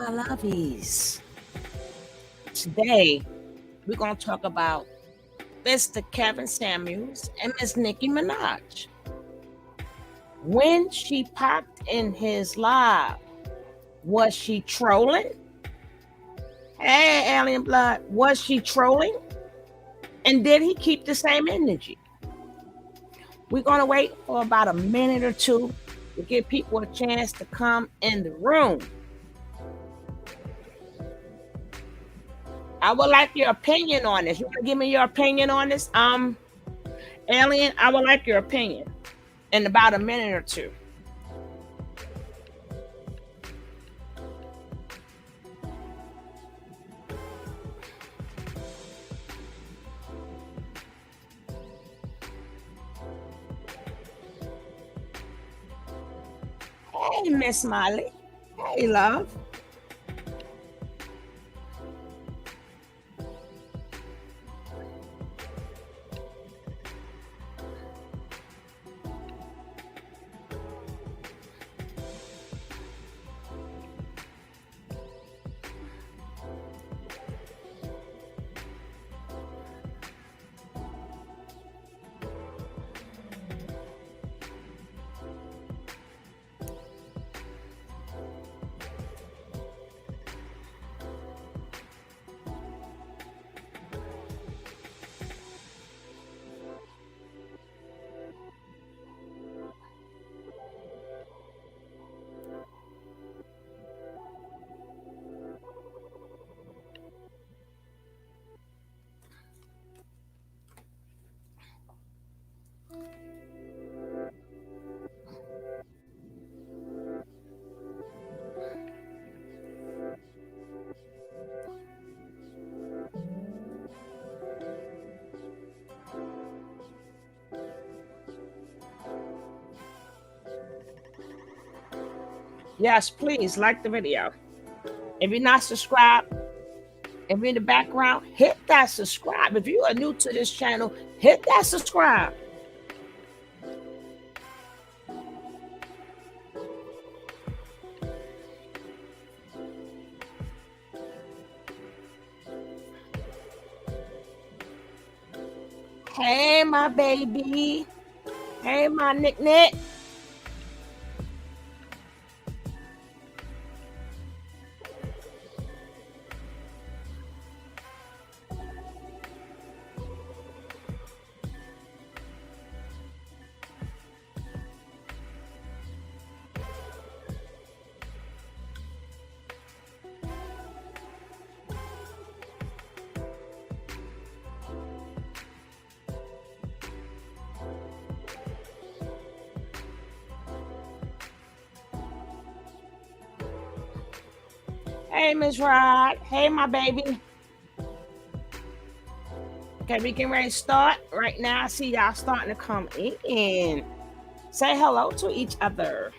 my lovies. Today, we're going to talk about Mr. Kevin Samuels and Miss Nicki Minaj. When she popped in his live, was she trolling? Hey, Alien Blood, was she trolling? And did he keep the same energy? We're going to wait for about a minute or two to give people a chance to come in the room. I would like your opinion on this. You want to give me your opinion on this? Alien, I would like your opinion in about a minute or two. Hey, Miss Molly. Hey, love. Yes, please like the video. If you're not subscribed, if you're in the background, hit that subscribe. If you are new to this channel, hit that subscribe. Hey, my baby. Hey, my Nick Nick. Hey, Miss Rod. Hey, my baby. Okay, we getting ready to start right now. I see y'all starting to come in. Say hello to each other.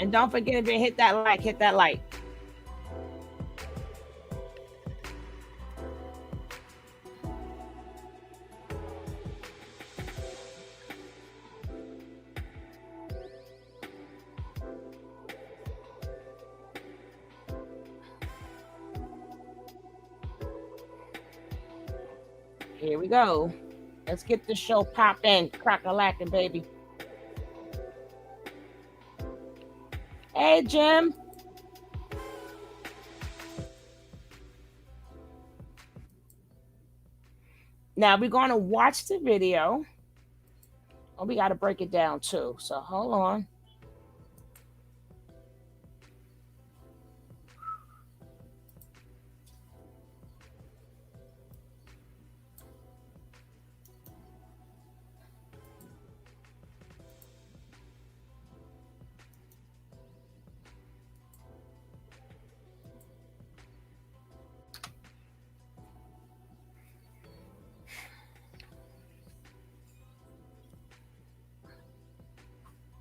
And don't forget to hit that like, hit that like. Here we go. Let's get the show popping, crack-a-lacking, baby. Hey, Jim. Now we're going to watch the video. Oh, we got to break it down too. So hold on.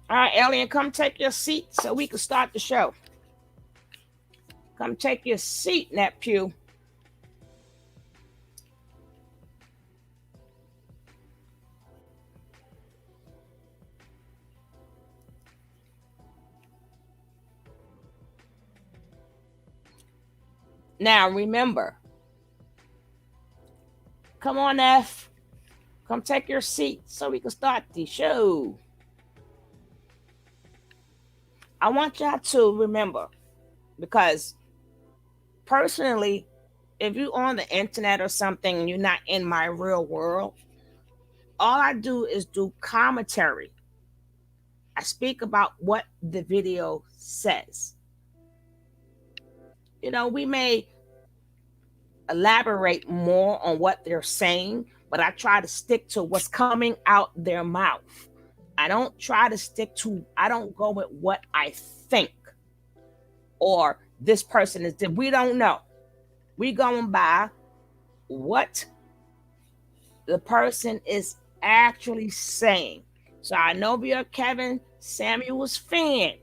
All right, Alien, come take your seat so we can start the show. Come take your seat in that pew. Now remember, come on, F. Come take your seat so we can start the show. I want y'all to remember because personally, if you're on the internet or something and you're not in my real world, all I do is do commentary. I speak about what the video says. We may elaborate more on what they're saying, but I try to stick to what's coming out their mouth. I don't go with what I think or this person is. We don't know. We going by what the person is actually saying. So I know if you're a Kevin Samuels fan,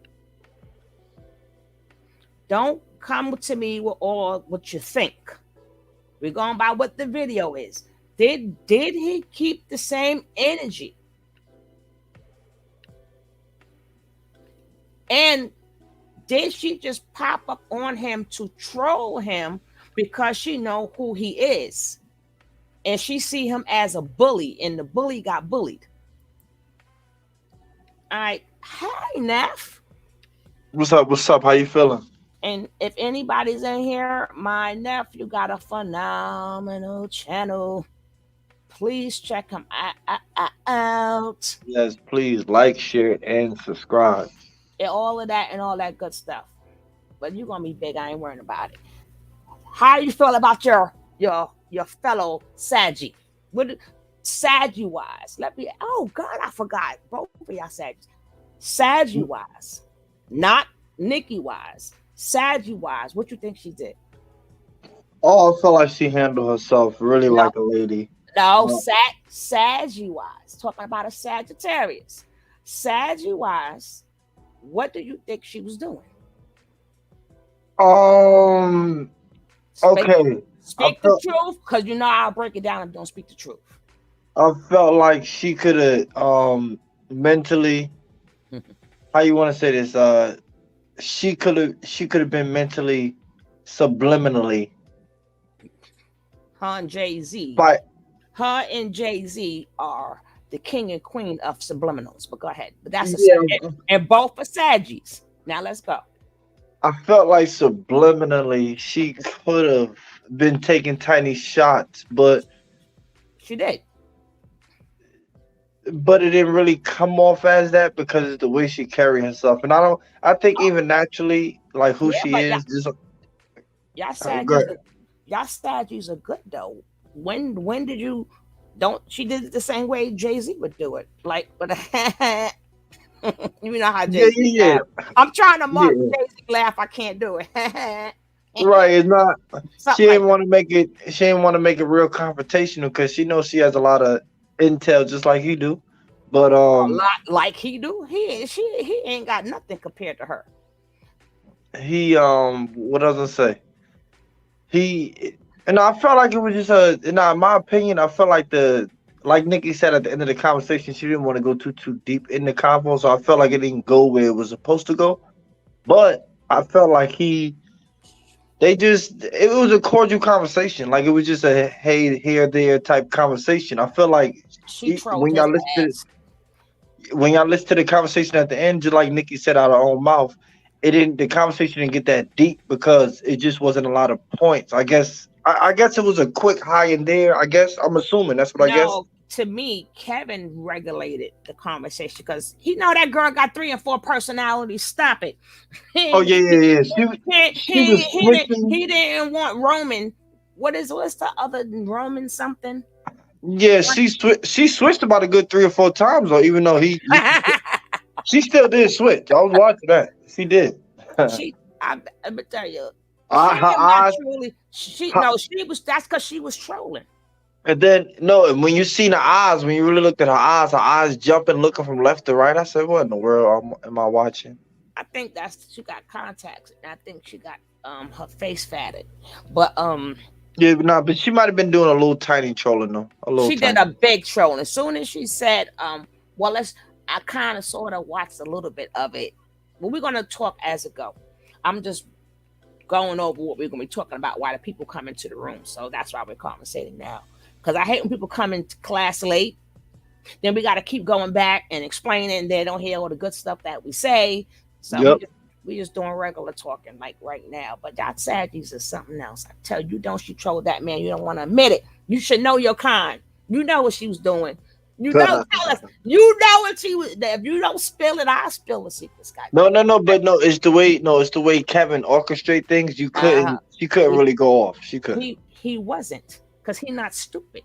don't come to me with all what you think. We're going by what the video is. Did he keep the same energy? And did she just pop up on him to troll him because she know who he is? And she see him as a bully, and the bully got bullied. All right. Hi, Neff. What's up? What's up? How you feeling? And if anybody's in here, my nephew got a phenomenal channel. Please check him out. Yes, please like, share, and subscribe. And all of that and all that good stuff. But you're gonna be big. I ain't worrying about it. How you feel about your fellow Saggy? What Saggy wise? Let me. Oh God, I forgot. Both of y'all Saggies. Saggy wise, not Nicki wise. Saggy wise. What you think she did? Oh, I felt like she handled herself really No, like a lady. no. Uh, Saggy wise. Talking about a Sagittarius. Saggy wise. What do you think she was doing? Um. Speak, Okay. I speak the felt. truth, because I'll break it down if you don't speak the truth. I felt like she could have mentally. How you want to say this? She could have been mentally subliminally Her and Jay Z. by. Her and Jay Z are the king and queen of subliminals. But go ahead. But that's Yeah. and both are Saggies. Now let's go. I felt like subliminally she could have been taking tiny shots, She did. but it didn't really come off as that because of the way she carried herself. And I think Oh, even naturally, like who yeah, she but is, just y'all great. Saggies are y'all Saggies are good though. When did you don't she did it the same way Jay Z would do it? Like but you know how Jay Yeah, Z yeah, laugh. I'm trying to yeah, mark yeah. Jay Z laugh. I can't do it. Right. It's not. She Something like didn't want to make it. She didn't want to make it real confrontational because she knows she has a lot of intel, just like he do. But a lot like he do. He ain't got nothing compared to her. what does I say? He and I felt like it was just in my opinion, I felt like like Nikki said at the end of the conversation, she didn't want to go too deep in the convo, so I felt like it didn't go where it was supposed to go. But I felt like it was a cordial conversation, like it was just a hey here there type conversation. I feel like She trolled when his ass. y'all listen to the conversation at the end, just like Nikki said out of her own mouth, it didn't. The conversation didn't get that deep because it just wasn't a lot of points. I guess. I guess it was a quick high in there. I guess I'm assuming that's what I guess. No, to me, Kevin regulated the conversation because he know that girl got 3 and 4 personalities. Stop it. Oh yeah, yeah, yeah. She was switching. He didn't want Roman. What's the other Roman something? Yeah, she switched about a good 3 or 4 times, or even though she still did switch. I was watching that. She did. I tell you, Her Cam not eyes. truly. She Her, no, she was. That's because she was trolling. and then no, and when you seen her eyes, when you really looked at her eyes jumping, looking from left to right. I said, "What in the world am I watching?" I think that's she got contacts, and I think she got her face fatted. But Yeah, but nah, but she might have been doing a little tiny trolling though, a little she did tiny. a big troll. As soon as she said, well, I kind of sort of watched a little bit of it. But we're gonna talk as it go. I'm just going over what we're gonna be talking about while the people come into the room. So that's why we're conversating now. Because I hate when people come into class late. Then we got to keep going back and explaining. They don't hear all the good stuff that we say. So Yep. we just doing regular talking like right now. But that Saddies is something else. I tell you, don't she troll that man? You don't want to admit it. You should know your kind. You know what she was doing. You know, tell us. You know what she was. If you don't spill it, I'll spill the secrets. No, Goddamn. no, no, but no, it's the way. No, it's the way Kevin orchestrate things. You Uh, couldn't. She couldn't he really go off. She couldn't. he wasn't because he not stupid.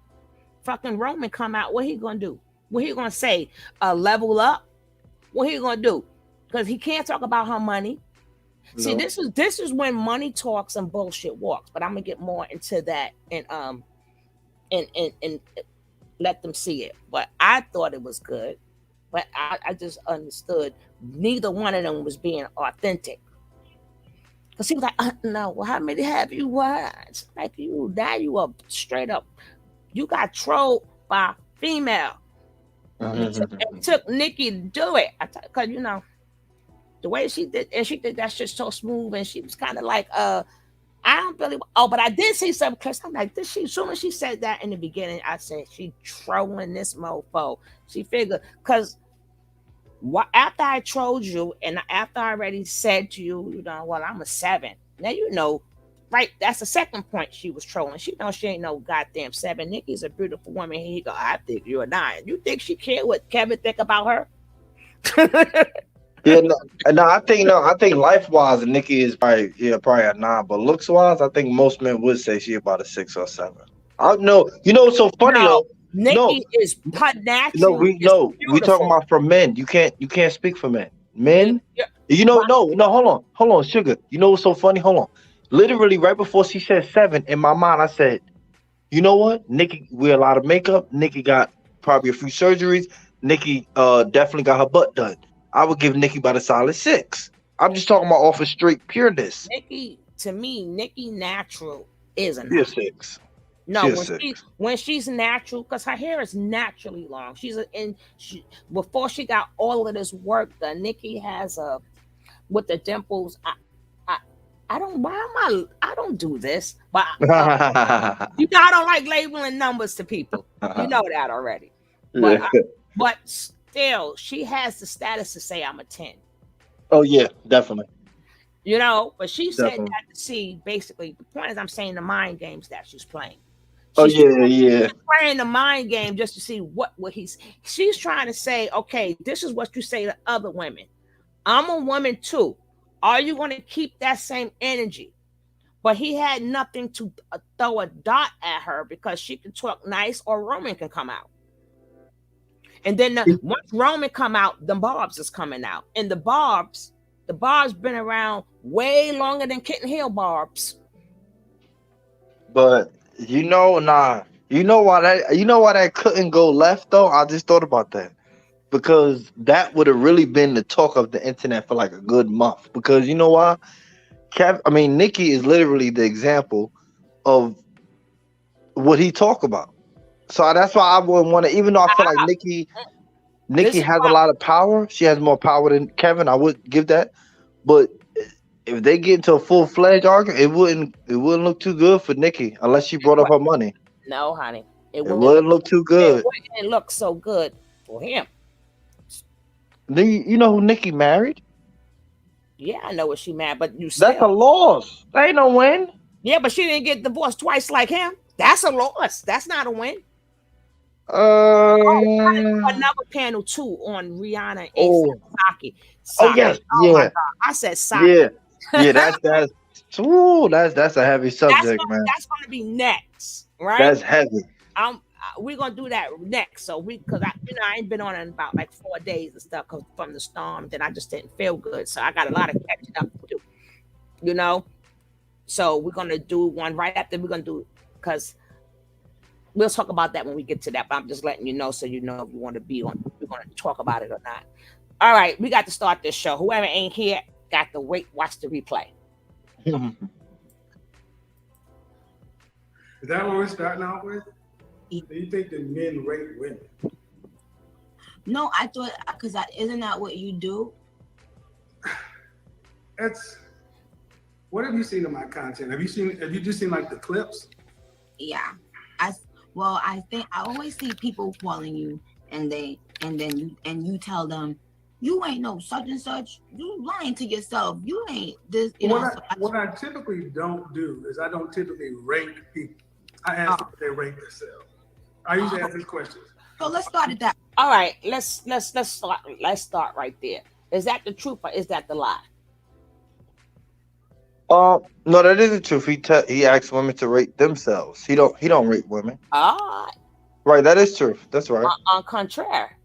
Fucking Roman come out. What he gonna do? What he gonna say? Level up? What he gonna do? Because he can't talk about her money. See, No. this is when money talks and bullshit walks. But I'm gonna get more into that and let them see it. But I thought it was good. But I just understood neither one of them was being authentic. Because he was like, no, well, how many have you watched? Like you, now you are straight up. You got trolled by female. It took Nicki to do it. Because, the way she did, and she did that shit so smooth, and she was kind of like, I don't really, but I did see some clips. I'm like, as soon as she said that in the beginning, I said, she trolling this mofo. She figured, because after I trolled you, and after I already said to you, well, I'm a 7. Now, right? That's the second point she was trolling. She knows she ain't no goddamn 7. Nicki's a beautiful woman. Here you go. I think you're a 9. You think she care what Kevin think about her? Yeah, no, I think life wise, Nikki is probably a 9, but looks wise, I think most men would say she about a 6 or 7. I know, what's so funny No, though? No, Nikki is her no, natural is we talking beautiful. about for men. You can't speak for men. You, Men, you, no, hold on, sugar. You know what's so funny? Hold on. Literally, right before she said 7, in my mind, I said, you know what? Nikki wear a lot of makeup. Nikki got probably a few surgeries. Nikki definitely got her butt done. I would give Nikki about a solid 6. I'm just talking about off of straight pureness. Nikki, to me, Nikki natural is a She a 9. 6. No, She a 6. when she's natural, because her hair is naturally long. Before she got all of this work done. Nikki has with the dimples. I I don't why am I don't do this, but I don't like labeling numbers to people. You know that already. But Yeah. but still, she has the status to say I'm a 10. Oh yeah, definitely, But she said definitely. that to see basically the point is I'm saying the mind games that she's playing. Oh She's yeah, yeah. playing the mind game just to see what she's trying to say, okay, this is what you say to other women. I'm a woman too. Are you going to keep that same energy? But he had nothing to throw a dot at her because she can talk nice or Roman can come out. And then once Roman come out, the Barbs is coming out. And the Barbs been around way longer than Kitten Hill Barbs. But nah. You know why that couldn't go left though? I just thought about that. Because that would have really been the talk of the internet for like a good month. Because you know why? Nikki is literally the example of what he talk about. So that's why I wouldn't want to. Even though I feel like Nikki This is has a why lot of power. She has more power than Kevin. I would give that. But if they get into a full fledged argument, it wouldn't look too good for Nikki unless she brought up her money. no, honey, it It wouldn't wouldn't look too it good. wouldn't look so good for him. You know who Nikki married? Yeah, I know what she mad, but you That's still. a loss. That ain't no win. Yeah, but she didn't get divorced twice like him. That's a loss. That's not a win. Oh, we gotta do Uh another panel too on Rihanna and oh Saki. oh yes, Saki. Oh my yeah, God. I said Saki. yeah, yeah. That's a heavy subject, man. That's gonna be next, right? That's heavy. We're gonna do that next. So because I ain't been on in about like 4 days and stuff from the storm. Then I just didn't feel good, so I got a lot of catching up to do. You know, so we're gonna do one right after we're gonna do because we'll talk about that when we get to that. But I'm just letting you know so you know if you want to be on. We're gonna talk about it or not. All right, we got to start this show. Whoever ain't here got to watch the replay. Is that what we're starting out with? Do you think that men rape women? No, I thought isn't that what you do? That's What have you seen of my content? Have you just seen like the clips? Yeah. I think I always see people calling you and you tell them you ain't no such and such. You lying to yourself. You ain't this. What I typically don't do is I don't typically rate people. I ask them if they rate themselves. I usually ask these questions. So let's start at that. All right, let's start right there. Is that the truth or is that the lie? No, that is the truth. He asks women to rate themselves. He don't rate women. Right, that is truth. That's right. On contraire.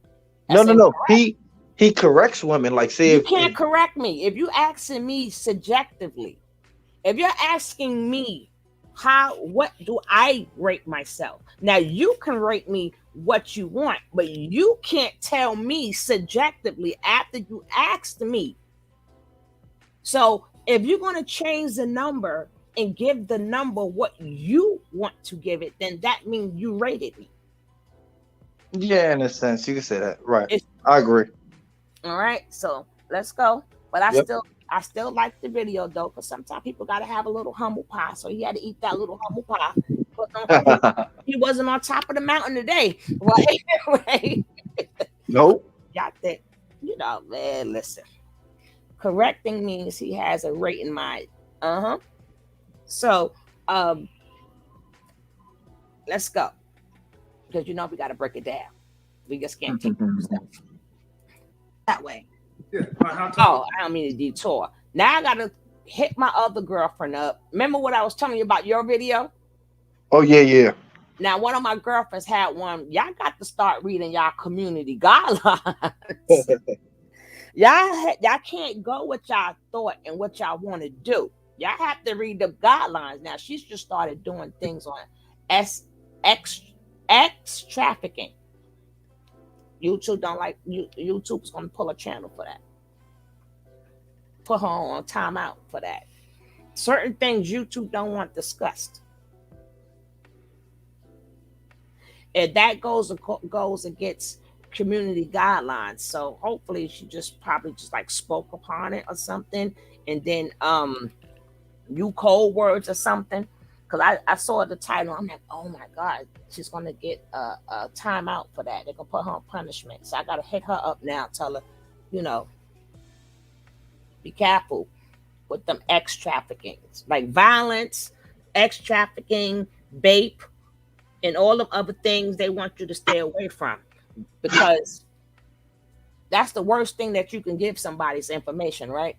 No. He corrects women. Like, say you can't correct me if you asking me subjectively. If you're asking me what do I rate myself? Now you can rate me what you want, but you can't tell me subjectively after you asked me. So if you're going to change the number and give the number what you want to give it, then that means you rated me. Yeah, in a sense, you can say that. Right. I agree. All right, so let's go. But I still like the video though, because sometimes people gotta have a little humble pie. So he had to eat that little humble pie. He wasn't on top of the mountain today, right? Nope. Got that, man. Listen, correcting means he has a rating mind. So, let's go, because we gotta break it down. We just can't take stuff that way. Yeah. I don't mean to detour. Now I gotta hit my other girlfriend up. Remember what I was telling you about your video? Oh yeah. Now one of my girlfriends had one. Y'all got to start reading y'all community guidelines. y'all can't go with y'all thought and what y'all want to do. Y'all have to read the guidelines. Now she's just started doing things on X trafficking. YouTube don't like YouTube's gonna pull a channel for that. Put her on timeout for that. Certain things YouTube don't want discussed. And that goes against community guidelines. So hopefully she probably just like spoke upon it or something, and then you code words or something. Because I saw the title, I'm like, oh my God, she's gonna get a timeout for that. They're gonna put her on punishment. So I gotta hit her up now, tell her, be careful with them X trafficking, like violence, X trafficking, BAPE, and all the other things they want you to stay away from, because that's the worst thing that you can give somebody's information, right?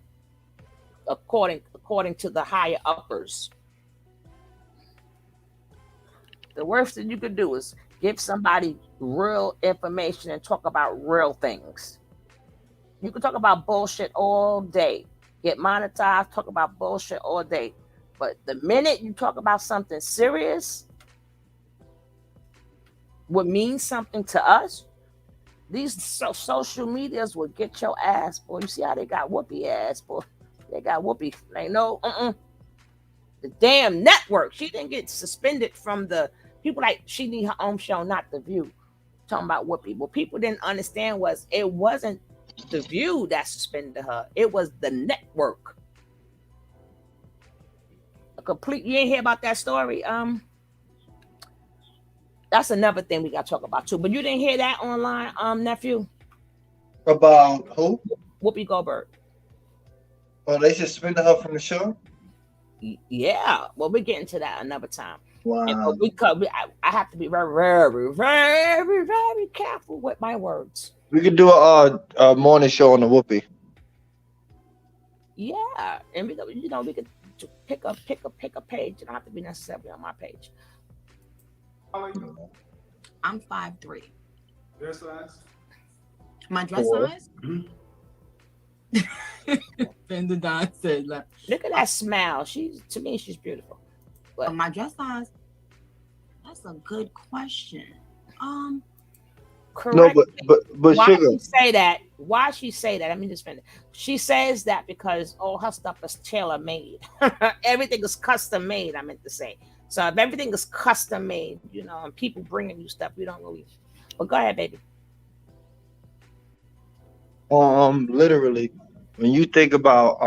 According to the higher uppers. The worst thing you could do is give somebody real information and talk about real things. You can talk about bullshit all day, get monetized, talk about bullshit all day. But the minute you talk about something serious, what means something to us, these social medias will get your ass, boy. You see how they got whoopee ass, boy. They got whoopee. They know, the damn network. She didn't get suspended from the people, like she need her own show, not The View. Talking about what people didn't understand was it wasn't The View that suspended her. It was the network. You ain't hear about that story? That's another thing we got to talk about too. But you didn't hear that online, nephew? About who? Whoopi Goldberg. Oh, they suspended her from the show? Yeah. Well, we're getting to that another time. Wow. I have to be very, very, very, very careful with my words. We could do a morning show on the Whoopi. Yeah, and we could pick a page. It don't have to be necessarily on my page. I'm 5'3". Dress size? My dress size? Fender Don said, look at that smile. To me, she's beautiful. But my dress size? That's a good question. Correct. No, but why sugar. she say that? Why she say that? Let me just finish. She says that because all her stuff is tailor made. Everything is custom made. I meant to say. So if everything is custom made, and people bringing you stuff, we don't really. But go ahead, baby. Literally, when you think about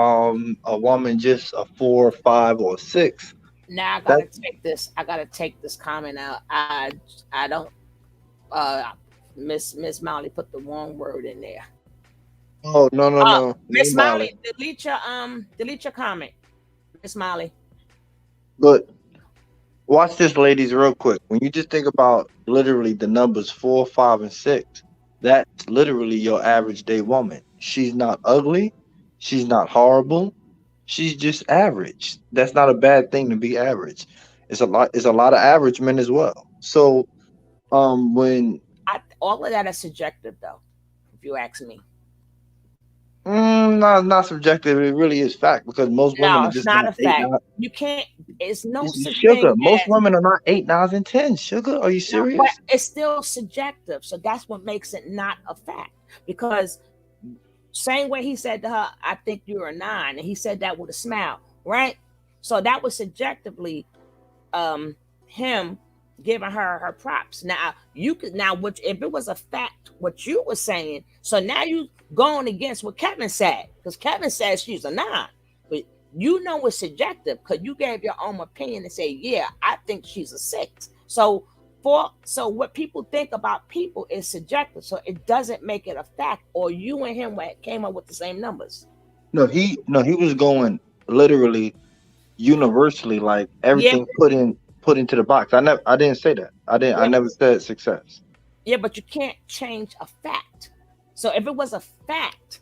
a woman just a 4, 5, or 6, Now I that gotta take this. I gotta take this comment out. I don't. Miss Molly put the wrong word in there. oh no no no, Miss no Molly. Molly, delete your comment. Miss Molly. But watch this, ladies, real quick. When you just think about literally the numbers 4, 5, and 6, that's literally your average day woman. She's not ugly. She's not horrible. She's just average. That's not a bad thing to be average. It's a lot. It's a lot of average men as well. So, when All of that is subjective, though. If you ask me. not subjective, it really is fact because most women No, are it's just not not a eight, fact. nine. You can't. It's no It's such sugar. thing Most as women are not 8, 9s, and 10s. Sugar, are you no, but serious? it's still subjective. So that's what makes it not a fact. Because same way he said to her, "I think you're a 9," and he said that with a smile, right? So that was subjectively um him giving her props. Now you could now what if it was a fact what you were saying, so now you going against what Kevin said, because Kevin says she's a 9, but you know it's subjective because you gave your own opinion and say, yeah, I think she's a 6. So what people think about people is subjective, so it doesn't make it a fact, or you and him came up with the same numbers. No, he was going literally universally, like Yeah, everything put into the box. I didn't say that. I yeah, never said success. yeah, but you can't change a fact. So if it was a fact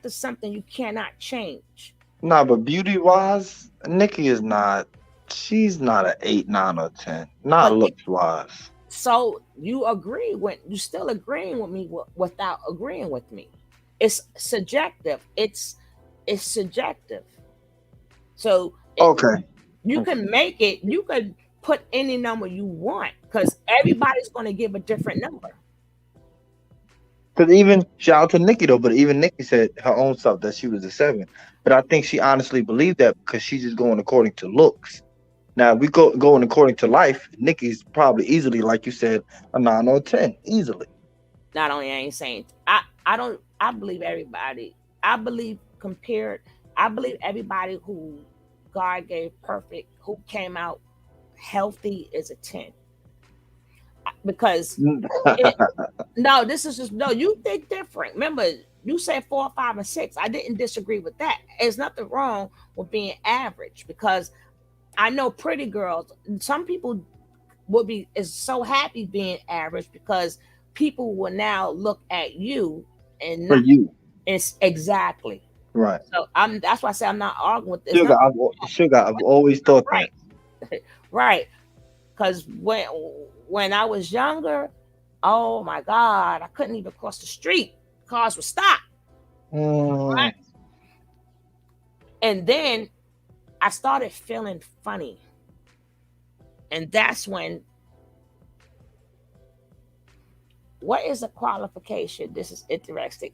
is something you cannot change. Nah, but beauty wise, Nicki is not. She's not an 8, 9, or 10. Not But looks wise. so you agree with you still agreeing with me without agreeing with me. It's subjective. It's subjective. So Okay. you Okay. can make it. You could put any number you want because everybody's going to give a different number. Because even shout out to Nicki though, but even Nicki said her own stuff that she was a 7. But I think she honestly believed that because she's just going according to looks. Now we going according to life. Nicki's probably easily, like you said, a 9 or a 10, easily. Not only I ain't saying I don't I believe everybody. I believe compared. I believe everybody who God gave perfect, who came out healthy, is a 10 because it, no, this is just no. You think different. Remember, you said 4, 5, and 6. I didn't disagree with that. There's nothing wrong with being average because I know pretty girls. Some people would be is so happy being average because people will now look at you and For not. you, It's exactly. right? So I'm. That's why I say I'm not arguing with this. Sugar, Nothing I've always thought that. right, right. Because when I was younger, oh my God, I couldn't even cross the street. Cars would stop. Mm, Right. And then I started feeling funny. And that's when, what is a qualification? This is interesting.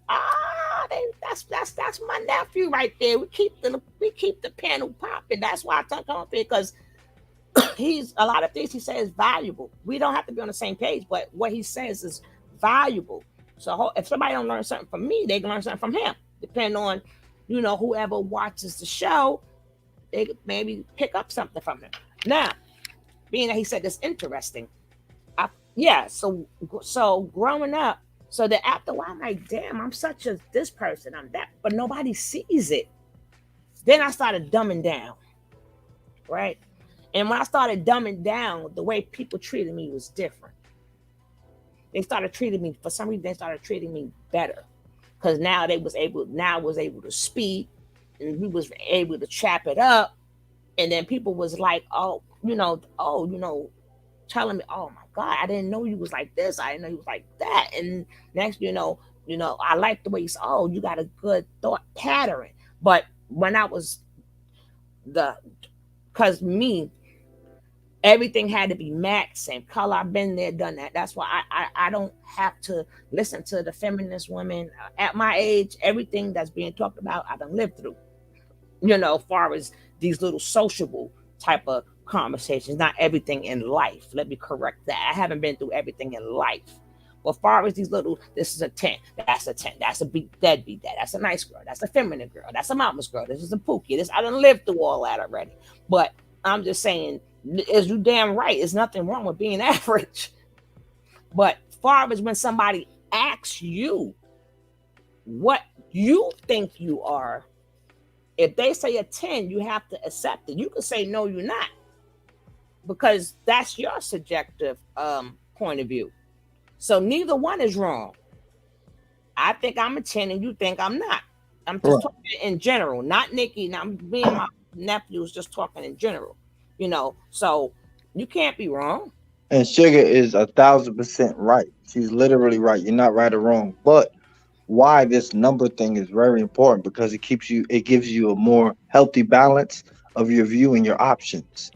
That's my nephew right there. We keep the panel popping. That's why I talk on it because he's a lot of things he says is valuable. We don't have to be on the same page, but what he says is valuable. So if somebody don't learn something from me, they can learn something from him. Depending on, whoever watches the show, they could maybe pick up something from him. Now, being that he said this interesting, yeah. So growing up, so that after a while, I'm like, damn, I'm such a this person, I'm that, but nobody sees it. Then I started dumbing down, right? And when I started dumbing down, the way people treated me was different. They started treating me, for some reason, they started treating me better. Because now I was able to speak and we was able to chop it up. And then people was like, telling me, oh my God, I didn't know you was like this. I didn't know you was like that. And next, I like the way you said, oh, you got a good thought pattern. But when I was the, because me, everything had to be matched, same color. I've been there, done that. That's why I don't have to listen to the feminist women at my age. Everything that's being talked about, I done lived through. As far as these little sociable type of conversations, not everything in life. Let me correct that. I haven't been through everything in life, But far as these little, this is a 10, that's a 10, that's a deadbeat dad, that's a nice girl, that's a feminine girl, that's a mama's girl, this is a pookie. This I done lived through all that already. But I'm just saying, is you damn right, there's nothing wrong with being average. But far as when somebody asks you what you think you are, if they say a 10, you have to accept it. You can say no, you're not, because that's your subjective point of view. So neither one is wrong. I think I'm a 10 and you think I'm not. I'm just talking in general, not Nicki. Now me and my nephew was just talking in general, so you can't be wrong. And Sugar is 1,000% right. She's literally right. You're not right or wrong. But why this number thing is very important, because it gives you a more healthy balance of your view and your options.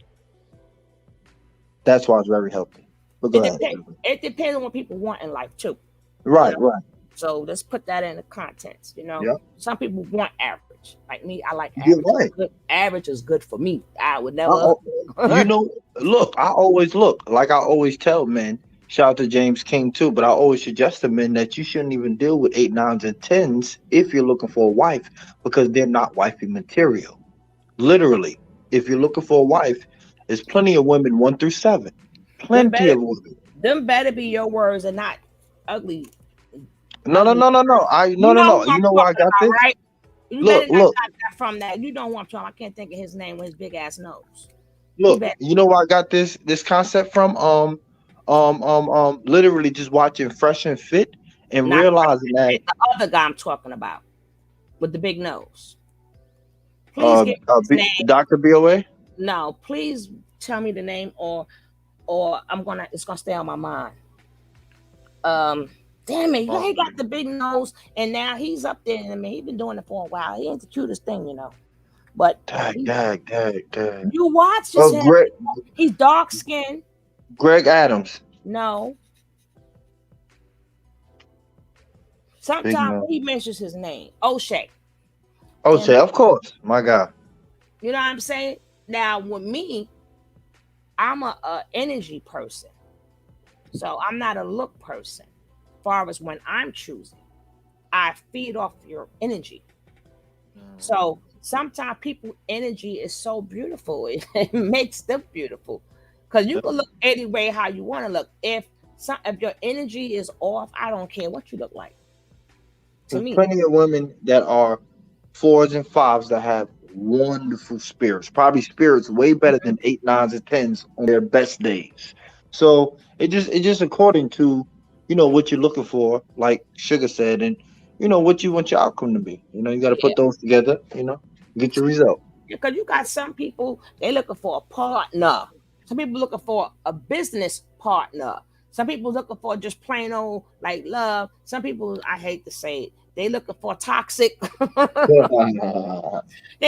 That's why it's very healthy. But go ahead. It depends on what people want in life too. Right, right. So let's put that in the context. Yep. Some people want average. Like me, I like You're average. right. Average is good for me. I would never. Look, I always tell men, shout out to James King too, but I always suggest to men that you shouldn't even deal with 8, 9s, and 10s if you're looking for a wife, because they're not wifey material. Literally, if you're looking for a wife, there's plenty of women 1 through 7. Plenty of women. Them better be your words and not ugly. No. You know why I got this? Right? You look. Got that from that. You don't want to. I can't think of his name with his big ass nose. Look, you know where I got this concept from? Literally just watching Fresh and Fit and Not realizing that the other guy I'm talking about with the big nose. Please give me his name. Dr. BOA? No, please tell me the name, or it's gonna stay on my mind. Damn it, he got the big nose, and now he's up there. I mean, he's been doing it for a while. He ain't the cutest thing, But Dag. You watch this. He's dark skinned. Greg Adams. No. Sometimes he mentions his name. O'Shea. Of course. My God. You know what I'm saying? Now, with me, I'm a energy person. So I'm not a look person. As far as when I'm choosing, I feed off your energy. So sometimes people's energy is so beautiful. It makes them beautiful. Because you can look any way how you want to look. If your energy is off, I don't care what you look like. There's plenty of women that are 4s and 5s that have wonderful spirits. Probably spirits way better than 8, 9s, and 10s on their best days. So it just according to what you're looking for, like Sugar said, and what you want your outcome to be. You got to put those together. Get your result. Because you got some people, they looking for a partner. Some people looking for a business partner. Some people looking for just plain old like love. Some people, I hate to say it, they looking for toxic. They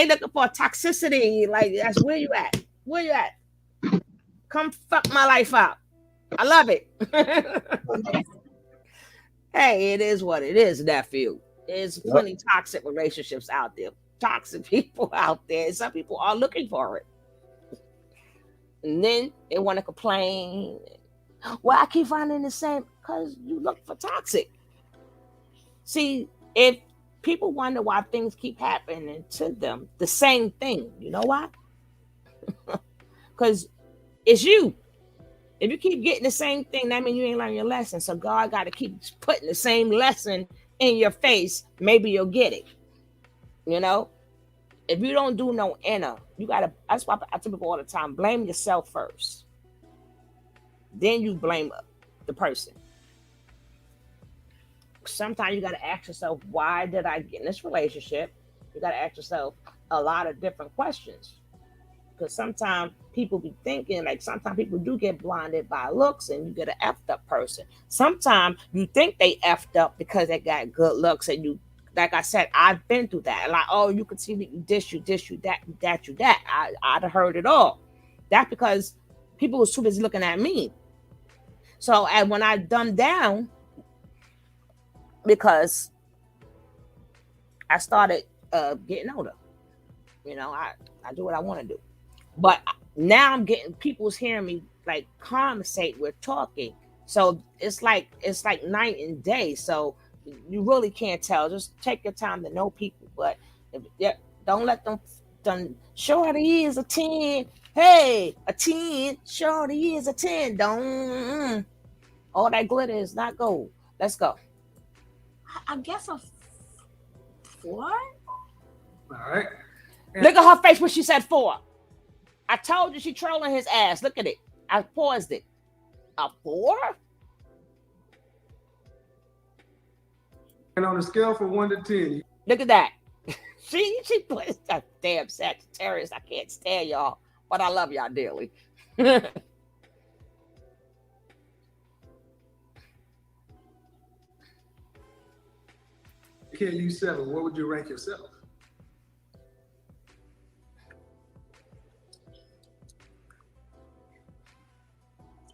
looking for toxicity. Like, that's where you at. Where you at? Come fuck my life out. I love it. Hey, it is what it is, nephew. There's plenty toxic relationships out there. Toxic people out there. Some people are looking for it. And then they want to complain. Well, I keep finding the same, because you look for toxic. See, if people wonder why things keep happening to them, the same thing, you know why? Because it's you. If you keep getting the same thing, that means you ain't learning your lesson. So God got to keep putting the same lesson in your face. Maybe you'll get it. If you don't do no inner, you got to, that's why I tell people all the time, blame yourself first. Then you blame the person. Sometimes you got to ask yourself, why did I get in this relationship? You got to ask yourself a lot of different questions. Because sometimes people be thinking, like sometimes people do get blinded by looks and you get an effed up person. Sometimes you think they effed up because they got good looks, and you, like I said, I've been through that. Like, oh, you could see that you this, you that. I'd heard it all. That's because people was too busy looking at me. So, and when I dumbed down, because I started getting older, I do what I want to do. But now I'm getting, people's hearing me like conversate, we're talking. So it's like night and day. So you really can't tell. Just take your time to know people, but don't let them done. Shorty is a 10. Hey, a 10. Shorty is a 10. Don't. All that glitter is not gold. Let's go. I guess a 4. All right. Look at her face when she said 4. I told you she trolling his ass. Look at it. I paused it. A 4? And on a scale from 1 to 10, Look at that. she put a damn Sagittarius. I can't stand y'all, but I love y'all dearly. you can't use 7. What would you rank yourself?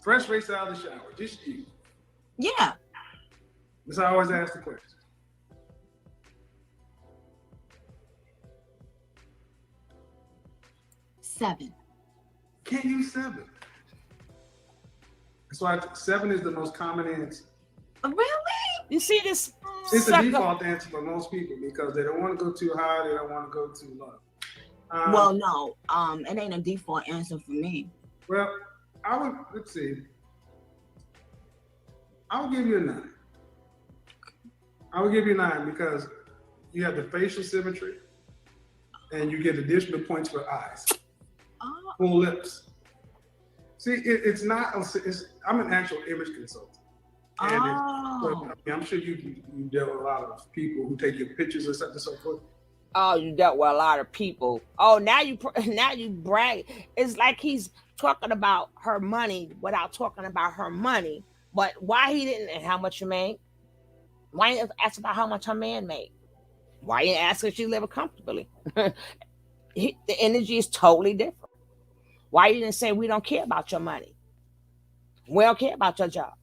Fresh face out of the shower, just you. Yeah. That's how I always ask the question. 7. Can't use 7. That's why 7 is the most common answer. Really? You see this? It's the sucker? default answer for most people because they don't want to go too high, they don't want to go too low. Well, no. It ain't a default answer for me. Well, let's see. I would give you a 9. I would give you a 9 because you have the facial symmetry and you get additional points for eyes, full lips. See, it's not, I'm an actual image consultant. And I'm sure you dealt with a lot of people who take your pictures or something and so forth. Oh, you dealt with a lot of people. Oh, now you brag. It's like he's talking about her money without talking about her money. But why he didn't, and how much you made? Why didn't ask about how much her man made? Why didn't ask if she lived comfortably? The energy is totally different. Why you didn't say we don't care about your money? We don't care about your job.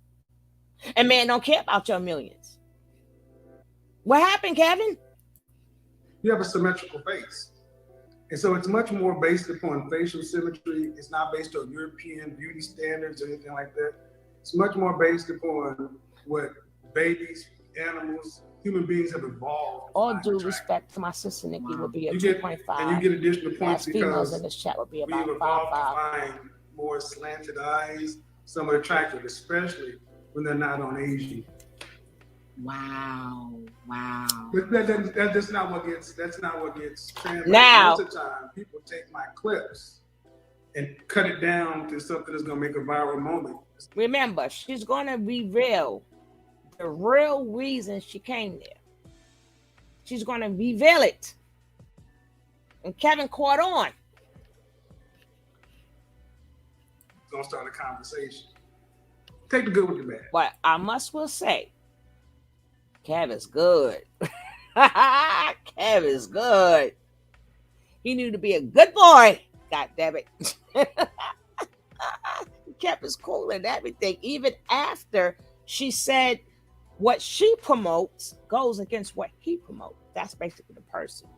And men don't care about your millions. What happened, Kevin? You have a symmetrical face. And so it's much more based upon facial symmetry. It's not based on European beauty standards or anything like that. It's much more based upon what babies, animals, human beings have evolved. All due respect to my sister Nicki would be a You get, 2.5. and you get additional points females because in this chat would be we've about evolved 5'5". to find more slanted eyes, somewhat attractive, especially when they're not on Asian. Wow. But that's not what gets translated. Now, most of the time, people take my clips and cut it down to something that's gonna make a viral moment. remember, she's going to reveal the real reason she came there. She's going to reveal it. And Kevin caught on. It's gonna start a conversation. Take the good with the bad. But I must will say, Kevin's good. Kevin's good. He knew to be a good boy. God damn it. He kept his cool and everything, even after she said what she promotes goes against what he promotes. That's basically the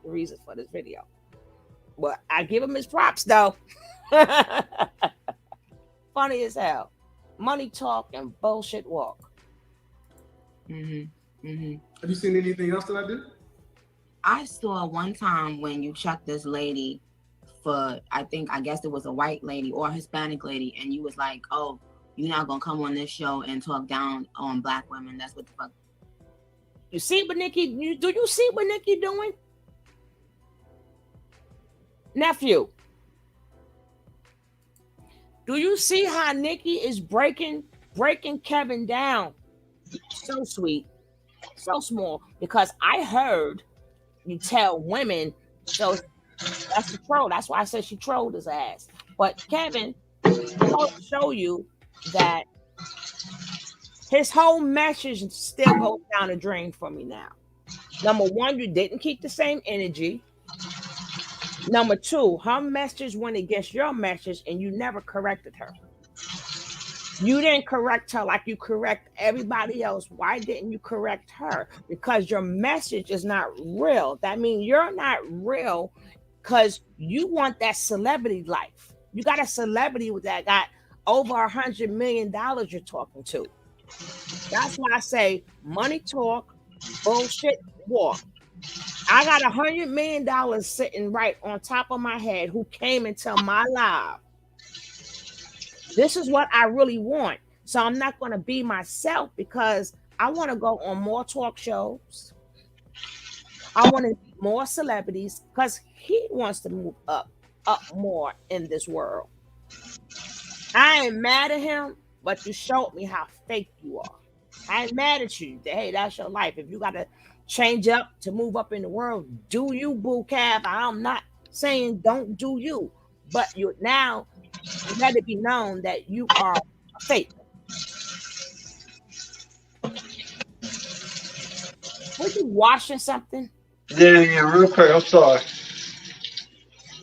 reason for this video. But I give him his props though. Funny as hell. Money talk and bullshit walk. Have you seen anything else that I did? I saw one time when you checked this lady for, I guess it was a white lady or a Hispanic lady, and you was like, oh, you're not gonna come on this show and talk down on black women. That's what the fuck. You see what Nicki, do you see what Nicki doing? Nephew, do you see how Nicki is breaking Kevin down? So sweet, so small, because I heard you tell women, so that's the troll. That's why I said she trolled his ass. But Kevin, I'll show you that his whole message still goes down the drain for me now. Number one, you didn't keep the same energy. Number two, her message went against your message and you never corrected her. You didn't correct her like you correct everybody else. Why didn't you correct her? Because your message is not real. That means you're not real because you want that celebrity life. You got a celebrity that got over $100 million you're talking to. That's why I say money talk, bullshit walk. I got $100 million sitting right on top of my head who came into my life. This is what I really want. So I'm not going to be myself because I want to go on more talk shows. I want to meet more celebrities because he wants to move up more in this world. I ain't mad at him, but you showed me how fake you are. I ain't mad at you. Hey, that's your life. If you got to change up to move up in the world, do you, boo cab. I'm not saying don't do you, but you now let it be known that you are fake. Were you washing something? Yeah, real quick. I'm sorry.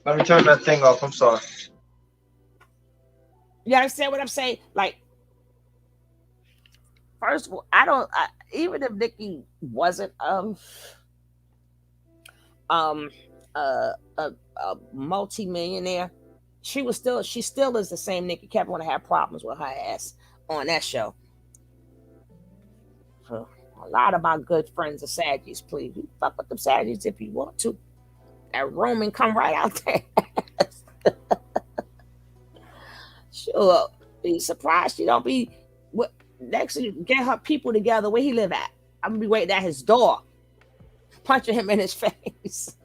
Let me turn that thing off. I'm sorry. You understand what I'm saying? Like, first of all, even if Nicki wasn't um a multi-millionaire, she still is the same Nicki. Kept want to have problems with her ass on that show. So, a lot of my good friends are Saggies. Please, you fuck with them Saggies if you want to. That Roman come right out there. Sure, be surprised she don't be. What next? You get her people together. Where he live at? I'm gonna be waiting at his door, punching him in his face.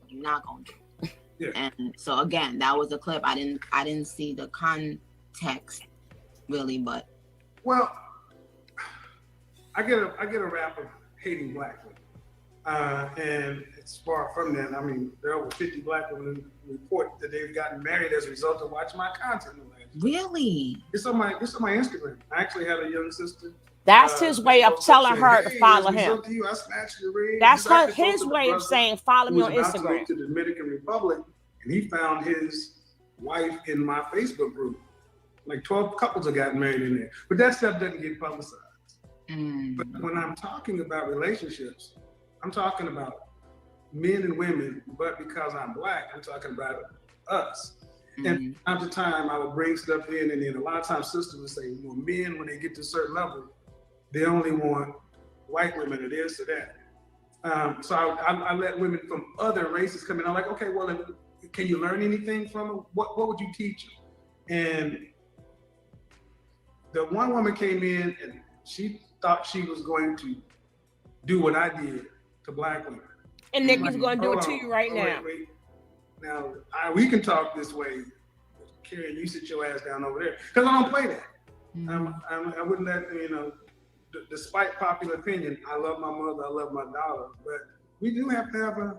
You're not gonna do. Yeah. And so again, that was a clip. I didn't see the context really, but Well, I get a rap of hating black women, and it's far from that. I mean, there are over 50 black women who report that they've gotten married as a result of watching my content. really, It's on my Instagram. I actually had a young sister. That's his way of telling her to follow him. To you, I snatched your ring. That's He's actually his posted a way of brother saying follow who me was on about to Instagram. move to the Dominican Republic, and he found his wife in my Facebook group. Like 12 couples have gotten married in there, but that stuff doesn't get publicized. But when I'm talking about relationships, I'm talking about men and women, but because I'm black, I'm talking about us. And from time to time, I would bring stuff in, and then a lot of times sisters would say, well, men, when they get to a certain level, they only want white women or this or that. So I let women from other races come in. I'm like, okay, well, can you learn anything from them? What would you teach them? And the one woman came in and she thought she was going to do what I did to black women. And Nicki's going to do it to you right now. Wait. Now, we can talk this way. Karen, you sit your ass down over there. Because I don't play that. I wouldn't let, despite popular opinion, I love my mother, I love my daughter, but we do have to have a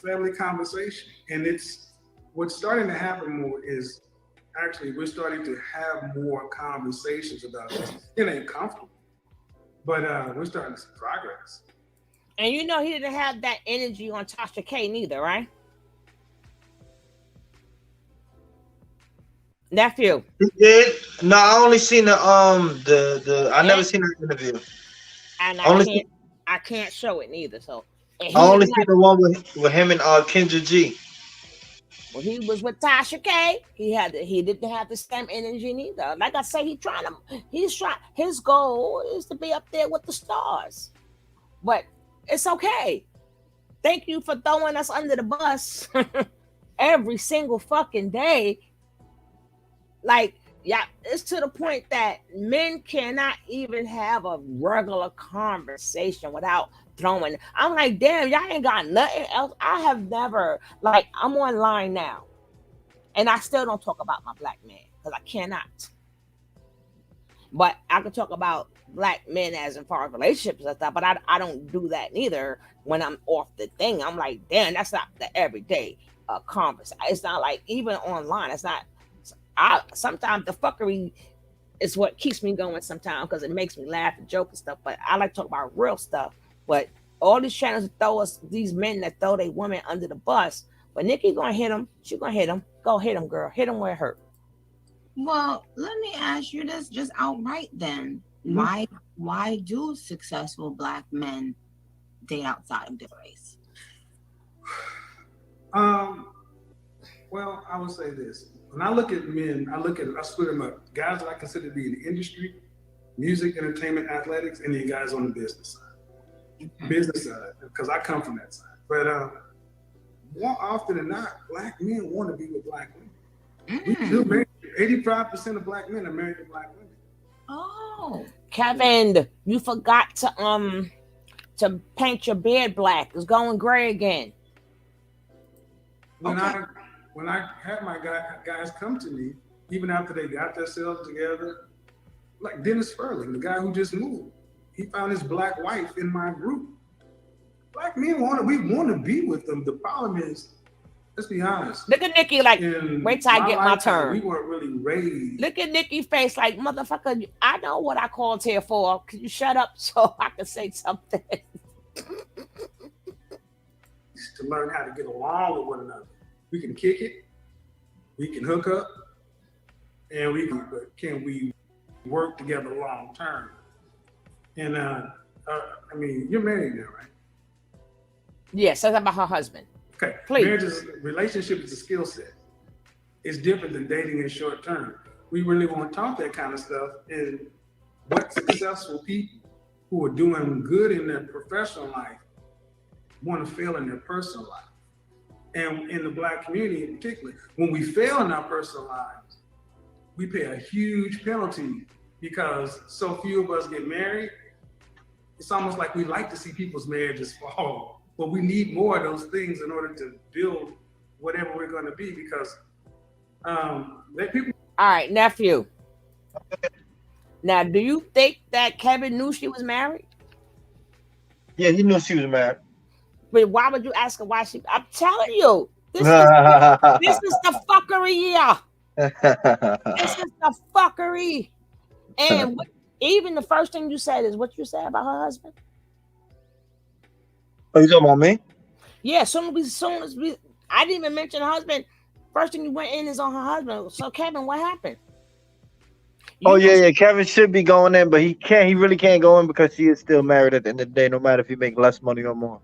family conversation. And what's starting to happen more is actually we're starting to have more conversations about this. It ain't comfortable, but we're starting to see progress. And he didn't have that energy on Tasha K neither, right? Nephew. He did. No, I only seen the I never seen that interview. And I can't show it neither. So I only seen the one with him and Kendra G. When he was with Tasha K, he didn't have the same energy neither. Like I say, his goal is to be up there with the stars. But it's okay. Thank you for throwing us under the bus every single fucking day. Like, yeah, it's to the point that men cannot even have a regular conversation without throwing. I'm like, damn, y'all ain't got nothing else. I have never, like, I'm online now, and I still don't talk about my black man because I cannot. But I can talk about black men as in far as relationships and stuff, but I don't do that neither when I'm off the thing. I'm like, damn, that's not the everyday conversation. It's not like even online. It's not. Sometimes the fuckery is what keeps me going sometimes because it makes me laugh and joke and stuff. But I like to talk about real stuff. But all these channels throw us these men that throw their women under the bus. But Nicki gonna hit them. She gonna hit them. Go hit them, girl. Hit them where it hurt. Well, let me ask you this just outright then. Why do successful black men date outside of their race? Well, I would say this. when I look at men, I split them up. Guys that I consider to be in the industry, music, entertainment, athletics, and then guys on the business side. Business side, because I come from that side. But more often than not, black men want to be with black women. We do marry. 85% of black men are married to black women. Oh, Kevin, you forgot to paint your beard black. It's going gray again. When I had my guys come to me, even after they got themselves together, like Dennis Furling, the guy who just moved, he found his black wife in my group. Black men we want to be with them. The problem is, let's be honest. Look at Nicki like, wait till I get my turn. We weren't really raised. Look at Nicki's face like, motherfucker, I know what I called here for. Can you shut up so I can say something? To learn how to get along with one another. We can kick it, we can hook up, and but can we work together long term? And I mean, you're married now, right? Yes, that's about her husband. Okay. Please. Relationship is a skill set. It's different than dating in short term. We really want to talk that kind of stuff. And what successful people who are doing good in their professional life want to fail in their personal life. And in the black community in particular, when we fail in our personal lives, we pay a huge penalty because so few of us get married. It's almost like we like to see people's marriages fall. But we need more of those things in order to build whatever we're going to be because let people. All right, nephew. Now, do you think that Kevin knew she was married? Yeah, he knew she was married. But why would you ask her why she? I'm telling you, this is the fuckery here. This is the fuckery. And even the first thing you said is what you said about her husband. Oh, you talking about me? Yeah, as soon as we, I didn't even mention her husband. First thing you went in is on her husband. So Kevin, what happened? Yeah. Kevin should be going in, but he can't. He really can't go in because she is still married at the end of the day, no matter if he make less money or more.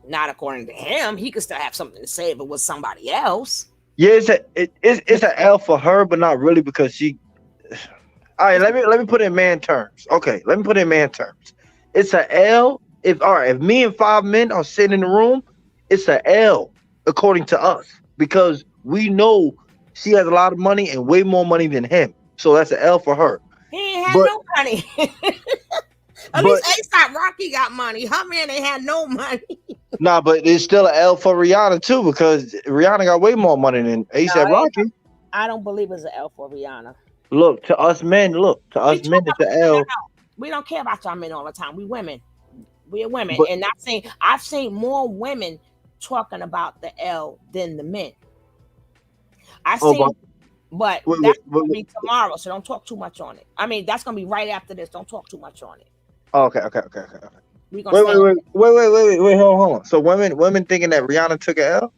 Not according to him. He could still have something to say if it was somebody else. Yeah, it's an L for her, but not really because she. All right, let me put it in man terms. Okay, let me put it in man terms. It's an L. If me and 5 men are sitting in the room, it's an L according to us because we know she has a lot of money and way more money than him. So that's an L for her. He ain't had no money. At least A$AP Rocky got money. Her man ain't had no money. Nah, but it's still an L for Rihanna too because Rihanna got way more money than A$AP Rocky. I don't believe it's an L for Rihanna. Look, to us men, it's an L. We don't care about y'all men all the time. We women. We're women, and I've seen more women talking about the L than the men. But that's gonna be tomorrow, so don't talk too much on it. I mean, that's gonna be right after this. Don't talk too much on it. Okay. Wait, hold on. So women thinking that Rihanna took an L?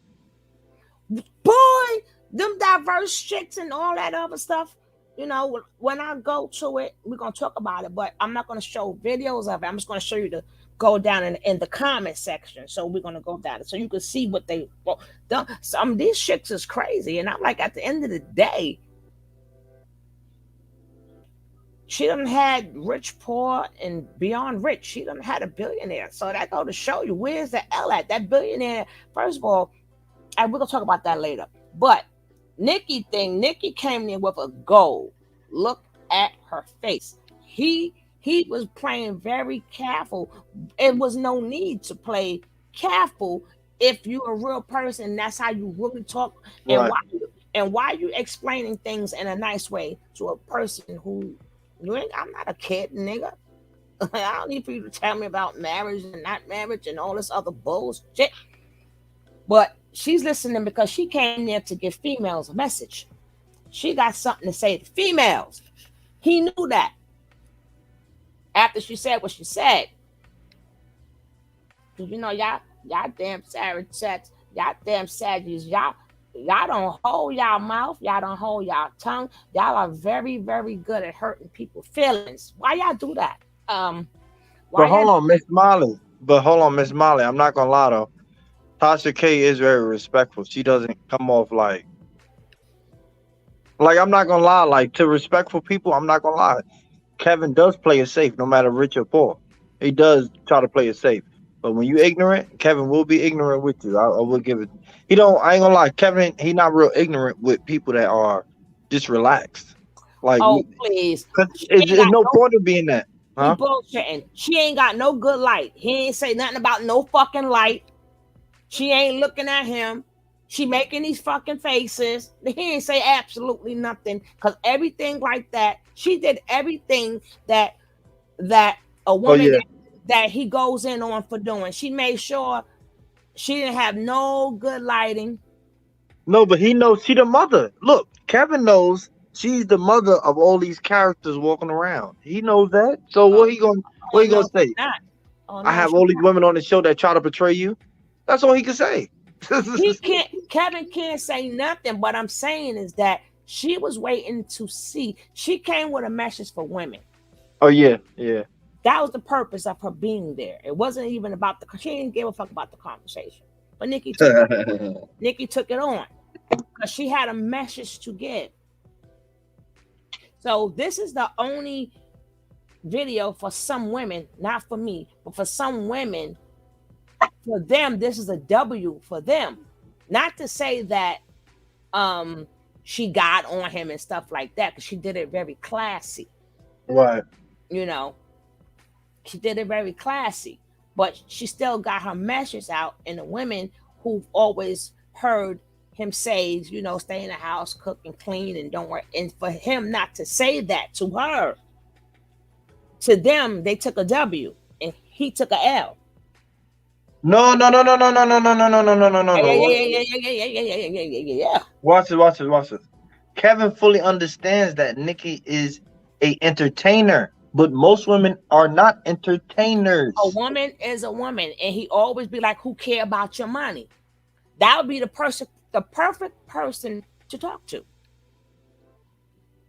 Boy, them diverse chicks and all that other stuff. You know, when I go to it, we're gonna talk about it, but I'm not gonna show videos of it. I'm just gonna show you the go down in the comment section. So we're gonna go down it so you can see what they some of these chicks is crazy. And I'm like, at the end of the day, she done had rich, poor, and beyond rich. She done had a billionaire. So that go to show you where's the L at. That billionaire, first of all, and we're gonna talk about that later. But Nicki came in with a goal. Look at her face. He was playing very careful. It was no need to play careful if you're a real person. That's how you really talk. And why are you explaining things in a nice way to a person who I'm not a kid, nigga. I don't need for you to tell me about marriage and not marriage and all this other bullshit. But she's listening because she came there to give females a message. She got something to say to females. He knew that. After she said what she said. Because y'all damn savages, y'all damn savages, y'all don't hold y'all mouth, y'all don't hold y'all tongue. Y'all are very, very good at hurting people's feelings. Why y'all do that? Hold on, Miss Molly. I'm not gonna lie though. Tasha K is very respectful. She doesn't come off like Like I'm not gonna lie, like to respectful people, I'm not gonna lie. Kevin does play it safe, no matter rich or poor. He does try to play it safe. But when you ignorant, Kevin will be ignorant with you. I will give it. He don't. I ain't gonna lie, Kevin. He not real ignorant with people that are just relaxed. Like, Oh, please. cause She ain't it's got no no, point of being that, he huh? bullshitting. She ain't got no good light. He ain't say nothing about no fucking light. She ain't looking at him. She making these fucking faces. He ain't say absolutely nothing. Cause everything like that, she did everything that a Oh woman yeah. that he goes in on for doing. She made sure she didn't have no good lighting. No, but he knows she the mother. Look, Kevin knows she's the mother of all these characters walking around. He knows that. So Oh, what he no, gonna she's say? not. Oh I no, have she's all these not. women on the show that try to betray you. That's all he can say. He can't. Kevin can't say nothing. What I'm saying is that she was waiting to see. She came with a message for women. Oh yeah, yeah. That was the purpose of her being there. It wasn't even about the. She didn't give a fuck about the conversation. But Nicki took it on because she had a message to give. So this is the only video for some women, not for me, but for some women. For them, this is a W for them. Not to say that she got on him and stuff like that, because she did it very classy. Right. You know, she did it very classy, but she still got her message out. And the women who've always heard him say, you know, stay in the house, cook and clean, and don't work. And for him not to say that to her, to them, they took a W and he took a L. No, no, no, no, no, no, no, no, no, no, no, no, no, no, Yeah, no. yeah, yeah, yeah, yeah, yeah, yeah, yeah, yeah, yeah, yeah, yeah. Watch this, watch this, watch this. Kevin fully understands that Nicki is a entertainer, but most women are not A entertainers. woman is a woman, and he always be like, "Who care about your money?" That would be the perfect person to talk to.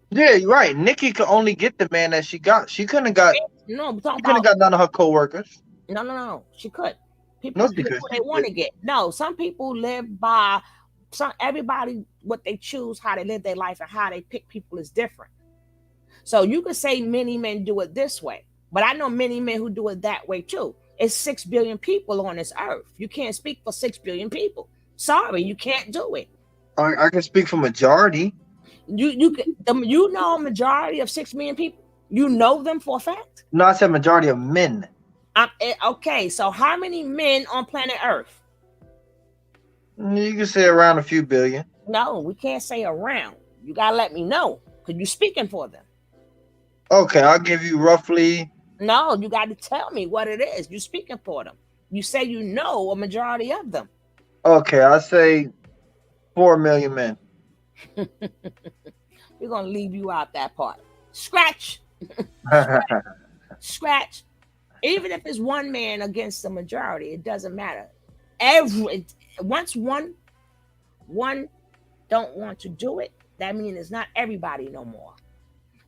Yeah, you're right. Nicki could only get the man that she got. She couldn't have got. No, we're talking She couldn't about have got none of her coworkers. no. She could. No, People she get could. who She they want could. to get. No, some people live by some. Everybody, what they choose, how they live their life, and how they pick people is different. So you could say many men do it this way, but I know many men who do it that way too. It's 6 billion people on this earth. You can't speak for 6 billion people. Sorry, you can't do it. I can speak for majority. You know a majority of 6 million people. You know them for a fact. No, I said majority of men. Okay, so how many men on planet Earth? You can say around a few billion. No, we can't say around. You gotta let me know because you're speaking for them. Okay, I'll give you roughly. No, you got to tell me what it is. You're speaking for them. You say you know a majority of them. Okay, I'll say 4 million men. We're gonna leave you out that part. Scratch, scratch. Even if it's one man against the majority, it doesn't matter. Once one don't want to do it, that means it's not everybody no more.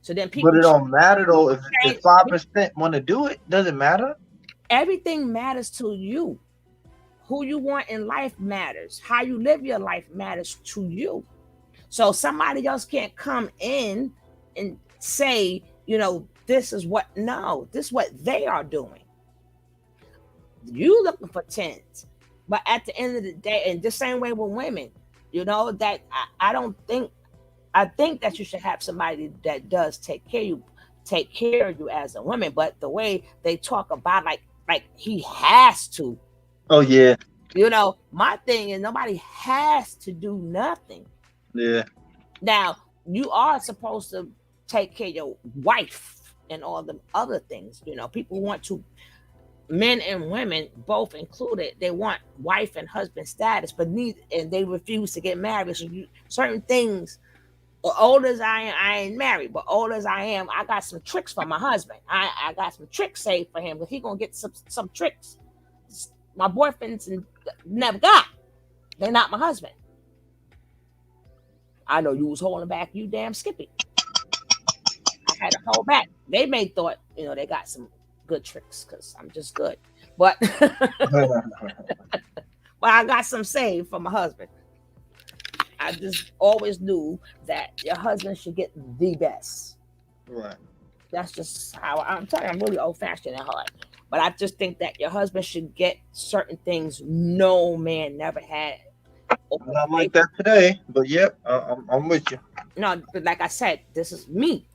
So then But people it don't matter though. If change. 5% want to do it, doesn't matter. Everything matters to you. Who you want in life matters. How you live your life matters to you. So somebody else can't come in and say, you know, this is what, no, this is what they are doing. You looking for tens. But at the end of the day, and the same way with women, you know, that I don't think, I think that you should have somebody that does take care of you as a woman. But the way they talk about like he has to, Oh yeah, you know, my thing is nobody has to do nothing. yeah. Now, you are supposed to take care of your wife and all the other things. You know, people want to, men and women both included, they want wife and husband status, but neither, and they refuse to get married. So certain things, old as I am, I ain't married, but old as I am, I got some tricks for my husband. I got some tricks saved for him, but he gonna get some tricks my boyfriends never got. They're not my husband. I know you was holding back, you damn Skippy. I had to hold back. They may thought, you know, they got some good tricks because I'm just good. But but I got some saved for my husband. I just always knew that your husband should get the best. Right. That's just how I'm telling you, I'm really old fashioned at heart. But I just think that your husband should get certain things no man never had. Or Not they, like that today, but yep, I'm with you. no, but like I said, this is me.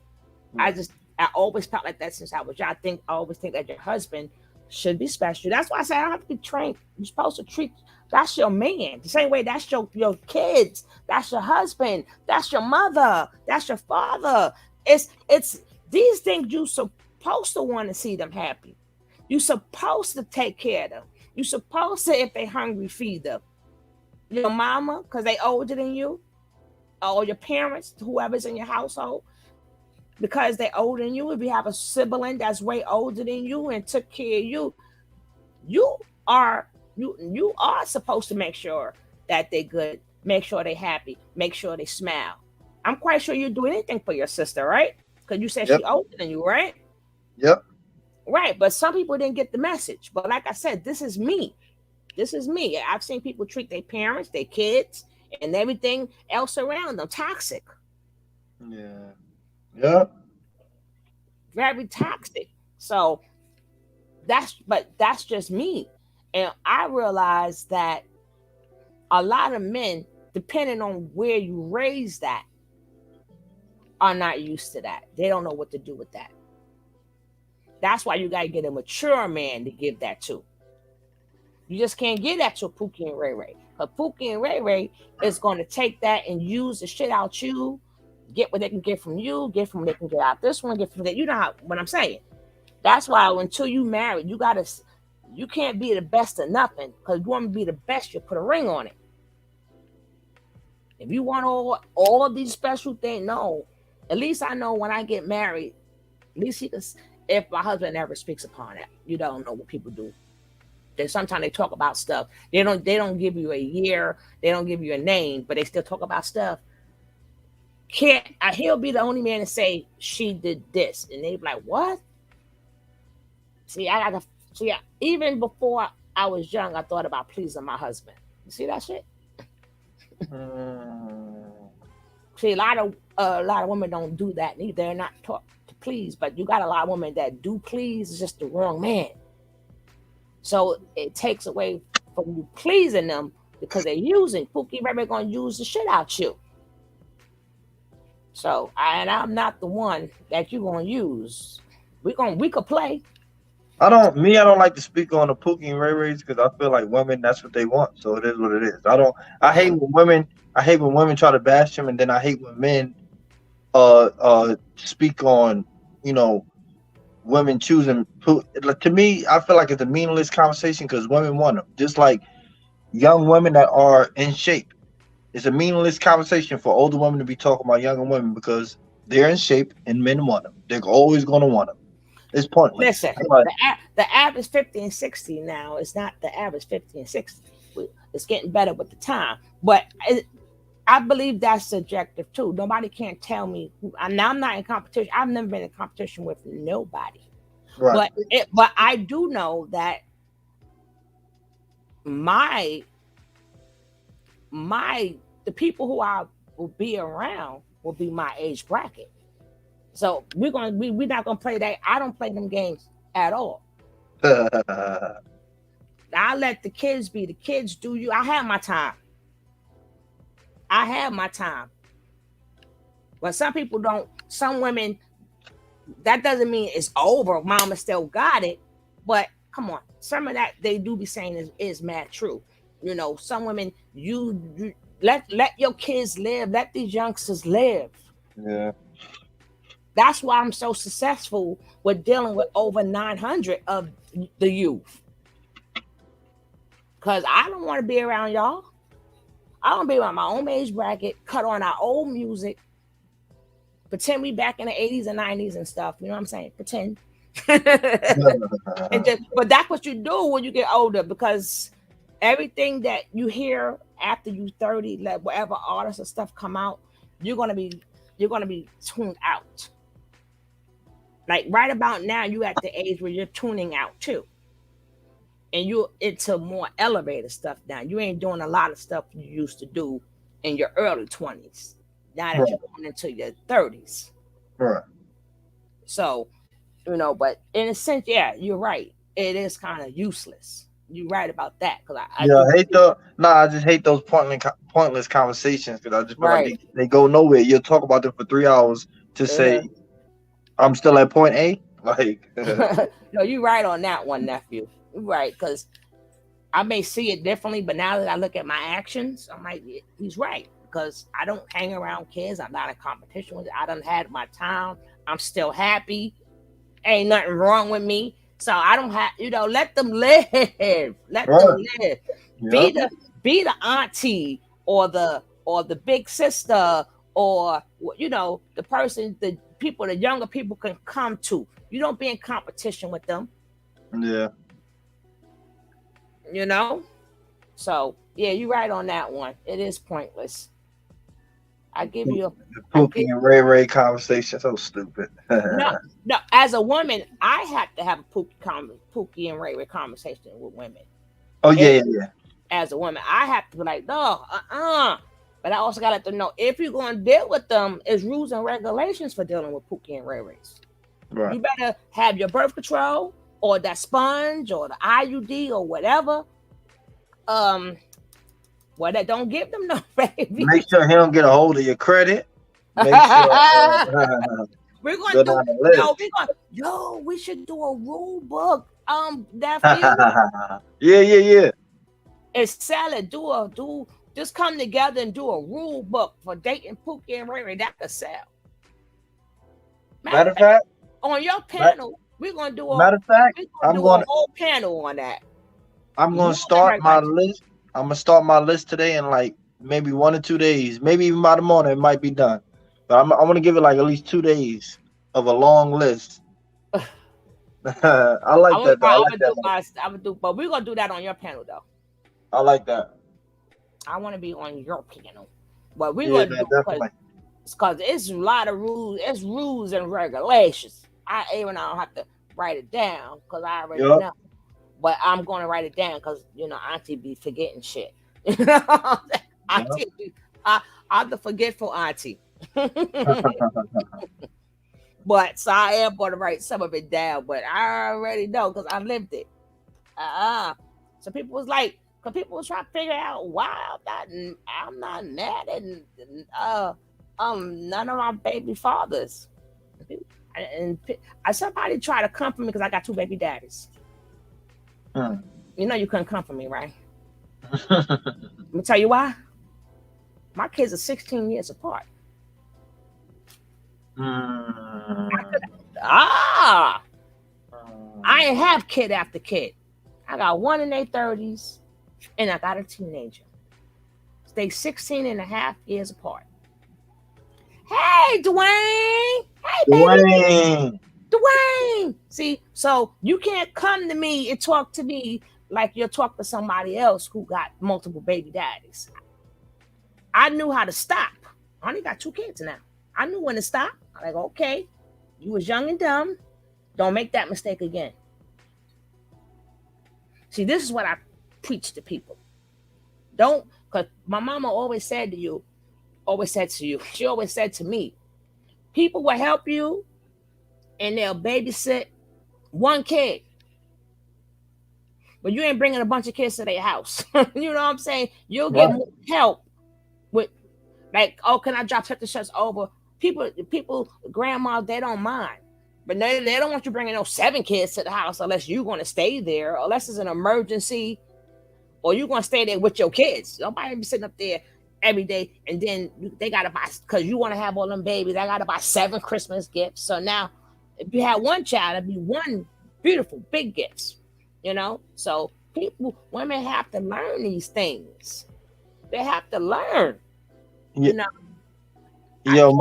Right. I always felt like that since I was young. I always think that your husband should be special. That's why I say I don't have to be trained. You're supposed to treat that's your man. The same way that's your kids, that's your husband, that's your mother, that's your father. It's these things you supposed to want to see them happy. You supposed to take care of them. You supposed to, if they hungry, feed them. Your mama, because they older than you, or your parents, whoever's in your household, because they're older than you. If you have a sibling that's way older than you and took care of you, you are you are supposed to make sure that they're good, make sure they're happy, make sure they smile. I'm quite sure you do anything for your sister, right? Because you said she Yep. older than you, right? Yep. Right. But some people didn't get the message. But like I said, this is me. This is me. I've seen people treat their parents, their kids, and everything else around them toxic. Yeah. Yep. Very toxic. So that's just me. And I realized that a lot of men, depending on where you raise that, are not used to that. They don't know what to do with that. That's why you gotta get a mature man to give that to. You just can't give that to Pookie and Ray Ray. But Pookie and Ray Ray is gonna take that and use the shit out you, get what they can get from you, get from what they can get out this one, get from that. You know what I'm saying? That's why until you marry, you can't be the best of nothing. Because you want to be the best, you put a ring on it. If you want all of these special things, no. At least I know when I get married, at least he can. If my husband never speaks upon it, you don't know what people do. Sometimes they talk about stuff. They don't give you a year. They don't give you a name, but they still talk about stuff. Can't he'll be the only man to say she did this, and they be like, what? See, I got to see. Even before I was young, I thought about pleasing my husband. You see that shit? Mm, See, a lot of women don't do that. They're not taught to please, but you got a lot of women that do please. It's just the wrong man. So it takes away from you pleasing them because they're using Pookie Ray gonna use the shit out you. So I'm not the one that you gonna use. We could play. I don't like to speak on the Pookie and Ray Rays because I feel like women, that's what they want. So it is what it is. I hate when women try to bash them, and then I hate when men speak on, you know, women choosing. Like, to me, I feel like it's a meaningless conversation because women want them. Just like young women that are in shape. It's a meaningless conversation for older women to be talking about younger women because they're in shape and men want them. They're always going to want them. It's pointless. Listen, But the average 50 and 60 now is not the average 50 and 60. It's getting better with the time. But I believe that's subjective too. Nobody can't tell me. I'm not in competition. I've never been in competition with nobody. right, But I do know that my the people who I will be around will be my age bracket. So we're not gonna play that. I don't play them games at all. I let the kids be the kids. Do you? I have my time. I have my time. But some people don't. Some women. That doesn't mean it's over. Mama still got it. But come on, some of that they do be saying is mad true. You know, some women you let your kids live. Let these youngsters live. yeah. That's why I'm so successful with dealing with over 900 of the youth. Because I don't want to be around y'all. I don't be around my own age bracket, cut on our old music, pretend we back in the 80s and 90s and stuff. You know what I'm saying? Pretend. But that's what you do when you get older because everything that you hear after you 30, like whatever artists and stuff come out, you're gonna be tuned out. Like right about now, you at the age where you're tuning out too. And you're into more elevated stuff now. You ain't doing a lot of stuff you used to do in your early 20s. Now that Right. you're going into your 30s. Right. So, but in a sense, yeah, you're right. It is kind of useless. You're right about that because I Yeah, do. I hate the nah. I just hate those pointless conversations because I just feel like Right. they go nowhere. You'll talk about them for 3 hours to say Uh, I'm still at point A. Like, no, you're right on that one, nephew. You're right because I may see it differently, but now that I look at my actions, I'm like, "Yeah, he's right because I don't hang around kids. I'm not in competition with it. I done had my time. I'm still happy. Ain't nothing wrong with me. So I don't have, let them live. Let them right? live. Be Yep. the be the auntie or the big sister or the person the people the younger people can come to. You don't be in competition with them, Yeah. you know? So yeah, you're right on that one. It is pointless. I give you a The I Pookie get and Ray Ray conversation so stupid. no no as a woman, I have to have a Pookie and Ray Ray conversation with women. Oh yeah, It, yeah, yeah. as a woman, I have to be like, no, But I also got to let them know if you're going to deal with them, is rules and regulations for dealing with Pookie and Ray Rays. Right. You better have your birth control or that sponge or the IUD or whatever. Well, that don't give them no baby. Make sure he don't get a hold of your credit. Make sure We're gonna go do down the list. we should do a rule book. Nephew, Yeah, yeah, yeah. and sell it. Just come together and do a rule book for dating Pookie and Ray Ray that could sell. Matter Matter of of fact, fact, on your ma- panel, we're gonna do a matter of fact, we're gonna do a whole panel on that. I'm gonna Rules and start my regulations. list. I'm gonna start my list today in like maybe 1 or 2 days, maybe even by the morning it might be done. But I'm gonna give it like at least 2 days of a long list. I like that though. I I'm like gonna that. do but we're gonna do that on your panel though. I like that. I want to be on your panel, but we're Yeah, gonna man, do definitely. because it's a lot of rules. It's rules and regulations. I even I don't have to write it down because I already Yup. know. But I'm gonna write it down because Auntie be forgetting shit. You know, Yup. Auntie, I'm the forgetful auntie. But so I am gonna write some of it down. But I already know because I lived it. Uh-uh. So people was like, because people was trying to figure out why I'm not mad at none of my baby fathers. And somebody tried to comfort me because I got two baby daddies. Hmm. You couldn't comfort me, right? Let me tell you why. My kids are 16 years apart. Hmm. Ah, I ain't have kid after kid. I got one in their 30s and I got a teenager. They 16 and a half years apart. Hey, Dwayne. Hey, baby. Dwayne. Dwayne. See, so you can't come to me and talk to me like you'll talk to somebody else who got multiple baby daddies. I knew how to stop. I only got two kids now. I knew when to stop. I'm like, okay, you was young and dumb. Don't make that mistake again. See, this is what I preach to people. Don't, because my mama she always said to me, people will help you and they'll babysit one kid, but you ain't bringing a bunch of kids to their house. You know what I'm saying? You'll get Right. more help with, like, oh, can I drop such and such over? People, grandmas, they don't mind. But they don't want you bringing no 7 kids to the house unless you're going to stay there, unless it's an emergency, or you're going to stay there with your kids. Nobody be sitting up there every day, and then they got to buy, because you want to have all them babies, I got to buy 7 Christmas gifts. So now, if you had one child, it'd be one beautiful, big gifts, So women have to learn these things. They have to learn, Yeah. you know. Yo,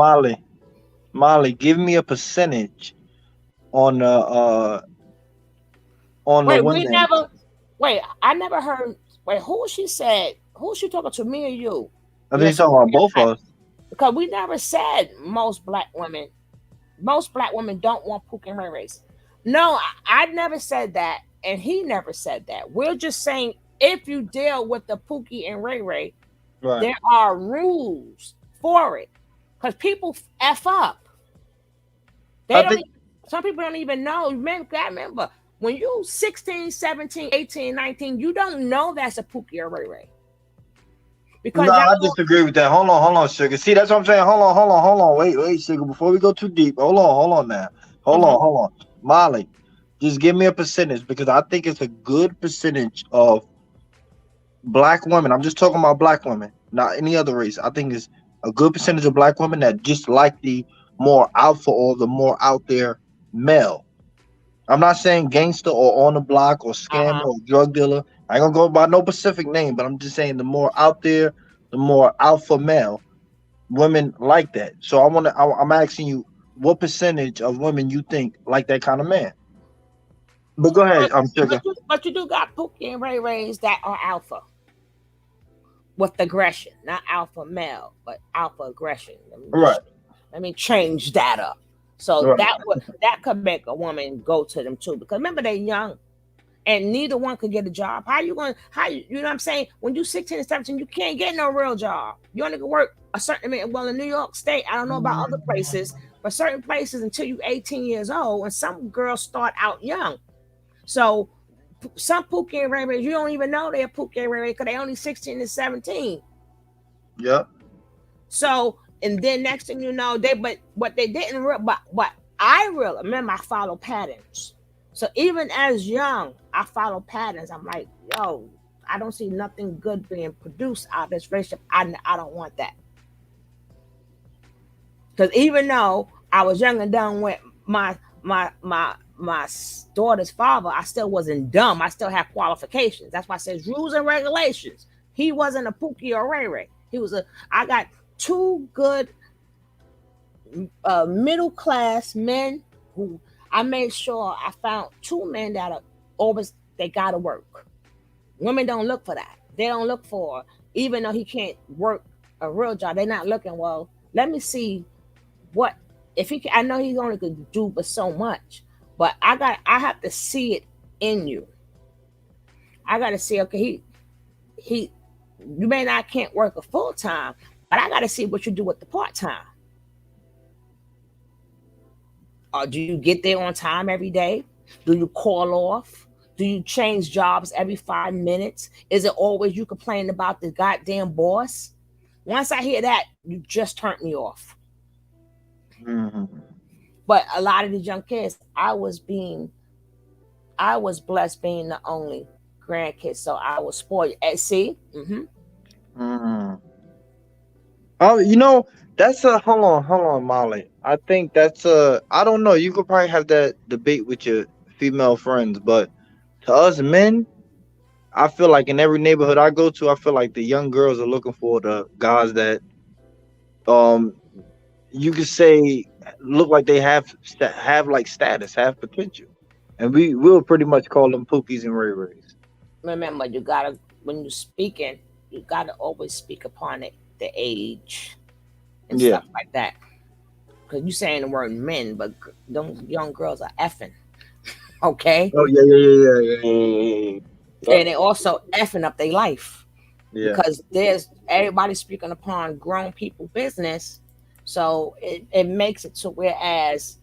Molly, give me a percentage on the Wait, we women. never. Wait, I never heard. Wait, who she said? Who she talking to? Me or you? I think Your you're talking about both of us. because we never said most black women. Most black women don't want Pookie and Ray Rays. No, I never said that, and he never said that. We're just saying if you deal with the Pookie and Ray Ray, Right. There are rules for it because people f up. They I don't. think Some people don't even know. Man, I remember when you 16, 17, 18, 19, you don't know that's a Pookie or Ray Ray no, because y'all I don't. disagree with that. Hold on, sugar. See, that's what I'm saying. Hold on. Wait, sugar. Before we go too deep, hold on now. Mhm. Hold on. Molly, just give me a percentage because I think it's a good percentage of black women. I'm just talking about black women, not any other race. I think it's a good percentage of black women that just like the more alpha or the more out there male. I'm not saying gangster or on the block or scammer Uh-huh. or drug dealer. I ain't gonna go by no specific name, but I'm just saying the more out there, the more alpha male women like that. So I'm asking you, what percentage of women you think like that kind of man? But go ahead, But sugar. but you do got Pookie and Ray Rays that are alpha with aggression, not alpha male, but alpha aggression. Right, Let me change that up. So right. that could make a woman go to them too because remember they're young and neither one could get a job. How you going? How you know what I'm saying? When you 16 and 17, you can't get no real job. You only can work a certain amount. Well, in New York State, I don't know about other places, but certain places until you 18 years old, and some girls start out young. So some Pookie and Ray Rays, you don't even know they're Pookie and Ray Ray because they only 16 and 17. Yep. So and then next thing you know, they but what they didn't but what I really remember I follow patterns. So even as young, I follow patterns. I'm like, yo, I don't see nothing good being produced out of this relationship. I don't want that. Because even though I was young and dumb with my daughter's father, I still wasn't dumb. I still had qualifications. That's why it says rules and regulations. He wasn't a Pookie or Ray Ray. He was a. I got two good middle class men who I made sure I found two men that are always they gotta work. Women don't look for that. They don't look for even though he can't work a real job. They're not looking. Well, let me see what if he can, I know he only could do but so much, but I have to see it in you. I got to see okay he you may not can't work a full time, but I got to see what you do with the part time. Or do you get there on time every day? Do you call off? Do you change jobs every 5 minutes? Is it always you complain about the goddamn boss? Once I hear that, you just turned me off. Hmm. But a lot of these young kids, I was blessed being the only grandkid, so I was spoiled. And see, Hmm. Oh, that's a hold on, Molly. I think that's a. I don't know. You could probably have that debate with your female friends, but to us men, I feel like in every neighborhood I go to, I feel like the young girls are looking for the guys that um you could say look like they have like status, have potential, and we will pretty much call them Pookies and Ray Rays. remember you gotta when you're speaking, you gotta always speak upon it, the age and Yeah. stuff like that. Because you saying the word men, but them young girls are effing, okay, Oh yeah. and they also effing up their life Yeah. because there's everybody speaking upon grown people business, so it makes it to whereas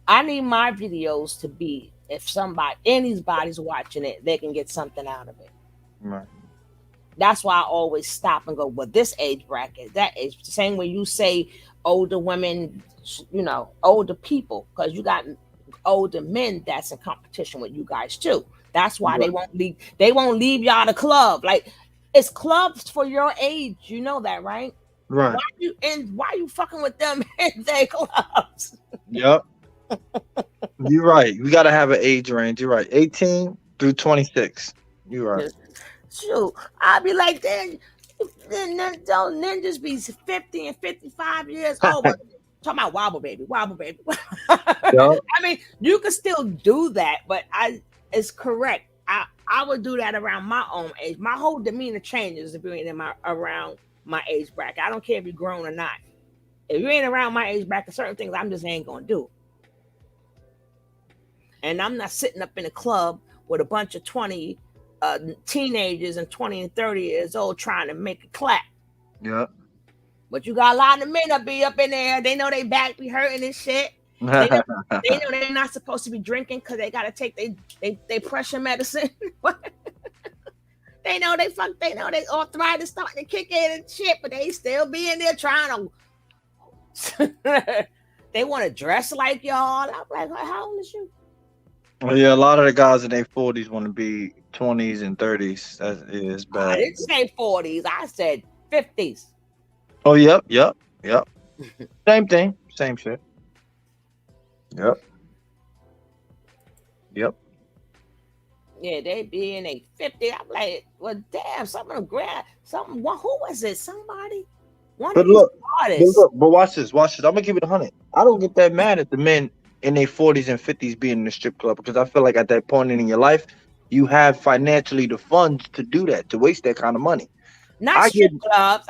I need my videos to be if somebody anybody's watching it, they can get something out of it. Right. That's why I always stop and go, well, this age bracket, that age, the same way you say older women, older people, because you got older men that's in competition with you guys too. That's why Right. they won't leave y'all the club. Like it's clubs for your age. You know that, right? Right. Why you fucking with them in their clubs? Yep. You're right. We gotta have an age range. You're right. 18 through 26. You're right. Shoot, I'll be like, then don't ninjas be 50 and 55 years old. But talking about wobble baby. I Yep. mean, you can still do that, but it's correct. I would do that around my own age. My whole demeanor changes if you're in my around my age bracket. I don't care if you're grown or not. If you ain't around my age bracket, certain things I'm just ain't gonna do. And I'm not sitting up in a club with a bunch of 20 teenagers and 20 and 30 years old trying to make a clap. Yeah. But you got a lot of men that be up in there. They know they back be hurting and shit. They know, they know they're not supposed to be drinking because they gotta take they pressure medicine. They know they know they arthritis starting to kick in and shit, but they still be in there trying to they want to dress like y'all. I'm like, how old is you? Well, yeah, a lot of the guys in their 40s want to be 20s and 30s. That is I bad. didn't say 40s, I said 50s. Oh, yep. Same thing. Same shit. Yep. Yeah, they be in a 50. I'm like, well, damn, some of them who was it? Somebody? One But of these look, artists. but watch this. I'm gonna keep it 100. I don't get that mad at the men in their 40s and 50s being in the strip club because I feel like at that point in your life, you have financially the funds to do that, to waste that kind of money. Not I get strip clubs.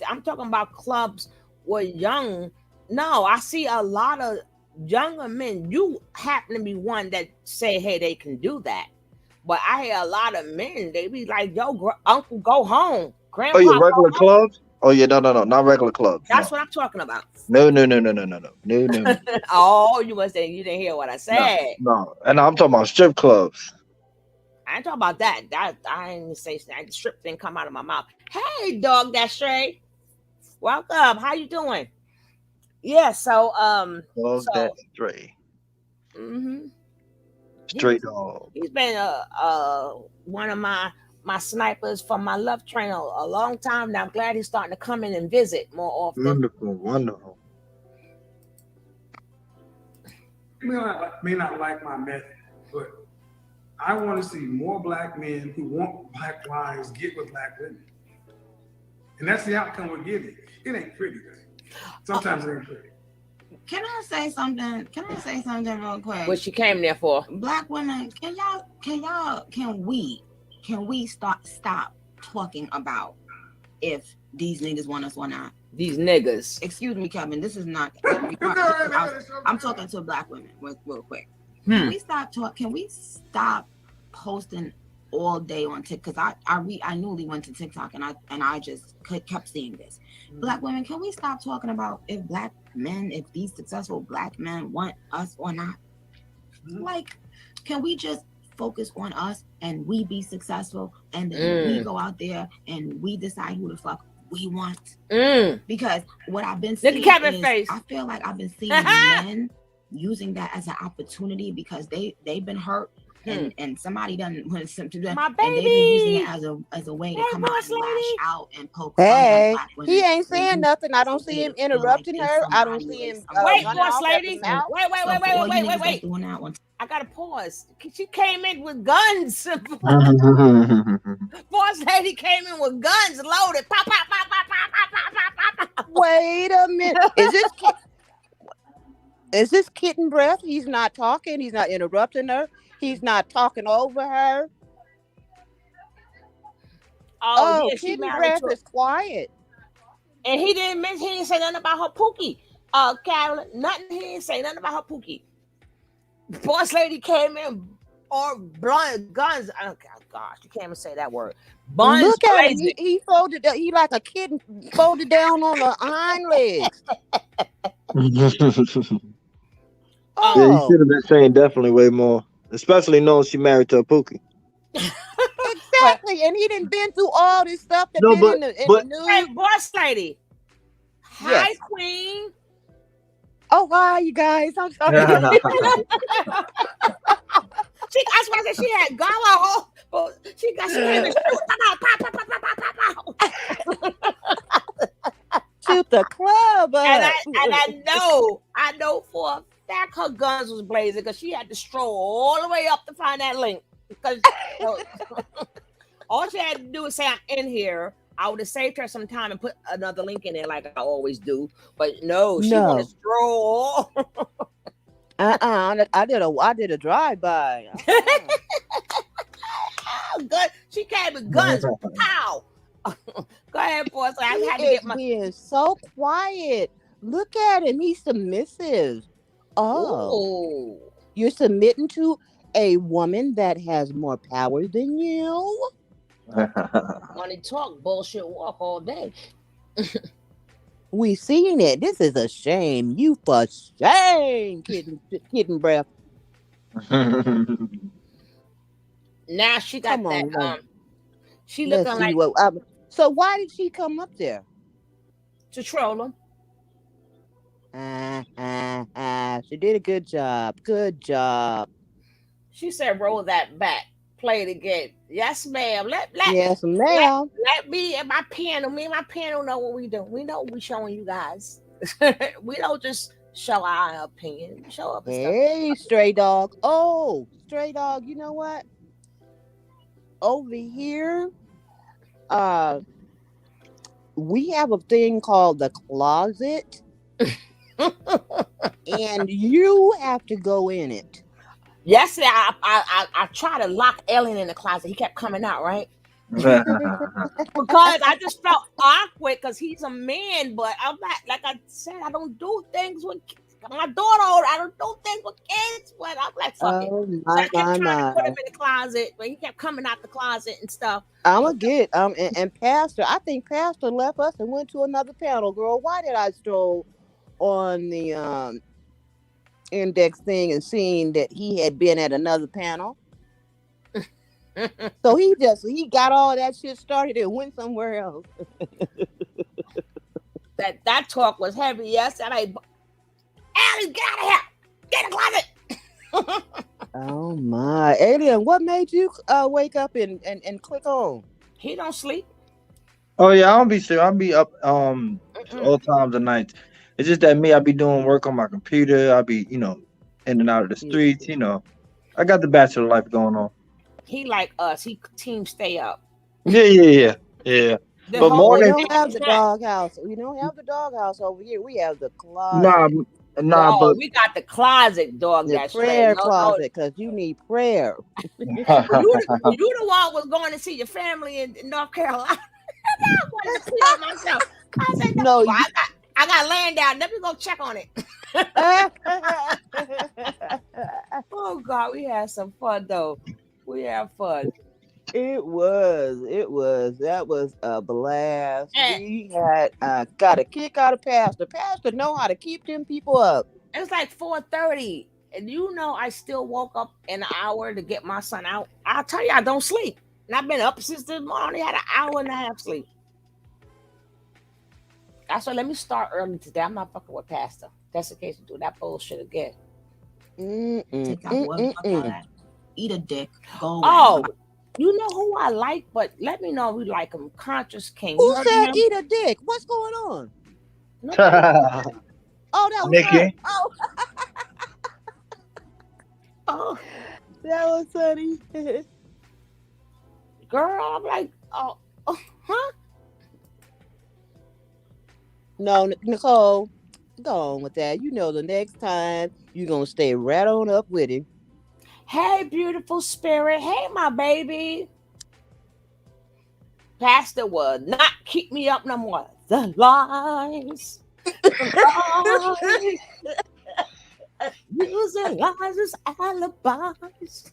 I'm talking about clubs with young. No, I see a lot of younger men. You happen to be one that say, hey, they can do that. But I hear a lot of men, they be like, yo, uncle, go home. oh, Grandpa, yeah, go regular home. clubs. Oh yeah, no, not regular clubs. That's what I'm talking about. No. Oh, you must say you didn't hear what I said. No. And I'm talking about strip clubs. I ain't talking about that. I ain't say that strip didn't come out of my mouth. Hey, dog, that's straight. Welcome. How you doing? Yeah. So Dog that stray. mm-hmm. Straight dog. He's been one of my snipers from my love train a long time now. I'm glad he's starting to come in and visit more often. Wonderful. May not like my method, but I want to see more black men who want black wives get with black women. And that's the outcome we're getting. It ain't pretty, though. Sometimes it ain't pretty. Can I say something? Real quick? What she came there for? Black women, can we stop talking about if these niggas want us or not? These niggas. Excuse me, Kevin. This is not. I'm talking to black women real quick. Can we stop posting all day on TikTok? Because I newly went to TikTok and I just kept seeing this. Black women, can we stop talking about if these successful black men want us or not? Like, can we just focus on us and we be successful and then we go out there and we decide who the fuck we want? Because what I've been seeing is, I feel like I've been seeing men using that as an opportunity because they've been hurt and somebody done went to them and they've been using it as a way to come out and lash out and poke fun at black women. He ain't saying nothing. I don't see him interrupting her. I don't see him wait, boss lady. Wait. Doing I gotta pause. She came in with guns. Boss lady came in with guns loaded. Pop, pop, pop, pop, pop, pop, pop, pop. Wait a minute. Is this kitten breath? He's not talking. He's not interrupting her. He's not talking over her. Oh, yeah, kitten breath is quiet. And he didn't say nothing about her pookie. Carolyn, nothing. He didn't say nothing about her pookie. Boss lady came in or blind guns. Oh gosh, you can't even say that word. Buns Look at him. blazing. He folded. He like a kitten folded down on the hind legs. Yeah, you should have been saying definitely way more, especially knowing she married to a pookie. Exactly, and he didn't been through all this stuff that been in the news. Hey, boss lady. Hi, queen. Oh, hi, you guys. I'm sorry. That's why I said she had gala. She came and shoot the club up. And I know for a fact her guns was blazing because she had to stroll all the way up to find that link. Because all she had to do was say, I'm in here. I would have saved her some time and put another link in there like I always do. But no, she want to stroll. I did a drive-by. Gun. She came with guns. Pow. Go ahead, boss. I had to get being so quiet. Look at him. He's submissive. Oh. You're submitting to a woman that has more power than you? Money talk, bullshit walk all day. We seen it. This is a shame. You for shame, kitten breath. Now she got Come that. on, She let's looking see like what. So why did she come up there? to troll him. She did a good job. Good job. She said, "Roll that back, play the game." Yes, ma'am. Yes, Let ma'am. let me and my piano. Me and my piano know what we do. We know what we showing you guys. We don't just show our opinion. We show up and stuff. Hey, stray dog. Oh, stray dog. You know what? Over here, uh, we have a thing called the closet, and you have to go in it. Yesterday, I tried to lock Ellen in the closet. He kept coming out, right? Because I just felt awkward because he's a man, but I'm not, like I said, I don't do things with my daughter. I don't do things with kids, but I'm like, fuck it. Oh So I my kept my trying to put him my! in the closet, but he kept coming out the closet and stuff. I'm gonna get and Pastor. I think Pastor left us and went to another panel. Girl, why did I stroll on the index thing and seeing that he had been at another panel? So he got all that shit started and went somewhere else. that talk was heavy yesterday. Allie, get out of here! Get in the closet! Oh my, Alien! What made you wake up and click on? He don't sleep. Oh yeah, I don't be sure. I'll be up Mm-mm. all times of nights. It's just that me, I be doing work on my computer. I be, in and out of the Yeah. streets. I got the bachelor life going on. He like us. He team stay up. Yeah. The But whole We morning, don't have the night. doghouse. We don't have the doghouse over here. We have the nah, closet, nah, No, but we got the closet dog the that straight. prayer No, no. closet, because you need prayer. When you the one was going to see your family in North Carolina, I wanted to pee on myself. I said, no, No, well, I got laying down. Let me go check on it. Oh God, we had some fun though. We had fun. It was. That was a blast. And We had got a kick out of Pastor. Pastor know how to keep them people up. it was like 4:30. And I still woke up in an hour to get my son out. I'll tell you, I don't sleep. And I've been up since this morning. I had an hour and a half sleep. I said, let me start early today. I'm not fucking with Pastor. That's the case to do that bullshit again. Take that boy, fuck all that. Eat a dick. Go away. Oh, you know who I like, but let me know if you like him. Conscious King. You Who heard of said him? eat a dick? What's going on? Nobody. Oh, that was Nicki. her. Oh, Oh, that was funny. girl, I'm like, huh? No, Nicole, go on with that. You know the next time you're gonna stay right on up with him. Hey, beautiful spirit. Hey, my baby. Pastor would not keep me up no more. The lies. The lies. Using lies as alibis.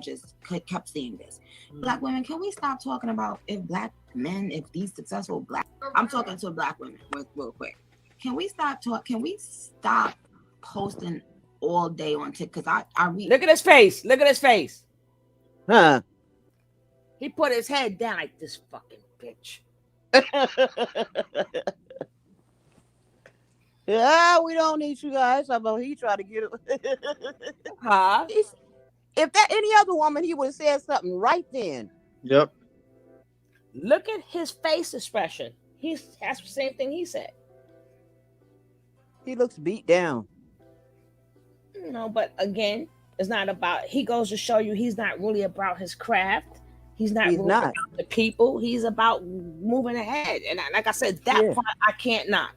Just kept seeing this. Black women, can we stop talking about if black men, if these successful black, I'm talking to black women real quick. Can we stop posting all day on TikTok? Because I read. Look at his face. Look at his face. Huh? He put his head down like this fucking bitch. Yeah, we don't need you guys. Although he tried to get it. Huh? If that any other woman, he would have said something right then. Yep. Look at his face expression. That's the same thing he said. He looks beat down. But again, it's not about. He goes to show you he's not really about his craft. He's not about the people. He's about moving ahead. And like I said, that part I can't knock.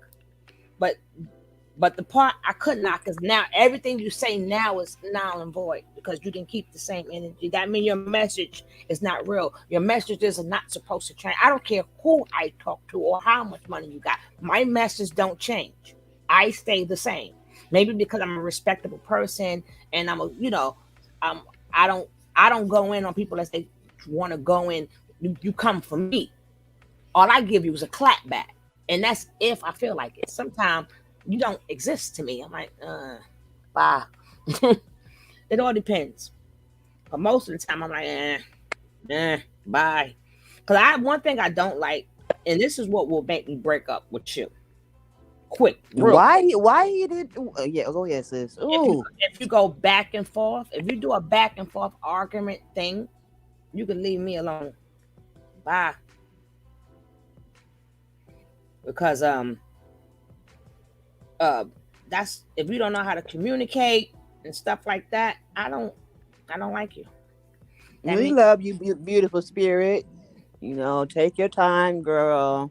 But the part I could knock is now everything you say now is null and void because you didn't keep the same energy. That means your message is not real. Your messages are not supposed to change. I don't care who I talk to or how much money you got. My message don't change. I stay the same. Maybe because I'm a respectable person and um, I don't I don't go in on people unless they want to go in. You come for me. All I give you is a clap back, and that's if I feel like it. Sometimes you don't exist to me. I'm like, bye. It all depends. But most of the time, I'm like, bye. Because I one thing I don't like, and this is what will make me break up with you. Quick, real quick. Why he did? Yeah, go ahead, sis. Ooh, If you go back and forth, if you do a back and forth argument thing, you can leave me alone. Bye. Because uh that's if you don't know how to communicate and stuff like that, I don't like you. That we means love you, beautiful spirit. Take your time, girl.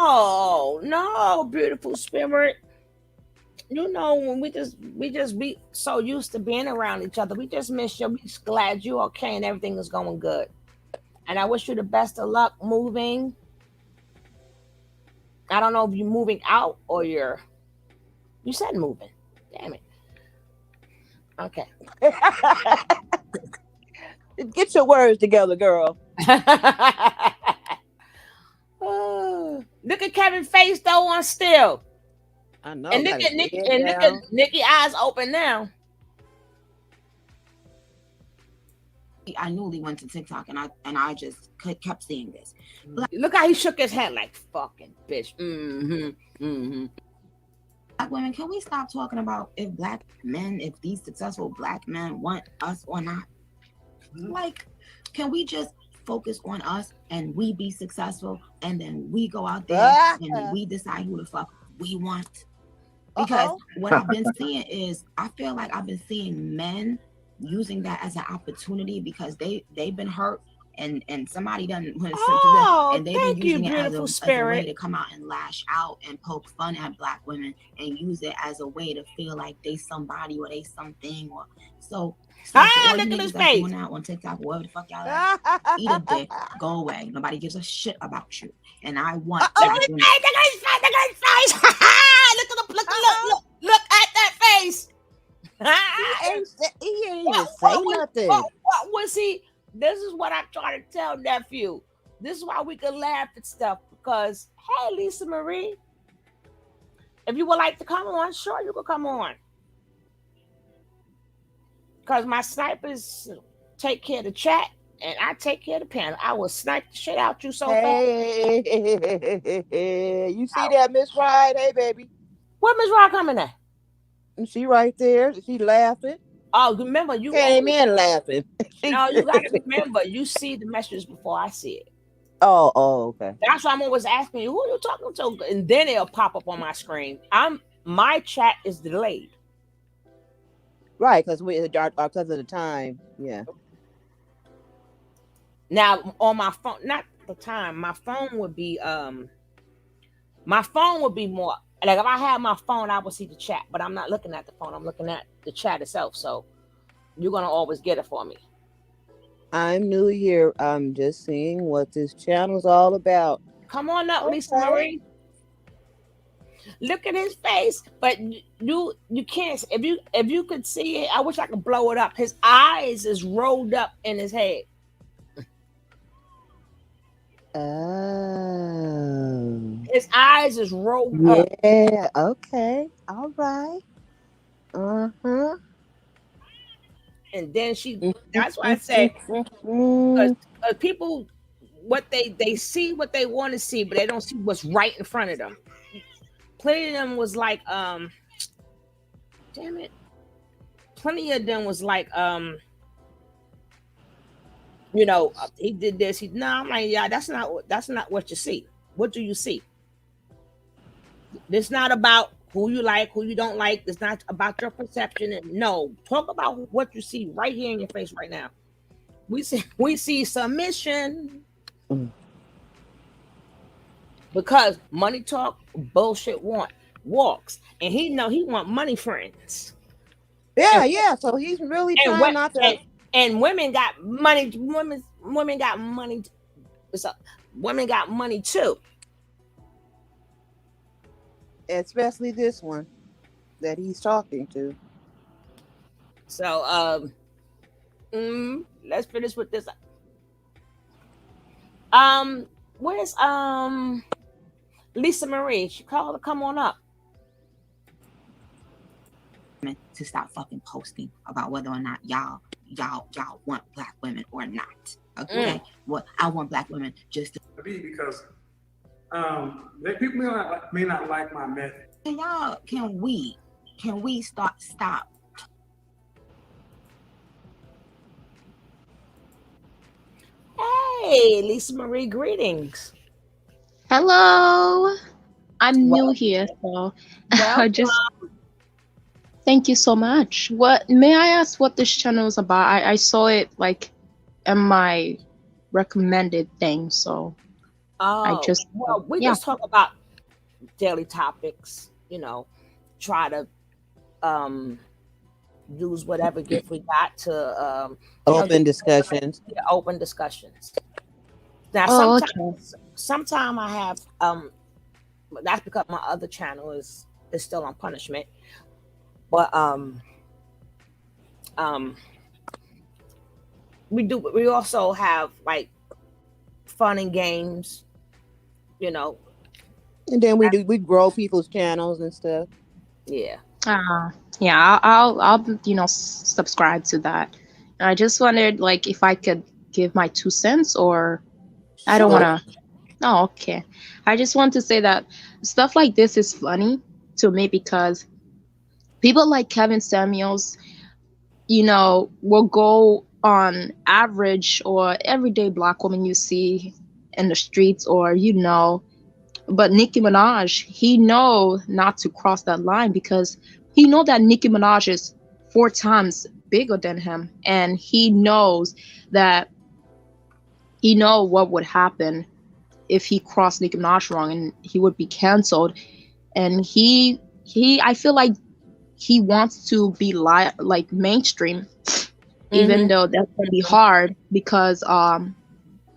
oh no, beautiful spirit. When we just be so used to being around each other. We just miss you. We just glad you okay and everything is going good. And I wish you the best of luck moving. I don't know if you're moving out or you said moving. Damn it. Okay. Get your words together, girl. Look at Kevin's face though on still. I know. And Got his head look down. at Nicki eyes open now. I newly went to TikTok and I just kept seeing this. Look how he shook his head like fucking bitch. Black women, can we stop talking about if these successful black men want us or not? Like, can we just focus on us and we be successful and then we go out there and we decide who the fuck we want? Because what I've been seeing is, I feel like I've been seeing men using that as an opportunity because they've been hurt and somebody done went to them, and they've been using it as a way to come out and lash out and poke fun at black women and use it as a way to feel like they somebody or they something or so. So for all you niggas that's doing that on TikTok, whatever the fuck y'all at, eat a dick, go away. Nobody gives a shit about you. And I want look at his face. Look at that face. He ain't even say nothing. What was he? This is what I try to tell nephew. This is why we can laugh at stuff because, hey, Lisa Marie, if you would like to come on, sure, you can come on. Because my snipers take care of the chat and I take care of the panel. I will snipe the shit out you so fast. You see that, Miss Ride? Hey, baby. Where Miss Ride coming at? She right there. She laughing. Oh, remember you came in laughing. No, you gotta remember, you see the messages before I see it. Oh, okay. That's why I'm always asking you, who are you talking to? And then it'll pop up on my screen. My chat is delayed. Right, because of the time. Yeah. Now on my phone, not the time, my phone would be more like if I had my phone, I would see the chat, but I'm not looking at the phone, I'm looking at the chat itself. So you're gonna always get it for me. I'm new here. I'm just seeing what this channel's all about. Come on up, Lisa Marie. Look at his face, but you can't. If you could see it, I wish I could blow it up. His eyes is rolled up in his head. Oh. His eyes is rolled up. Yeah. Okay. All right. Uh-huh. And then that's why I say, because people, what they see what they want to see, but they don't see what's right in front of them. Plenty of them was like, damn it. Plenty of them was like, he did this. I'm like, yeah, that's not what you see. What do you see? It's not about who you like, who you don't like. It's not about your perception. No, talk about what you see right here in your face right now. We see submission. Because money talk, bullshit walks. And he want money friends. Yeah. So he's really trying not to. And women got money. Women got money. Women got money too. especially this one that he's talking to. So let's finish with this. Where's Lisa Marie? She called to come on up. To stop fucking posting about whether or not y'all want black women or not. Okay, well, I want black women just to be because people may not like my method. Can we stop? Hey, Lisa Marie, greetings. Hello. I'm Well- new here, so Well, I just thank you so much. What may I ask what this channel is about? I saw it like in my recommended thing, so I just we yeah. just talk about daily topics, you know, try to use whatever gift we got to Open discussions. open discussions. Now Oh, sometimes I have that's because my other channel is still on punishment. But we also have like fun and games, you know. And then we grow people's channels and stuff. Yeah. Yeah, I'll subscribe to that. And I just wondered like if I could give my 2 cents or I don't Sure. want to. Oh, okay. I just want to say that stuff like this is funny to me because people like Kevin Samuels, will go on average or everyday black woman you see in the streets or but Nicki Minaj, he know not to cross that line because he know that Nicki Minaj is 4 times bigger than him, and he knows what would happen if he crossed Nicki Minaj wrong, and he would be canceled. And I feel like he wants to be like mainstream, even though that's gonna be hard because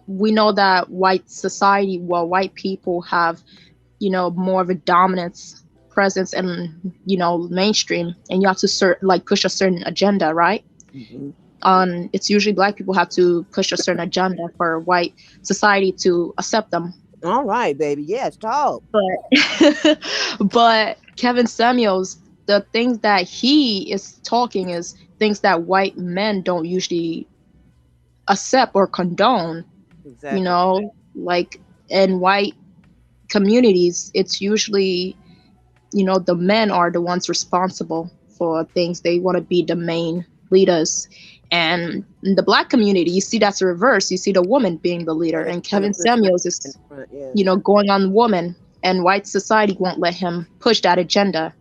we know that white people have more of a dominance presence in mainstream, and you have to push a certain agenda, right? It's usually black people have to push a certain agenda for white society to accept them. All right, baby. Yes, talk. But Kevin Samuels, the things that he is talking is things that white men don't usually accept or condone. Exactly. Like in white communities, it's usually, the men are the ones responsible for things. They want to be the main leaders. And in the black community, you see that's the reverse. You see the woman being the leader, and Kevin Samuels is, going on woman, and white society won't let him push that agenda.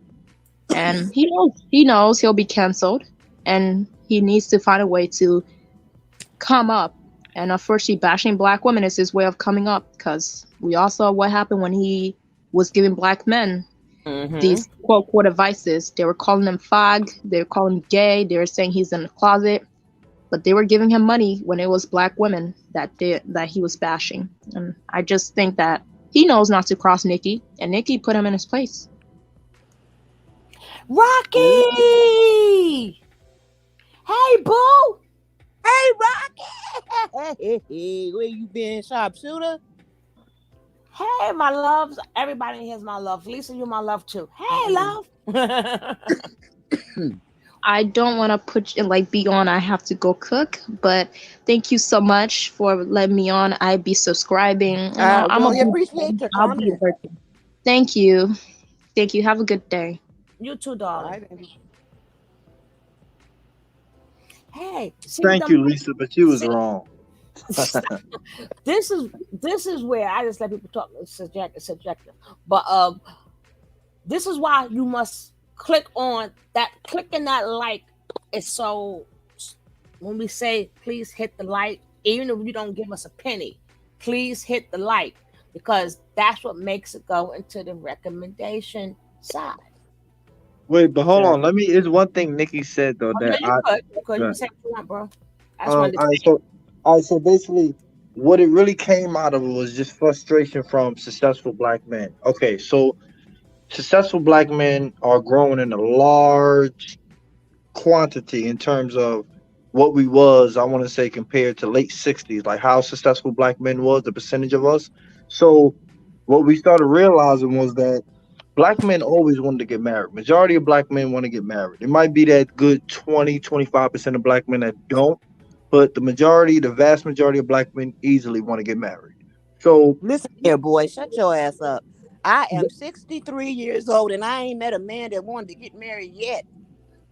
And he knows he'll be canceled, and he needs to find a way to come up. And unfortunately, bashing black women is his way of coming up, because we all saw what happened when he was giving black men these quote advices. They were calling him fag, they were calling him gay, they were saying he's in the closet, but they were giving him money when it was black women that he was bashing. And I just think that he knows not to cross Nicki, and Nicki put him in his place. Rocky! Hey, boo! Hey, Rocky! Hey, where you been, sharpshooter? Hey, my loves. Everybody here's my love. Lisa, you're my love too. Hey, love. I don't want to be on. I have to go cook, but thank you so much for letting me on. I'd be subscribing. We appreciate your I'll be comment. working. Thank you. Have a good day. You too, darling. Right. Hey, Thank you, Lisa, but you was wrong. This is where I just let people talk subjective. But this is why you must clicking that like is so. When we say please hit the like, even if you don't give us a penny, please hit the like, because that's what makes it go into the recommendation side. Wait, but hold on. It's one thing Nicki said though that you say what you want, bro. So basically, what it really came out of was just frustration from successful black men. Okay, so successful black men are growing in a large quantity in terms of what we was, I want to say, compared to late 60s, like how successful black men was, the percentage of us. So what we started realizing was that black men always wanted to get married. Majority of black men want to get married. It might be that good 20-25% of black men that don't, but the majority, the vast majority of black men easily want to get married. So Listen here, boy, shut your ass up. I am 63 years old and I ain't met a man that wanted to get married yet.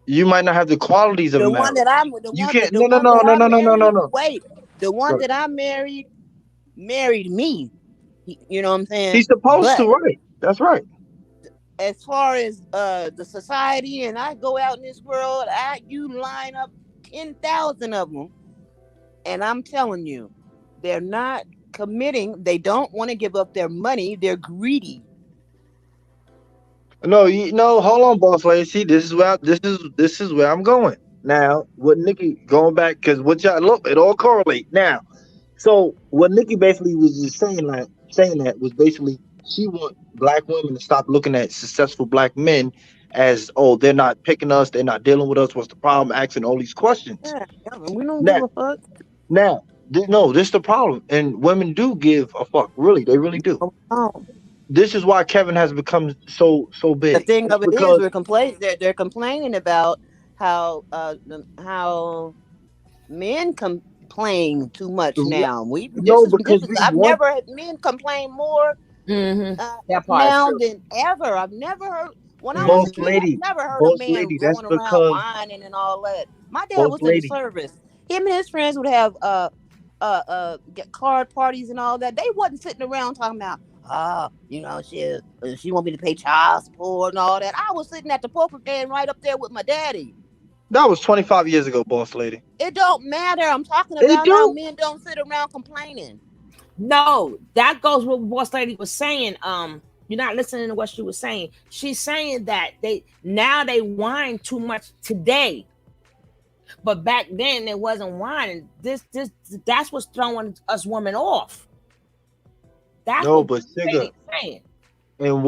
you might not have the qualities of The one marriage. that I'm You can't. No, no, no, no, no, no, no, no, no. wait, the one Right. that I married me. You know what I'm saying? He's supposed But to, right? That's right. as far as the society, and I go out in this world, you line up 10,000 of them, and I'm telling you, they're not committing. They don't want to give up their money. They're greedy. No, no. Hold on, boss lady. See, this is where I'm going now. What Nikki going back because what y'all look, it all correlate now. So what Nikki basically was just saying that was basically she want black women to stop looking at successful black men as, oh, they're not picking us, they're not dealing with us. What's the problem? Asking all these questions. Yeah, we don't Now, give a fuck. now, no, this is the problem, and women do give a fuck. Really, they really do. Oh, This is why Kevin has become so the big. thing It's of it is, because they're complaining about how men complain too much now. no, because we I've want never had men complain more Mm-hmm. That part is now true. than ever. I've never heard when I was a boss kid. lady, I've never heard a boss man lady. That's going around because whining and all that. My dad boss was in the lady. service. Him and his friends would have get card parties and all that. They wasn't sitting around talking about she want me to pay child support and all that. I was sitting at the poker game right up there with my daddy. That was 25 years ago, boss lady. It don't matter. I'm talking It about how do. men don't sit around complaining. No, that goes with what boss lady was saying. You're not listening to what she was saying. She's saying that they whine too much today, but back then it wasn't whining. That's what's throwing us women off. That's No, what but boss Sigga, lady's saying. and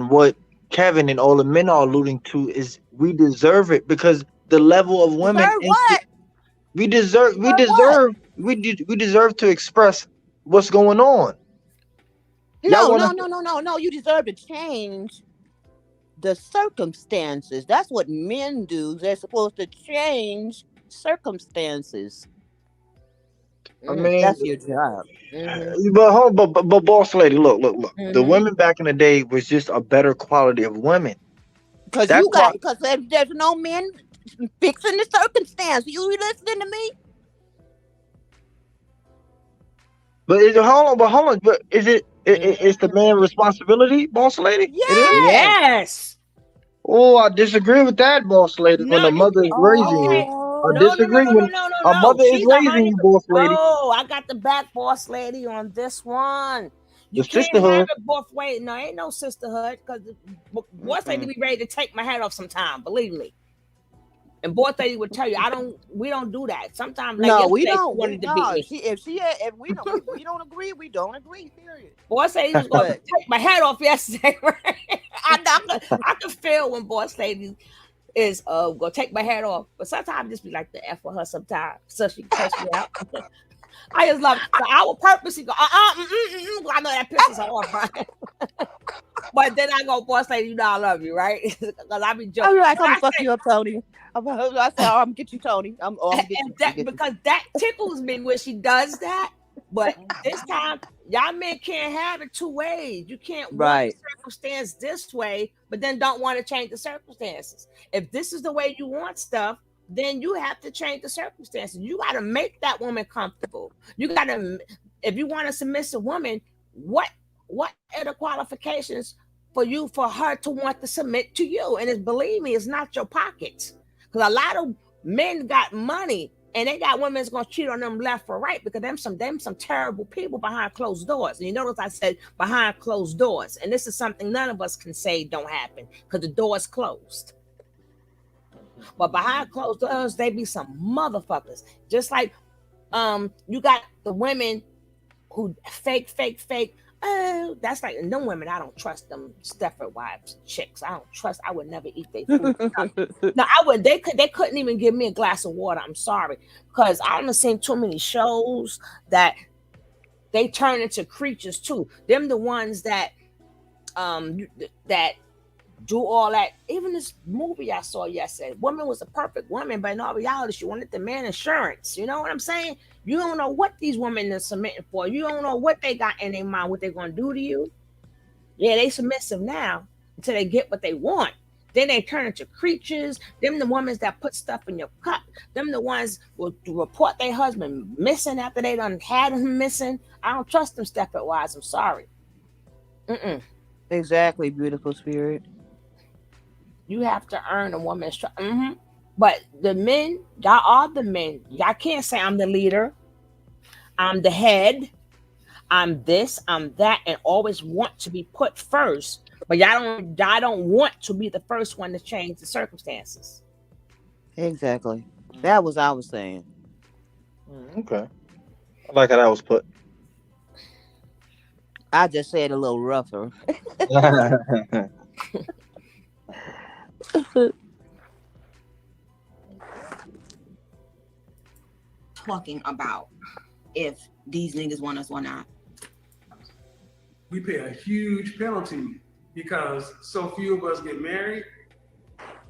what Kevin and all the men are alluding to is we deserve it because the level of women Deserve what? we deserve we Deserve what? deserve we deserve to express what's going on. Y'all No, want no, to no, no, no, no. You deserve to change the circumstances. That's what men do. They're supposed to change circumstances. I mean, That's your job. Mm-hmm. but boss lady, look. The Mm-hmm. women back in the day was just a better quality of women. That's why. Because there's no men fixing the circumstance. You listening to me? But hold on. But is it's the man's responsibility, boss lady? It is. Yes. Yes. Oh, I disagree with that, boss lady. When No, a mother is you raising you, can't. I Oh, No, no, no, disagree no, no, when no, no, a no. mother is She's raising 100. you, boss lady. No, I got the back boss lady on this one. The You can't have sisterhood. it both ways. No, ain't no sisterhood because boss lady be ready to take my head off sometime. Believe me. And boss lady would tell you, we don't do that. Sometimes, like no, we yesterday, she don't. wanted to beat No, me. if we don't agree, we don't agree. Period. Boss lady was going to But take my head off yesterday. Right? I could feel when boss lady is gonna take my head off, but sometimes I just be like the F with her sometimes, so she can cuss me out. I just love it. So I will purposely go, I know that pisses her off, right? But then I go, boss lady, you know I love you, right? Because I be joking. I'm like, But I'm I gonna fuck say, you up, Tony. I said, I'm gonna get you, Tony. I'm gonna get you. and that because that tickles me when she does that. But this time, y'all men can't have it two ways. You can't want the Right. circumstance this way, but then don't want to change the circumstances. If this is the way you want stuff, then you have to change the circumstances. You got to make that woman comfortable. You got to, if you want a submissive woman, what are the qualifications for her to want to submit to you? And it's, believe me, it's not your pockets, because a lot of men got money and they got women that's gonna cheat on them left or right, because them some terrible people behind closed doors. And you notice I said behind closed doors, and this is something none of us can say don't happen because the door is closed. But behind closed doors, they be some motherfuckers. Just like you got the women who fake. That's like them women. I don't trust them Stepford wives chicks. I don't trust. I would never eat their food. No, I would. They couldn't even give me a glass of water. I'm sorry, because I haven't seen too many shows that they turn into creatures too. Them the ones that that do all that. Even this movie I saw yesterday, woman was a perfect woman, but in all reality, she wanted the man insurance. You know what I'm saying? You don't know what these women are submitting for. You don't know what they got in their mind, what they're gonna do to you. Yeah, they submissive now until they get what they want. Then they turn into creatures. Them the women that put stuff in your cup. Them the ones will report their husband missing after they done had him missing. I don't trust them Stepford wives. I'm sorry. Exactly, beautiful spirit. You have to earn a woman's trust. But the men, y'all are the men. Y'all can't say I'm the leader, I'm the head, I'm this, I'm that, and always want to be put first. But y'all don't want to be the first one to change the circumstances. Exactly. That was I was saying. Okay. I like how that was put. I just said a little rougher. Talking about if these niggas want us or not. We pay a huge penalty because so few of us get married.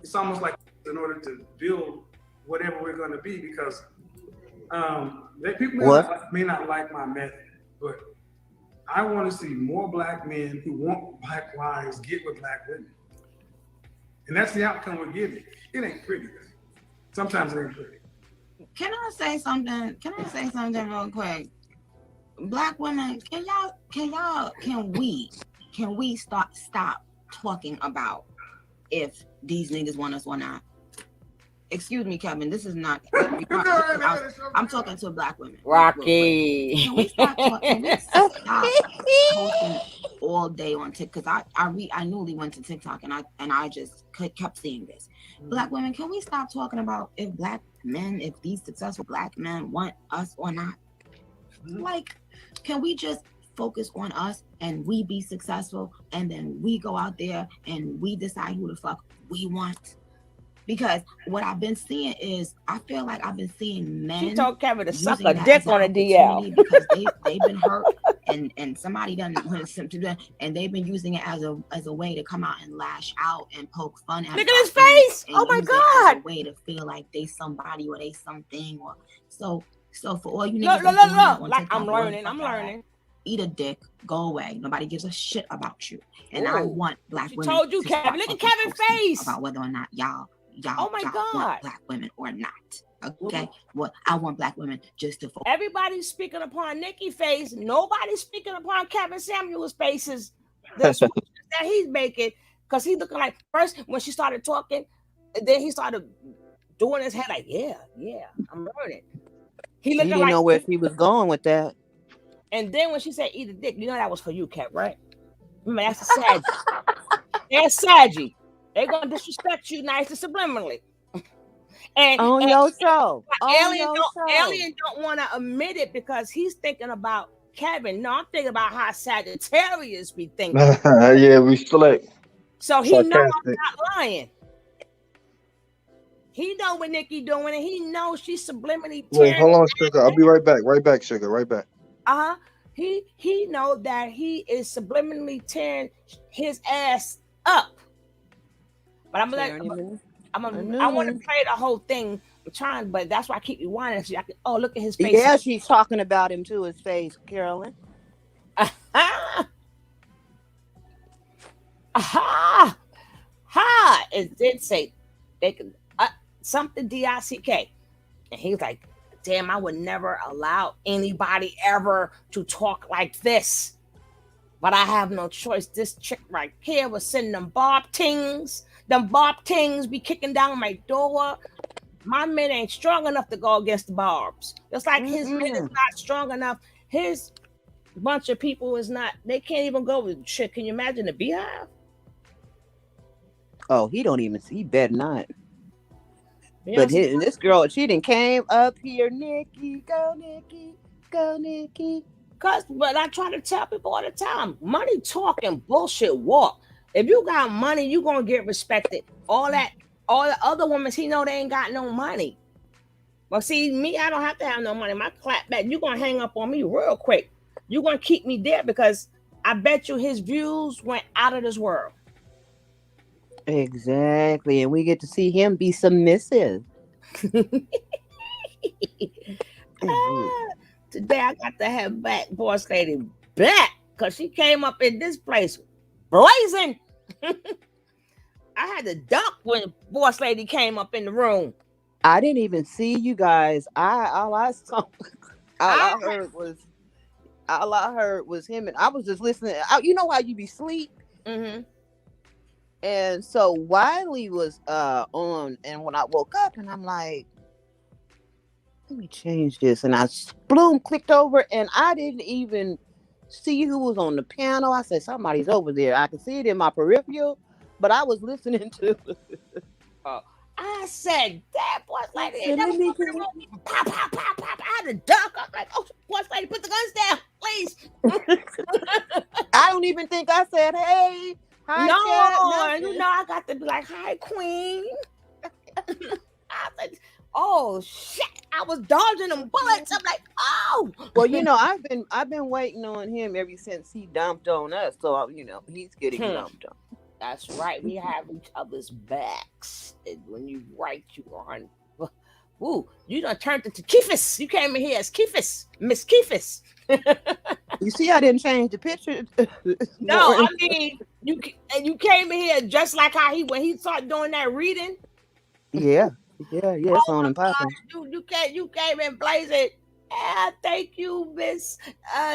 It's almost like in order to build whatever we're going to be, because people may not like my method, but I want to see more black men who want black wives get with black women. And that's the outcome we're getting. It ain't pretty. Sometimes it ain't pretty. Can I say something real quick? Black women, can we stop talking about if these niggas want us or not? Excuse me, Kevin. This is not. I'm talking to black women. Rocky. Can we stop posting all day on TikTok? Because I newly went to TikTok and I just kept seeing this. Black women, can we stop talking about if these successful black men want us or not? Like, can we just focus on us and we be successful, and then we go out there and we decide who the fuck we want? Because what I've been seeing is, I feel like I've been seeing men. She told Kevin to suck a dick on a DL because they've been hurt and somebody done something to them, and they've been using it as a way to come out and lash out and poke fun at. Look at his face! Oh my God! As a way to feel like they somebody or they something, or so for all you niggas. Look. Like I'm learning. Eat a dick, go away. Nobody gives a shit about you. And I want black women. Told you, Kevin. Look at Kevin's face. About whether or not y'all oh my God. Want black women or not. Okay? Well, I want black women just to focus. Everybody's speaking upon Nicki face. Nobody's speaking upon Kevin Samuel's faces. The switches that he's making. Because he looking like, first when she started talking, and then he started doing his head like, yeah, I'm learning. He didn't know where she was going with that. And then when she said eat a dick, you know that was for you, Kev, right? Remember, that's a Saggy. That's Saggy. They're gonna disrespect you nice and subliminally. and your show. Alien don't want to admit it because he's thinking about Kevin. No, I'm thinking about how Sagittarius be thinking. Yeah, we select. So he knows I'm not lying. He know what Nicki doing, and he knows she's subliminally. Wait, hold on, sugar. I'll be right back. Right back, sugar. Right back. He know that he is subliminally tearing his ass up. But I want to play the whole thing. I'm trying, but that's why I keep rewinding. So I can, look at his face. Yeah, she's talking about him to his face, Carolyn. It did say they could something DICK, and he's like, damn, I would never allow anybody ever to talk like this. But I have no choice. This chick right here was sending them bob tings. Them bob tings be kicking down my door. My men ain't strong enough to go against the barbs. Just like his men is not strong enough. His bunch of people is not, they can't even go with shit. Can you imagine the beehive? Oh, he better not. But this girl, she done came up here, Nicki, go Nicki, go Nicki. But I try to tell people all the time, money talk and bullshit walk. If you got money, you gonna get respected. All the other women, he know they ain't got no money. But see, me, I don't have to have no money. My clap back, you gonna hang up on me real quick. You gonna keep me there because I bet you his views went out of this world. Exactly. And we get to see him be submissive. Ah, today I got to have back boss lady back because she came up in this place blazing. I had to duck when boss lady came up in the room. I didn't even see you guys. All I saw, all I heard was him, and I was just listening. You know how you be asleep, Mm-hmm. and so Wiley was on, and when I woke up, and I'm like, let me change this, and I bloom clicked over, and I didn't even see who was on the panel. I said somebody's over there. I could see it in my peripheral, but I was listening to. I said, that boss lady Said, ain't never "Let me come in the room. Pop, pop, pop, pop. I had to duck. I'm like, oh, boss lady, put the guns down, please. I don't even think I said, hey, hi, No, chat, you nothing. know I got to be like, hi, queen. I said, oh shit, I was dodging them bullets. I'm like, oh. Well, you know, I've been waiting on him ever since he dumped on us. So you know, he's getting dumped on. That's right. We have each other's backs. And when you write, you on. Ooh, you done turned into Keefus. You came in here as Keefus, Miss Keefus. You see, I didn't change the picture. No, I mean you came in here just like how when he started doing that reading. Yeah, Oh on my and popping. God, you came in blazing. Yeah, thank you, Miss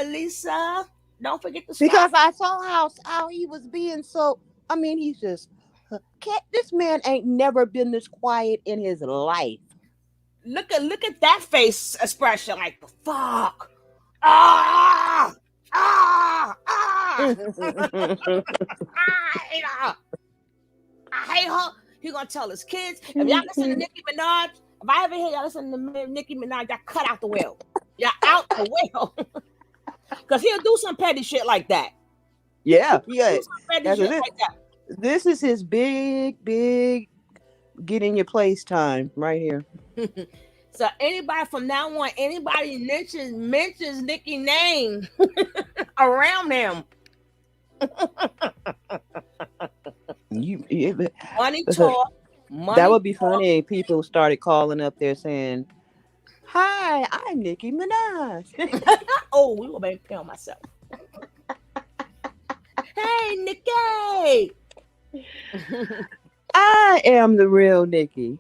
Lisa. Don't forget to subscribe. Because I saw how he was being so. I mean, he's just. This man ain't never been this quiet in his life. Look at that face expression, like fuck. Ah, ah, ah. I hate her. I hate her. He gonna tell his kids. If y'all listen to Nicki Minaj, if I ever hear y'all listen to Nicki Minaj, y'all cut out the well. Y'all out the well. Cause he'll do some petty shit like that. Yeah. This is his big get in your place time right here. So anybody from now on, anybody mentions Nicki name around him. Money talk. That would be funny if people started calling up there saying, "Hi, I'm Nicki Minaj." Oh, we will make me on myself. Hey, Nicki. I am the real Nicki.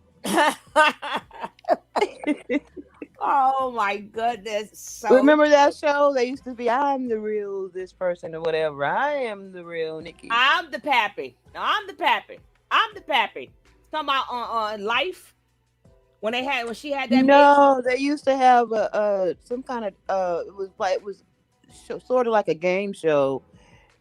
Oh my goodness. So remember that show? They used to be, I'm the real this person or whatever. I am the real Nicki. I'm the pappy. No, I'm the pappy. Talking about on Life when she had that. No, they used to have some kind of it was sort of like a game show,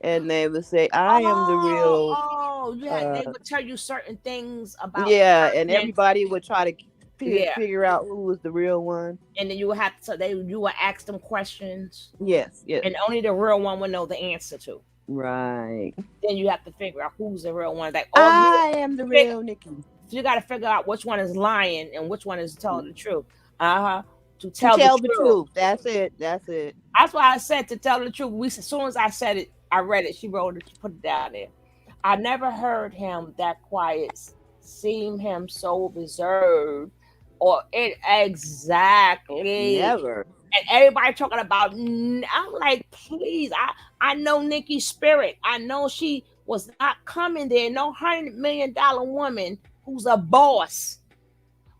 and they would say, I am the real. Oh, yeah. They would tell you certain things about. Yeah, and everybody would try to figure out who was the real one. And then you would have you would ask them questions. Yes. And only the real one would know the answer to. Right. Then you have to figure out who's the real one. Like, I am the real Nicki. So you got to figure out which one is lying and which one is telling the truth. To tell the truth. That's it. That's why I said to tell the truth. As soon as I said it, I read it. She wrote it. She put it down there. I never heard him that quiet. Seen him so reserved. Or it exactly. Never. And everybody talking about. I'm like, please. I know Nicki's spirit. I know she was not coming there. No $100 million woman who's a boss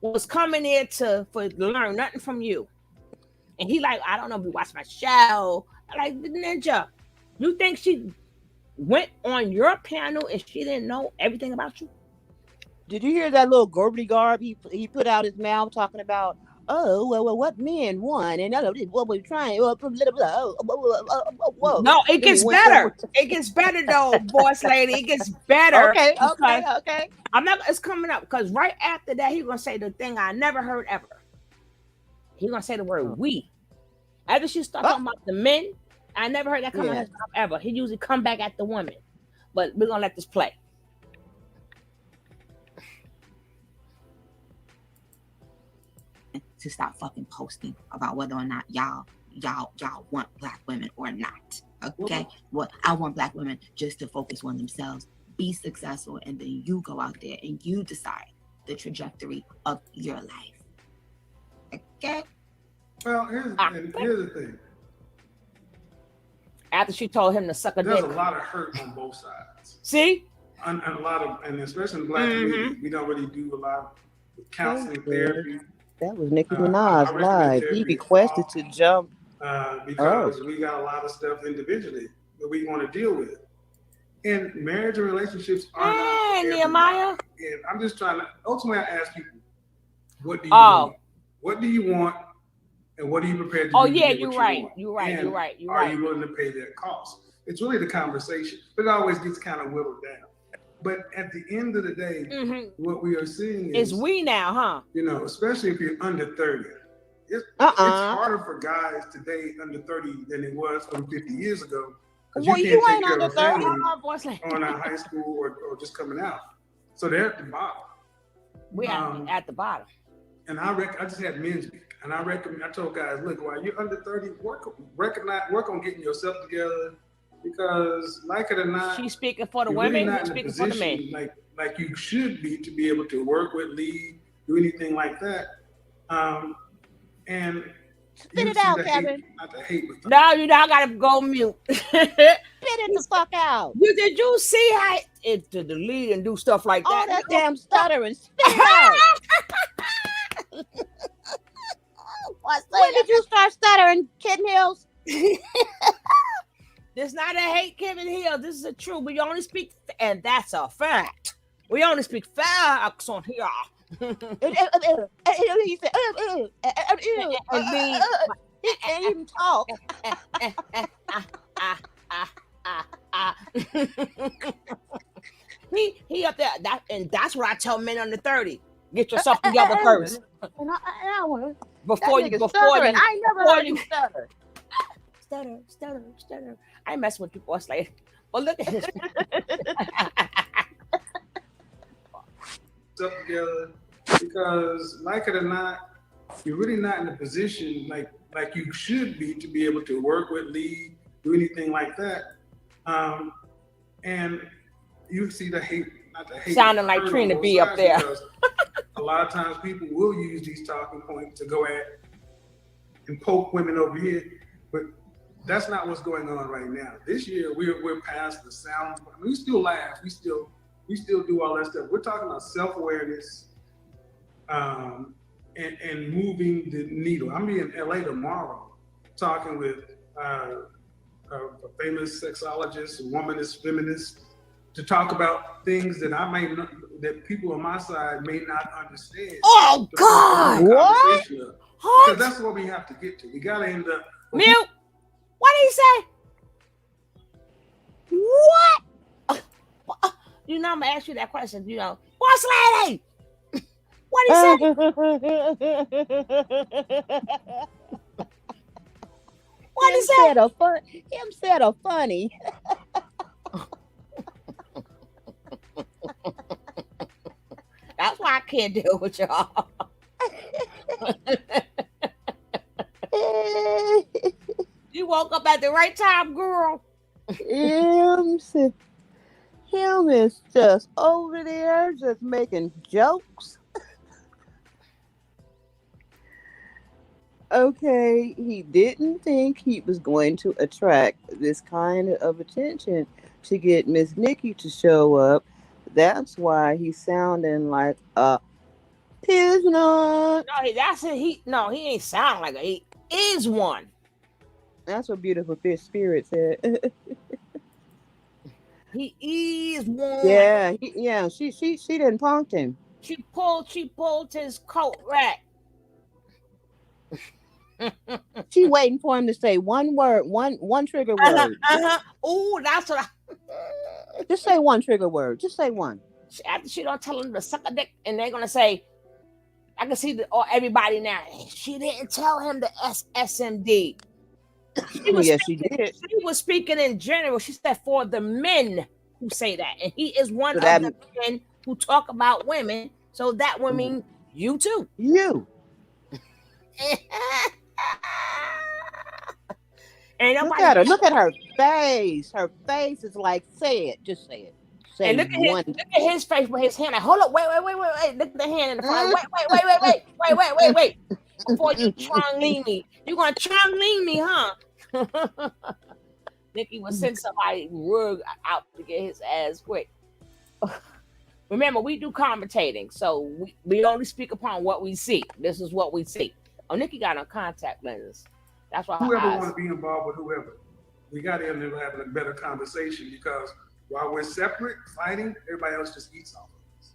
was coming there to learn nothing from you. And he like, I don't know if you watched my show. I like, Ninja, you think she went on your panel and she didn't know everything about you? Did you hear that little gorbly garb he put out his mouth talking about? Oh, well, what men won and what we're trying. Whoa. No, it gets better. It gets better though, boss lady. It gets better. Okay. I'm not. It's coming up because right after that, he's gonna say the thing I never heard ever. He's gonna say the word "we," After she start talking about the men, I never heard that come out Yeah. his mouth ever. He usually come back at the women. But we're gonna let this play. To stop fucking posting about whether or not y'all want black women or not. Okay? Well, I want black women just to focus on themselves, be successful, and then you go out there and you decide the trajectory of your life. Okay? Well, here's the thing. After she told him to suck a There's dick. a lot of hurt on both sides. See? And a lot of, and especially in the black community, we don't really do a lot of counseling therapy. That was Nicki I Minaj recommend live. He therapy requested as to well. jump. Because we got a lot of stuff individually that we want to deal with. And marriage and relationships are not for everybody. Nehemiah. And I'm just trying to, ultimately I ask people, what do you Oh. want? What do you want? And what are you prepared to Oh do? yeah, to get you're what right. you want? You're right. And You're right. You're are right. you willing to pay that cost? It's really the conversation, but it always gets kind of whittled down. But at the end of the day, what we are seeing It's is, we now, huh? you know, especially if you're under 30, it's harder for guys today under 30 than it was from 50 years ago. Well, You you can't ain't take care under of a family 30. Oh, boy, it's like- on out of high school or just coming out. So they're at the bottom. we at the bottom. And I just had men's week, and I told guys, look, while you're under 30, work on getting yourself together, because like it or not, She's speaking for the you're really women. not He's in a speaking for the men. position like you should be to be able to work with, lead, do anything like that. And Spit it out, Kevin. Not to hate, but No, you know, I gotta go mute. Spit it the fuck out. Did you see how it to the lead and do stuff like All that? that damn stuttering. Spit it out. When did you start stuttering, Kitten Hills? This not a hate, Kevin Hill. This is a truth. We only speak, and that's a fact. We only speak facts on here. He said, he can't even talk. He up there. That's what I tell men under 30. Get yourself together first. Before you I never heard you stutter. Stutter. I ain't messing with people. It's like, well, look at this. Stuff together, because like it or not, you're really not in a position like you should be to be able to work with, lead, do anything like that. And you see the hate, not the hate. Sounding like Trina B up there. A lot of times people will use these talking points to go at and poke women over here, but that's not what's going on right now. This year we're past the sound. I mean, we still laugh, we still do all that stuff. We're talking about self-awareness and moving the needle. I'm in LA tomorrow talking with a famous sexologist, a womanist, feminist, to talk about things that I may not, that people on my side may not understand. Oh God! What? Because that's what we have to get to. We gotta end up. Mute. What did he say? What? You know, I'm gonna ask you that question. You know, boss lady. What did he say? What did he say? Him said a funny. That's why I can't deal with y'all. You woke up at the right time, girl. Him is just over there, just making jokes. Okay, he didn't think he was going to attract this kind of attention to get Miss Nicki to show up. That's why he's sounding like a prisoner. No, that's it. He ain't sound like he is one. That's what Beautiful Fish Spirit said. He is one. Yeah, she didn't punked him. She pulled his coat rack. She waiting for him to say one word, one trigger word. Ooh, that's what Just say one trigger word. Just say one. after she don't tell him to suck a dick, and they're gonna say, I can see everybody now. She didn't tell him the SMD. She was Yes, she speaking, did. she was speaking in general. She said for the men who say that, and he is one So of that the men who talk about women. So that would mean you too. you. Ain't Look nobody. at her. Look at her face. Her face is like, say it. Just say it. Say And one. look at his face with his hand. Like, hold up, wait. Look at the hand in the front. Mm. Wait. Before you Trong Lee me, you gonna Trong Lee me, huh? Nicki will send somebody rug out to get his ass quick. Remember, we do commentating, so we only speak upon what we see. This is what we see. Oh, Nicki got on contact lenses. That's why her Whoever eyes. want to be involved with whoever, we got to end up having a better conversation because while we're separate, fighting, everybody else just eats off of us.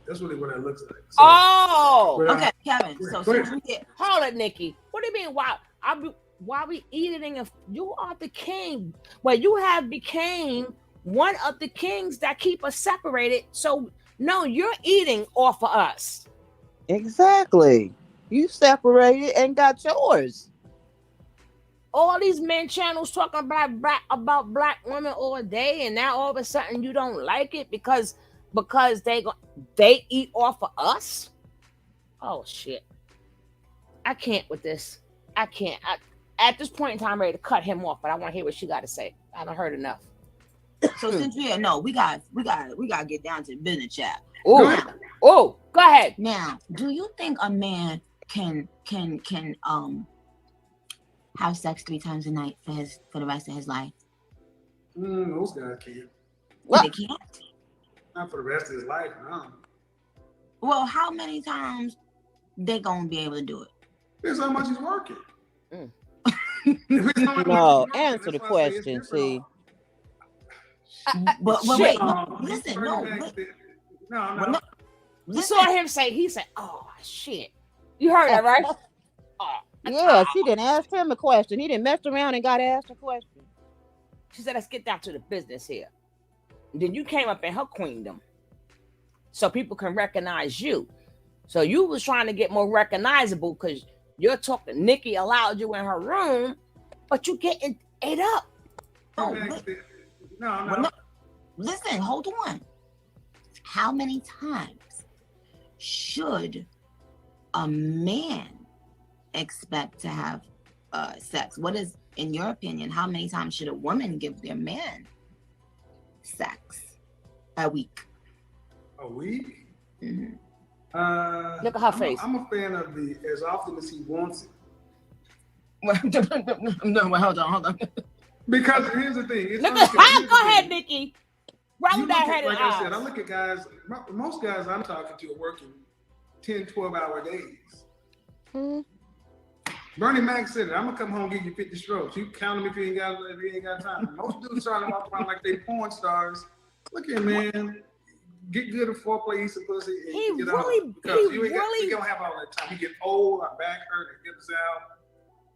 That's really what it looks like. So, Okay, Kevin. So since we get hold it, Nicki. What do you mean? Why we eating? If you are the king, well, you have became one of the kings that keep us separated. So no, you're eating off of us. Exactly. You separated and got yours. All these men channels talking about black women all day, and now all of a sudden you don't like it because they eat off of us. Oh shit! I can't with this. I can't. At this point in time, I'm ready to cut him off, but I want to hear what she got to say. I haven't heard enough. so since we got to get down to the business chat. Oh, go ahead. Now, do you think a man can have sex 3 times a night for the rest of his life? Those guys can't. Well, they can't. Not for the rest of his life, no. Well, how many times they gonna be able to do it? Depends how much he's working. No, answer the question. See. But wait, listen, no. You saw him say, he said, "Oh shit." You heard that, right? Yeah, she didn't ask him a question. He didn't mess around and got asked a question. She said, "Let's get down to the business here." And then you came up in her queendom, so people can recognize you. So you was trying to get more recognizable because you're talking. Nicki allowed you in her room, but you getting ate up. No. Listen, hold on. How many times should a man expect to have sex? What is, in your opinion, how many times should a woman give their man sex a week? A week? Mm-hmm. Look at her face. I'm a fan of the as often as he wants it. No, hold on. Because here's the thing. Go ahead, Nicki. Right with that head. Like I said, I look at guys, most guys I'm talking to are working 10, 12-hour days. Mm-hmm. Bernie Mac said it. I'm gonna come home and give you 50 strokes. You count them if you ain't got time. Most dudes trying to walk around like they porn stars. Look here, man. Get good at foreplay, eat some pussy, and He get really, because you don't have all that time. You get old, our back hurt, and hips out.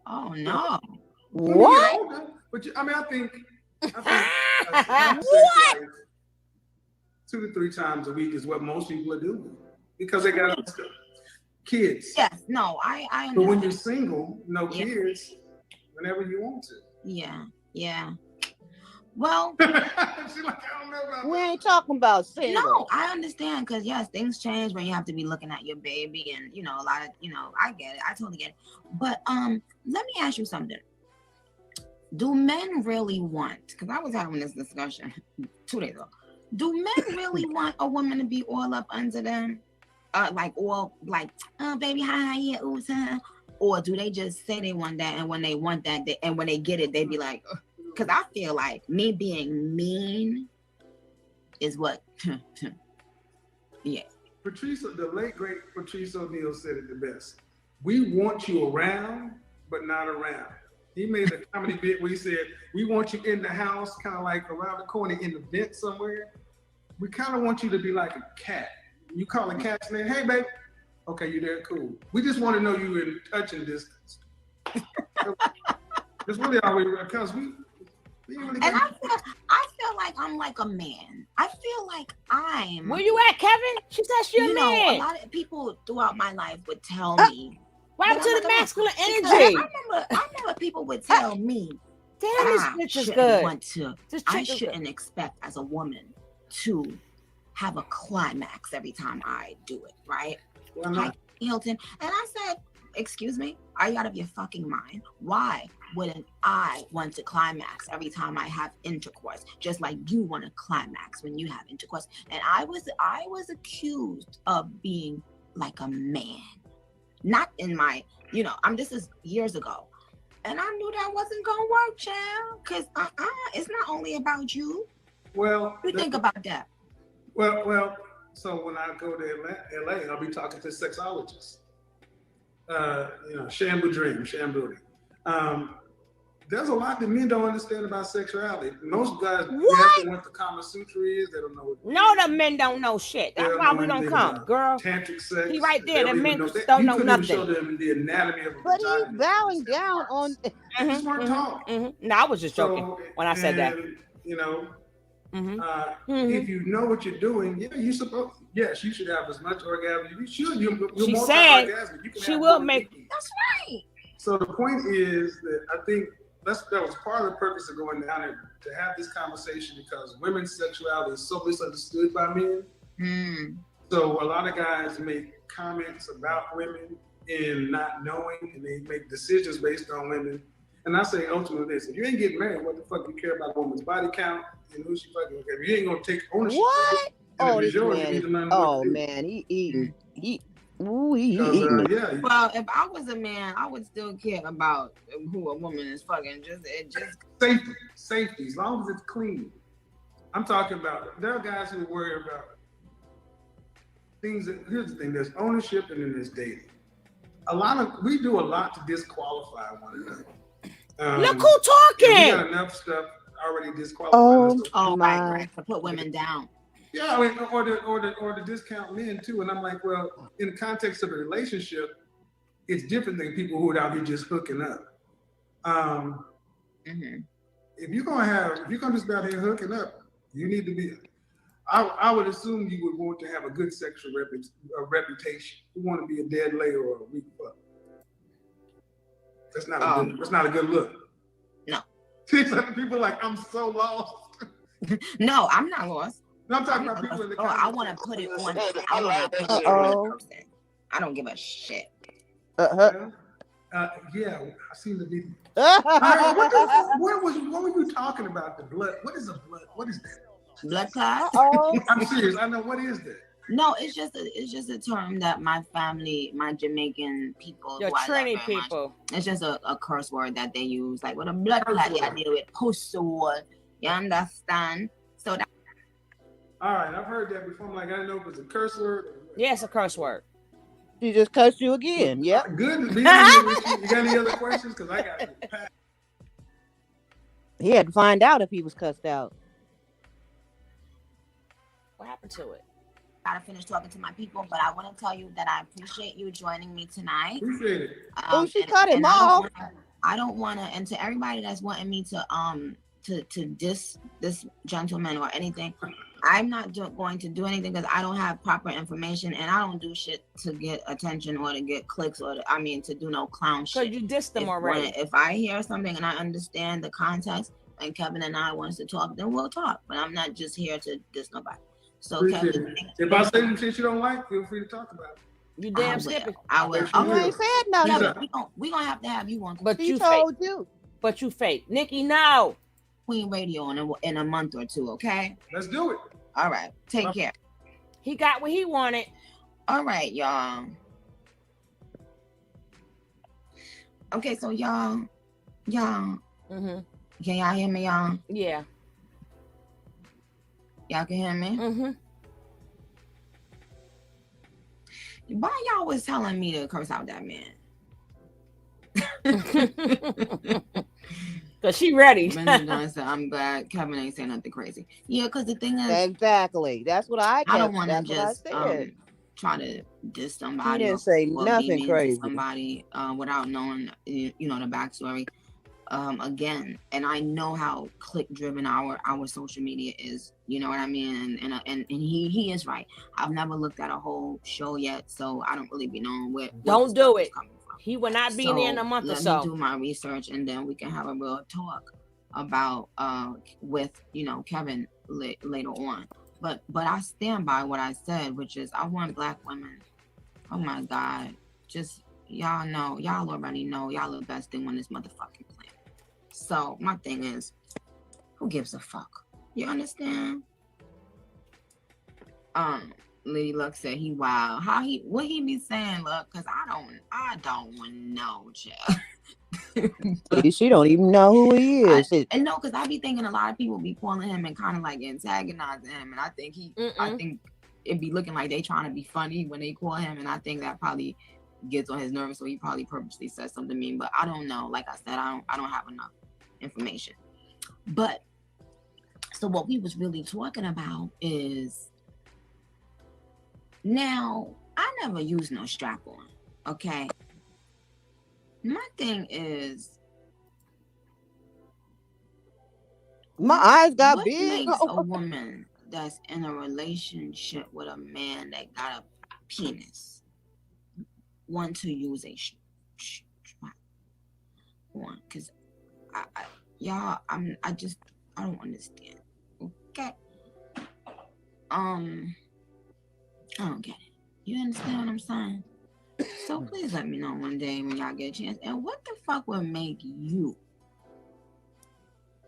Oh no! What? But I think what? 2 to 3 times a week is what most people are doing because they got kids. Yes, no, I understand. But when you're single, no kids, whenever you want to. Yeah. Well, she's like, I don't know about we ain't talking about single. No, I understand because yes, things change when you have to be looking at your baby and a lot of I get it. I totally get it. But let me ask you something. Do men really want? Because I was having this discussion 2 days ago. Do men really want a woman to be all up under them? Oh baby, hi, yeah, ooh, or do they just say they want that and when they want that, and when they get it, they be like, because I feel like me being mean is what, yeah. The late great Patrice O'Neal said it the best. We want you around, but not around. He made a comedy bit where he said, we want you in the house, kind of like around the corner in the vent somewhere. We kind of want you to be like a cat. You call a cat's name, hey, babe. Okay, you there, cool. We just want to know you in touching distance. That's really all we, because we really. And I feel like I'm like a man. I feel like I'm. Where you at, Kevin? She said she's a man. A lot of people throughout my life would tell me. What happened to the masculine energy? I remember people would tell me Damn, this I bitch is shouldn't good. want to, This I chick is shouldn't expect as a woman to have a climax every time I do it, right? Why Hi, not? Hilton. And I said, excuse me, are you out of your fucking mind? Why wouldn't I want to climax every time I have intercourse? Just like you want to climax when you have intercourse. And I was accused of being like a man. Not in my, this is years ago. And I knew that wasn't gonna work, child. Cause it's not only about you. Well, You think about that. Well. So when I go to LA, I'll be talking to sexologists. Shampoo Dream, Shampoo. There's a lot that men don't understand about sexuality. Most guys, they have to what the Kama Sutra is. They don't know what. No, the men don't know shit. That's why we don't come, girl. Tantric sex. He right there. The men don't you know couldn't nothing. even show them the anatomy of a But vagina. he's bowing down on. Just weren't talking. No, I was just joking when I said that. If you know what you're doing, you should have as much orgasm. You should. You're She more said orgasm. You can she have will more make. than That's right. So the point is that I think that was part of the purpose of going down there to have this conversation, because women's sexuality is so misunderstood by men. So a lot of guys make comments about women and not knowing, and they make decisions based on women. And I say ultimately this: if you ain't getting married, what the fuck you care about a woman's body count and who she fucking? If you ain't gonna take ownership, What? and This man. Man, he eating. He eating. Well, if I was a man, I would still care about who a woman is fucking. Just safety. As long as it's clean. I'm talking about. There are guys who worry about things. Here's the thing: there's ownership, and then there's dating. We do a lot to disqualify one another. Look who talking. We got enough stuff already disqualified. Right. To put women down. Yeah, I mean, or to discount men too. And I'm like, well, in the context of a relationship, it's different than people who are out here just hooking up. If you're gonna just be out here hooking up, you need to be. I would assume you would want to have a good sexual reputation. You want to be a dead lay or a weak fuck. That's not a good look. No. People are like, I'm so lost. No, I'm not lost. No, I'm talking about people in the comments. I want to put it on. I want to put it on the person. I don't give a shit. Yeah, I seen the video. What were you talking about? The blood? What is a blood? What is that? Blood clot? I'm serious. I know. What is that? No, it's just a term that my family, my Jamaican people, Your Trini people. It's just a curse word that they use. Like with a blood clot, you deal with pussy. You understand? So that. All right, I've heard that before. I'm like, I didn't know if it's a curse word. Yeah, it's a curse word. She just cursed you again. Yeah. Good. You got any other questions? Because I got it. He had to find out if he was cussed out. What happened to it? Gotta finish talking to my people, but I want to tell you that I appreciate you joining me tonight. Appreciate it. She cut him off. I don't want to, and to everybody that's wanting me to diss this gentleman or anything, I'm not going to do anything because I don't have proper information, and I don't do shit to get attention or to get clicks or to do no clown shit. So you dissed them already. If I hear something and I understand the context, and Kevin and I wants to talk, then we'll talk. But I'm not just here to diss nobody. So Kevin, if I say some shit you don't like, feel free to talk about it. You damn snippet. I will. You ain't said nothing. Yeah, we gonna have to have you on. But He you told fake. you. But you fake. Nicki, no. Queen Radio in a month or two, okay? Let's do it. All right. Take care. He got what he wanted. All right, y'all. Okay, so y'all. Mm-hmm. Can y'all hear me, y'all? Yeah. Y'all can hear me? Mm-hmm. Why y'all was telling me to curse out that man? Cause she ready. I'm glad Kevin ain't saying nothing crazy. Yeah, because the thing is, exactly. That's what I don't want to just try to diss somebody. He didn't say nothing crazy. Somebody without knowing, the backstory. Again, and I know how click driven our social media is. You know what I mean? And he is right. I've never looked at a whole show yet, so I don't really be knowing where. Don't do it. Coming from. He will not be in there in a month or let so. me do my research, and then we can have a real talk about with Kevin later on. But I stand by what I said, which is I want black women. Oh my God, just y'all already know y'all the best thing on this motherfucking planet. So my thing is, who gives a fuck? You understand? Lady Luck said he wild. What he be saying, look, cause I don't want to know, child. She don't even know who he is. And no, cause I be thinking a lot of people be calling him and kind of like antagonizing him, and I think it be looking like they trying to be funny when they call him, and I think that probably gets on his nerves, so he probably purposely says something mean. But I don't know. Like I said, I don't have enough information. But so what we was really talking about is, now I never use no strap on. Okay. My thing is, my eyes got what big. makes a woman that's in a relationship with a man that got a penis want to use a strap on? Because I don't understand. Okay. I don't get it. You understand what I'm saying? So please let me know one day when y'all get a chance. And what the fuck would make you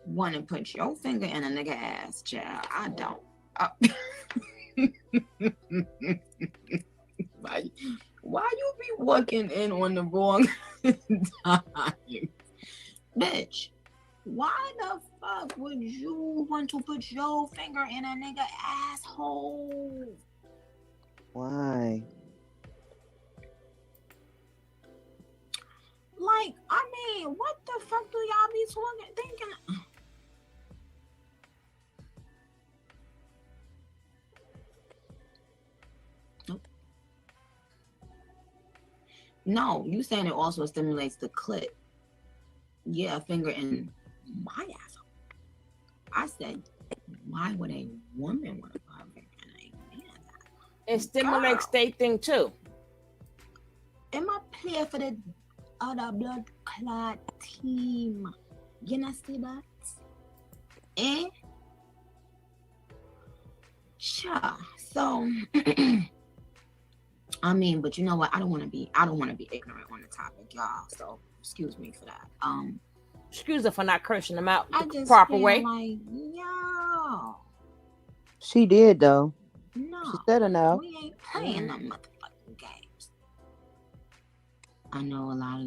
want to put your finger in a nigga ass, child? I don't. Why you be walking in on the wrong time? Bitch, why the fuck would you want to put your finger in a nigga asshole? Why? Like, I mean, what the fuck do y'all be thinking? Nope. No, you saying it also stimulates the clit. Yeah, a finger in my asshole. I said, why would a woman want to put her finger in a man's asshole? It stimulates their thing too. Am I playing for the other blood clot team? You know, see that? Eh? Sure. So I mean, but you know what? I don't want to be ignorant on the topic, y'all. So excuse me for that. Excuse her for not cursing them out I the just proper feel way. like, yo, She did though. no, She said enough. we ain't playing them motherfucking games. I know a lot of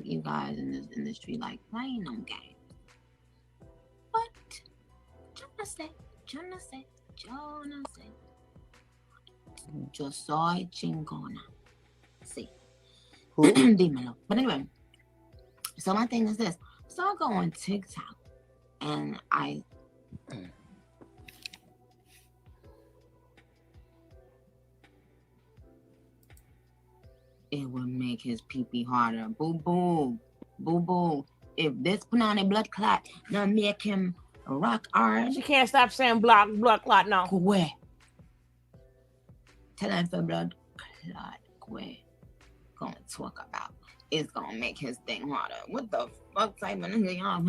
you guys in this industry like playing them games. But yo no sé. Yo soy chingona. Sí. Dímelo. But anyway, so my thing is this. So I go on TikTok and it would make his pee-pee harder. Boo boo. Boo boo. If this punani blood clot don't make him rock hard. She can't stop saying blood clot now. Where? Tell him for blood clot. Where? Gonna talk about. It's gonna make his thing harder. What the fuck type of nigga y'all?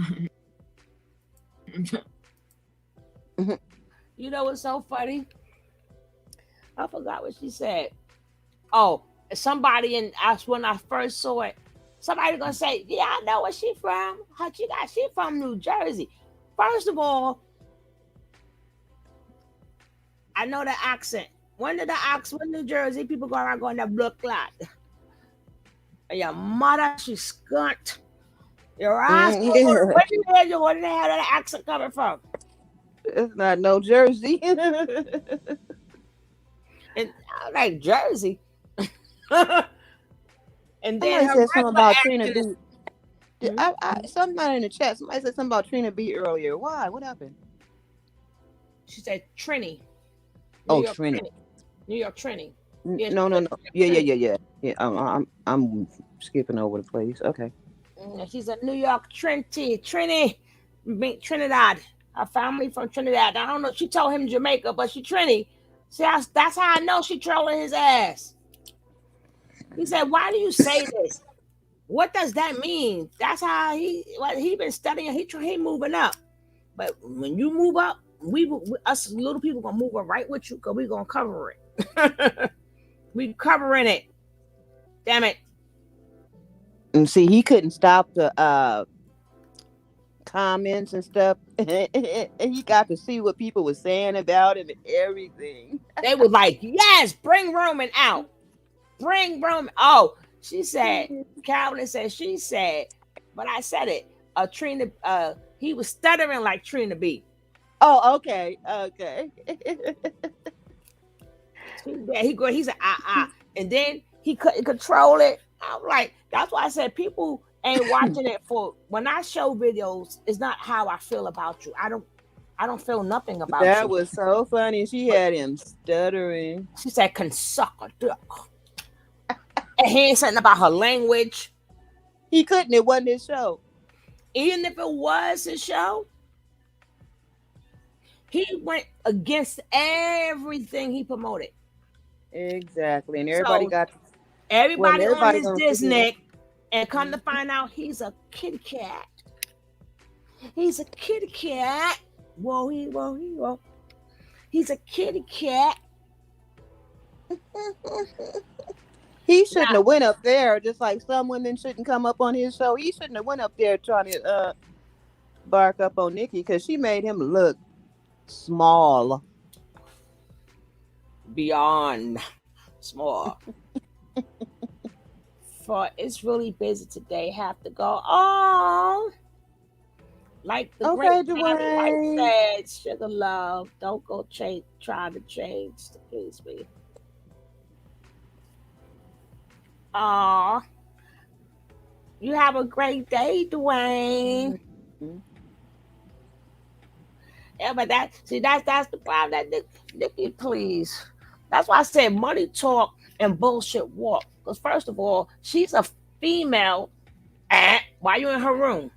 You know what's so funny? I forgot what she said. Oh, somebody when I first saw it, somebody gonna say, yeah, I know where she from. She from New Jersey. First of all, I know the accent. When did the accent in New Jersey, people go around going that blood clot. Your mother, she skunt. Your ass. Where did they have that accent coming from? It's not no Jersey. And I like Jersey. And then somebody said something about Trina B. Mm-hmm. Somebody in the chat, somebody said something about Trina B earlier. Why? What happened? She said Trini. Trini. New York Trini. Yeah, no. Yeah. I'm skipping over the place. Okay. She's a New York Trinidad. Her family from Trinidad. I don't know. She told him Jamaica, but she Trini. See, that's how I know she trolling his ass. He said, "Why do you say this? What does that mean?" That's how he been studying. He moving up. But when you move up, us little people gonna move up right with you because we gonna cover it. We covering it. Damn it. And see, he couldn't stop the comments and stuff. And he got to see what people were saying about him and everything. They was like, yes, bring Roman out. Bring Roman. Oh, she said, Calvin said, she said, but I said it. Trina, he was stuttering like Trina B. Oh, okay. Okay. He said, and then he couldn't control it. I'm like, that's why I said people ain't watching it for when I show videos, it's not how I feel about you. I don't feel nothing about you. That was so funny. She had him stuttering. She said, can suck a dick. And he ain't saying about her language. He couldn't. It wasn't his show. Even if it was his show, he went against everything he promoted. Exactly. And everybody got everybody on his Disney, and come to find out he's a kitty cat. He's a kitty cat. Whoa. He's a kitty cat. He shouldn't have went up there, just like some women shouldn't come up on his show. He shouldn't have went up there trying to bark up on Nicki because she made him look small. Beyond small. For it's really busy today. Have to go. Oh, like the great Tammy White said, sugar love, don't go try to change the please me. Aw, you have a great day, Dwayne. Mm-hmm. Yeah, but that's the problem. That Nicki, please. That's why I said money talk and bullshit walk. Because first of all, she's a female. Why you in her room?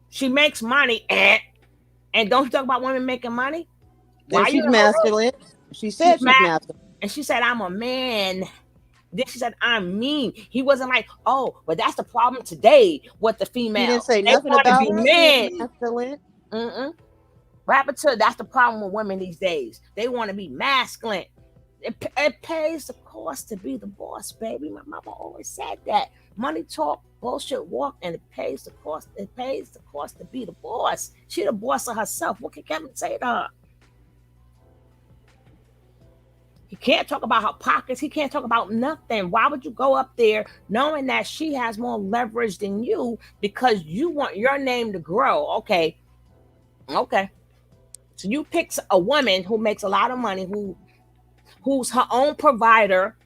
She makes money. And don't you talk about women making money? Why she's masculine. She said she's masculine. And she said, I'm a man. Then she said, I'm mean. He wasn't like, oh, but that's the problem today with the female. He didn't say nothing about men. Masculine. What happened to that's the problem with women these days. They want to be masculine. It pays the cost to be the boss, baby. My mama always said that. Money talk, bullshit walk, and it pays the cost. It pays the cost to be the boss. She the boss of herself. What can Kevin say to her? He can't talk about her pockets. He can't talk about nothing. Why would you go up there knowing that she has more leverage than you because you want your name to grow? Okay. So you pick a woman who makes a lot of money, who's her own provider,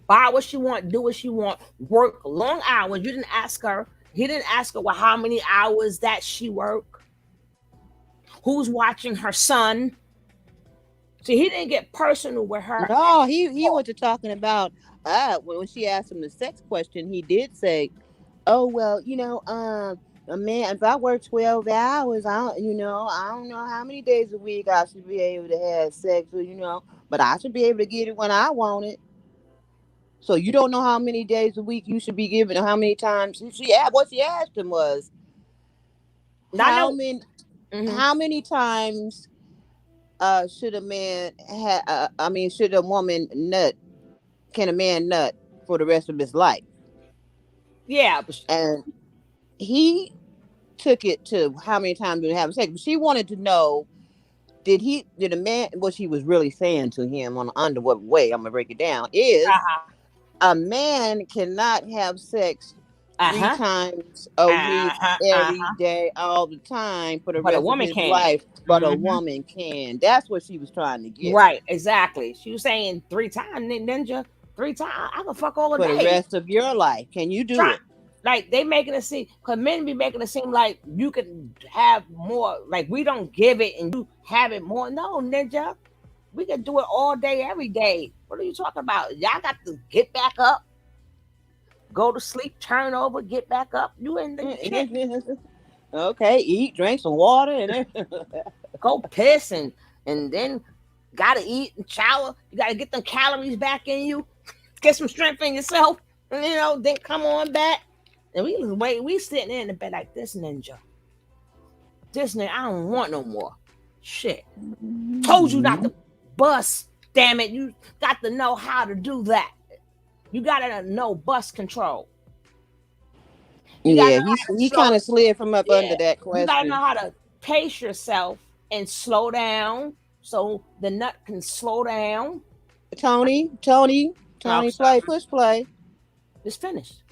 buy what she want, do what she want, work long hours. You didn't ask her. He didn't ask her well, how many hours that she work. Who's watching her son? See, he didn't get personal with her. No, he went to talking about when she asked him the sex question, he did say, oh, well, a man, if I work 12 hours, I don't know how many days a week I should be able to have sex, but I should be able to get it when I want it. So you don't know how many days a week you should be giving, or how many times what she asked him was, how many times should a man should a woman nut? Can a man nut for the rest of his life? Yeah, and he took it to how many times did he have sex. But she wanted to know, did a man, what she was really saying to him on the underwear way, I'm gonna break it down, is a man cannot have sex 3 times a week, every day, all the time for the rest of his life. But a woman can. That's what she was trying to get. Right, exactly. She was saying 3 times, Ninja. 3 times. I can fuck all the day. For the rest of your life. Can you do it? Like they making it seem, because men be making it seem like you can have more, like we don't give it and you have it more. No, Ninja. We can do it all day, every day. What are you talking about? Y'all got to get back up, go to sleep, turn over, get back up. You in the okay, eat, drink some water, and go piss, and then gotta eat and shower. You gotta get them calories back in you. get some strength in yourself, then come on back. And we sitting there in the bed like this ninja. This ninja, I don't want no more. Shit. Told you not to bust. Damn it. You got to know how to do that. You got to know bus control. Yeah, he kind of slid from up under that question. You got to know how to pace yourself and slow down so the nut can slow down. Tony, push play. It's finished.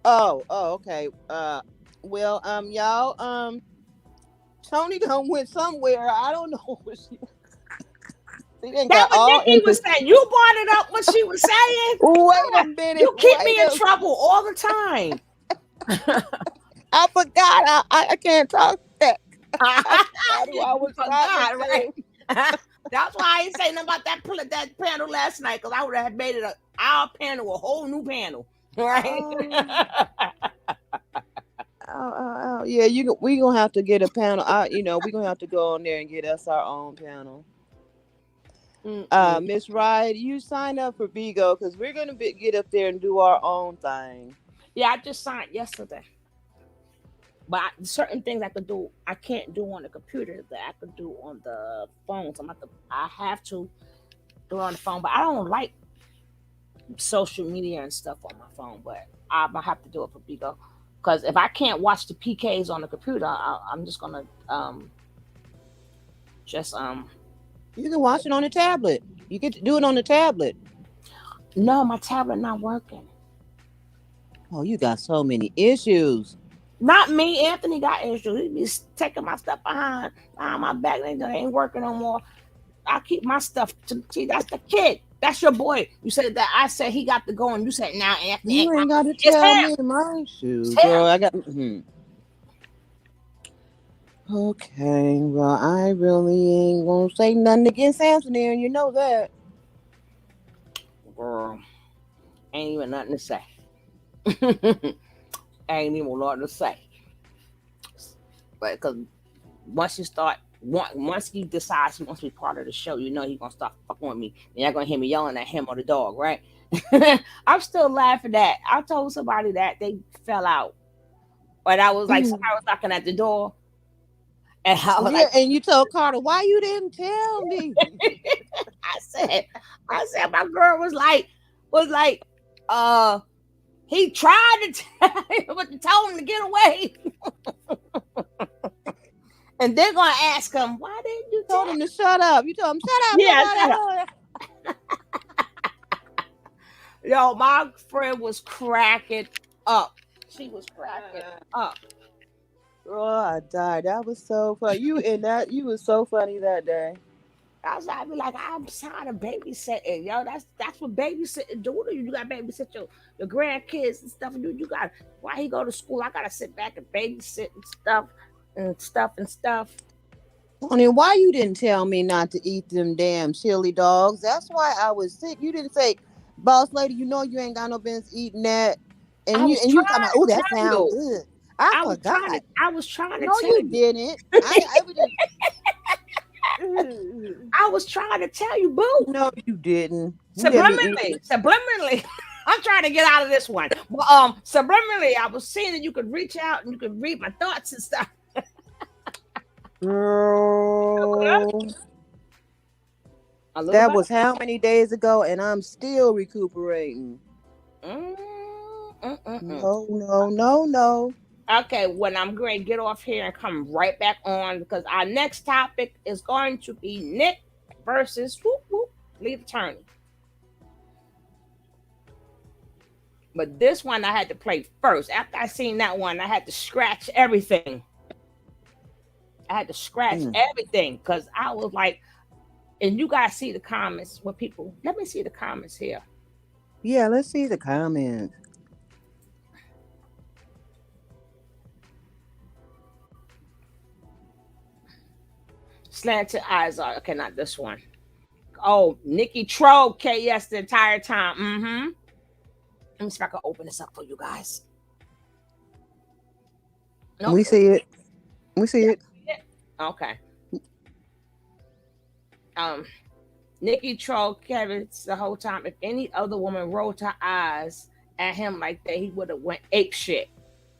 Oh, okay. Well, y'all, Tony done went somewhere. I don't know what she. That what Nicki was saying. You brought it up what she was saying. Wait a minute. You keep me in trouble all the time. I forgot. I can't talk that. I was forgot, right? That's why I ain't saying nothing about that panel last night, because I would have made it our panel, a whole new panel, right? Yeah, we gonna have to get a panel. We gonna have to go on there and get us our own panel. Miss Ride, you sign up for Bigo because we're gonna get up there and do our own thing. Yeah, I just signed yesterday. But certain things I can't do on the computer that I could do on the phone. So I have to do it on the phone. But I don't like social media and stuff on my phone. But I'm gonna have to do it for Bigo, because if I can't watch the PKs on the computer, I'm just gonna You can watch it on the tablet. You get to do it on the tablet. No, my tablet not working. Oh, you got so many issues. Not me. Anthony got issues. He be taking my stuff behind my back. They ain't working no more. I keep my stuff. See, that's the kid. That's your boy. You said that. I said he got to go, and you said now Anthony. You ain't got to tell me my shoes, girl. I got. Okay, well, I really ain't gonna say nothing against Anthony, and you know that. Girl, ain't even nothing to say. Ain't even a lot to say. But because once he decides he wants to be part of the show, he's gonna start fucking with me. And you're gonna hear me yelling at him or the dog, right? I'm still laughing at. I told somebody that they fell out, but I was like, somebody was knocking at the door, and I was and you told Carter, why you didn't tell me? I said, my girl was like, he tried to tell him to get away. And they're going to ask him, why didn't you told him to shut up? You told him, shut up. Yeah, shut up. Yo, my friend was cracking up. She was cracking up. Oh, I died. That was so funny. You was so funny that day. I be like, I'm tired of babysitting, yo. That's what babysitting do to you. You got to babysit your grandkids and stuff. You got, why he go to school? I gotta sit back and babysit and stuff. Honey, why you didn't tell me not to eat them damn chili dogs? That's why I was sick. You didn't say, boss lady, you ain't got no business eating that. And you talking about, oh, that sounds good. I forgot. I was trying to tell you. No, you didn't. I was trying to tell you, boo. No, you didn't. Subliminally. I'm trying to get out of this one. Well, subliminally, I was seeing that you could reach out and you could read my thoughts and stuff. Girl, that was how many days ago, and I'm still recuperating. No. Okay, when I'm going to get off here and come right back on, because our next topic is going to be Nick versus lead attorney. But this one I had to play first. After I seen that one, I had to scratch everything. Because I was like, and you guys see the comments with people. Let me see the comments here. Yeah, let's see the comments. Slanted eyes are okay, not this one. Oh, Nicki trolled KS the entire time. Let me see if I can open this up for you guys. Nope. We see it. Okay. Nicki trolled Kevin the whole time. If any other woman rolled her eyes at him like that, he would have went ape shit.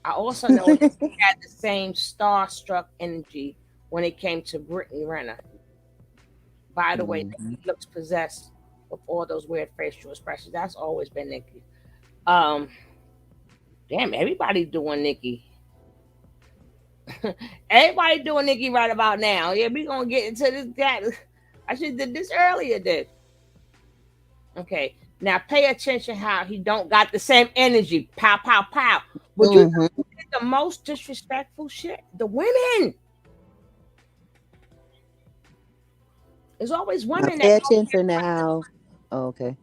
I also know he had the same starstruck energy when it came to Brittany Renner. By the way, Mhm. Nicki looks possessed with all those weird facial expressions. That's always been Nicki. Um, damn, everybody doing Nicki. Everybody doing Nicki right about now. Yeah, we gonna get into this. That I should did this earlier. Did okay. Now pay attention how he don't got the same energy. Pow, pow, pow. But you know Mhm. who did the most disrespectful shit? The women. There's always Now women that pay go. attention to how. Oh, okay.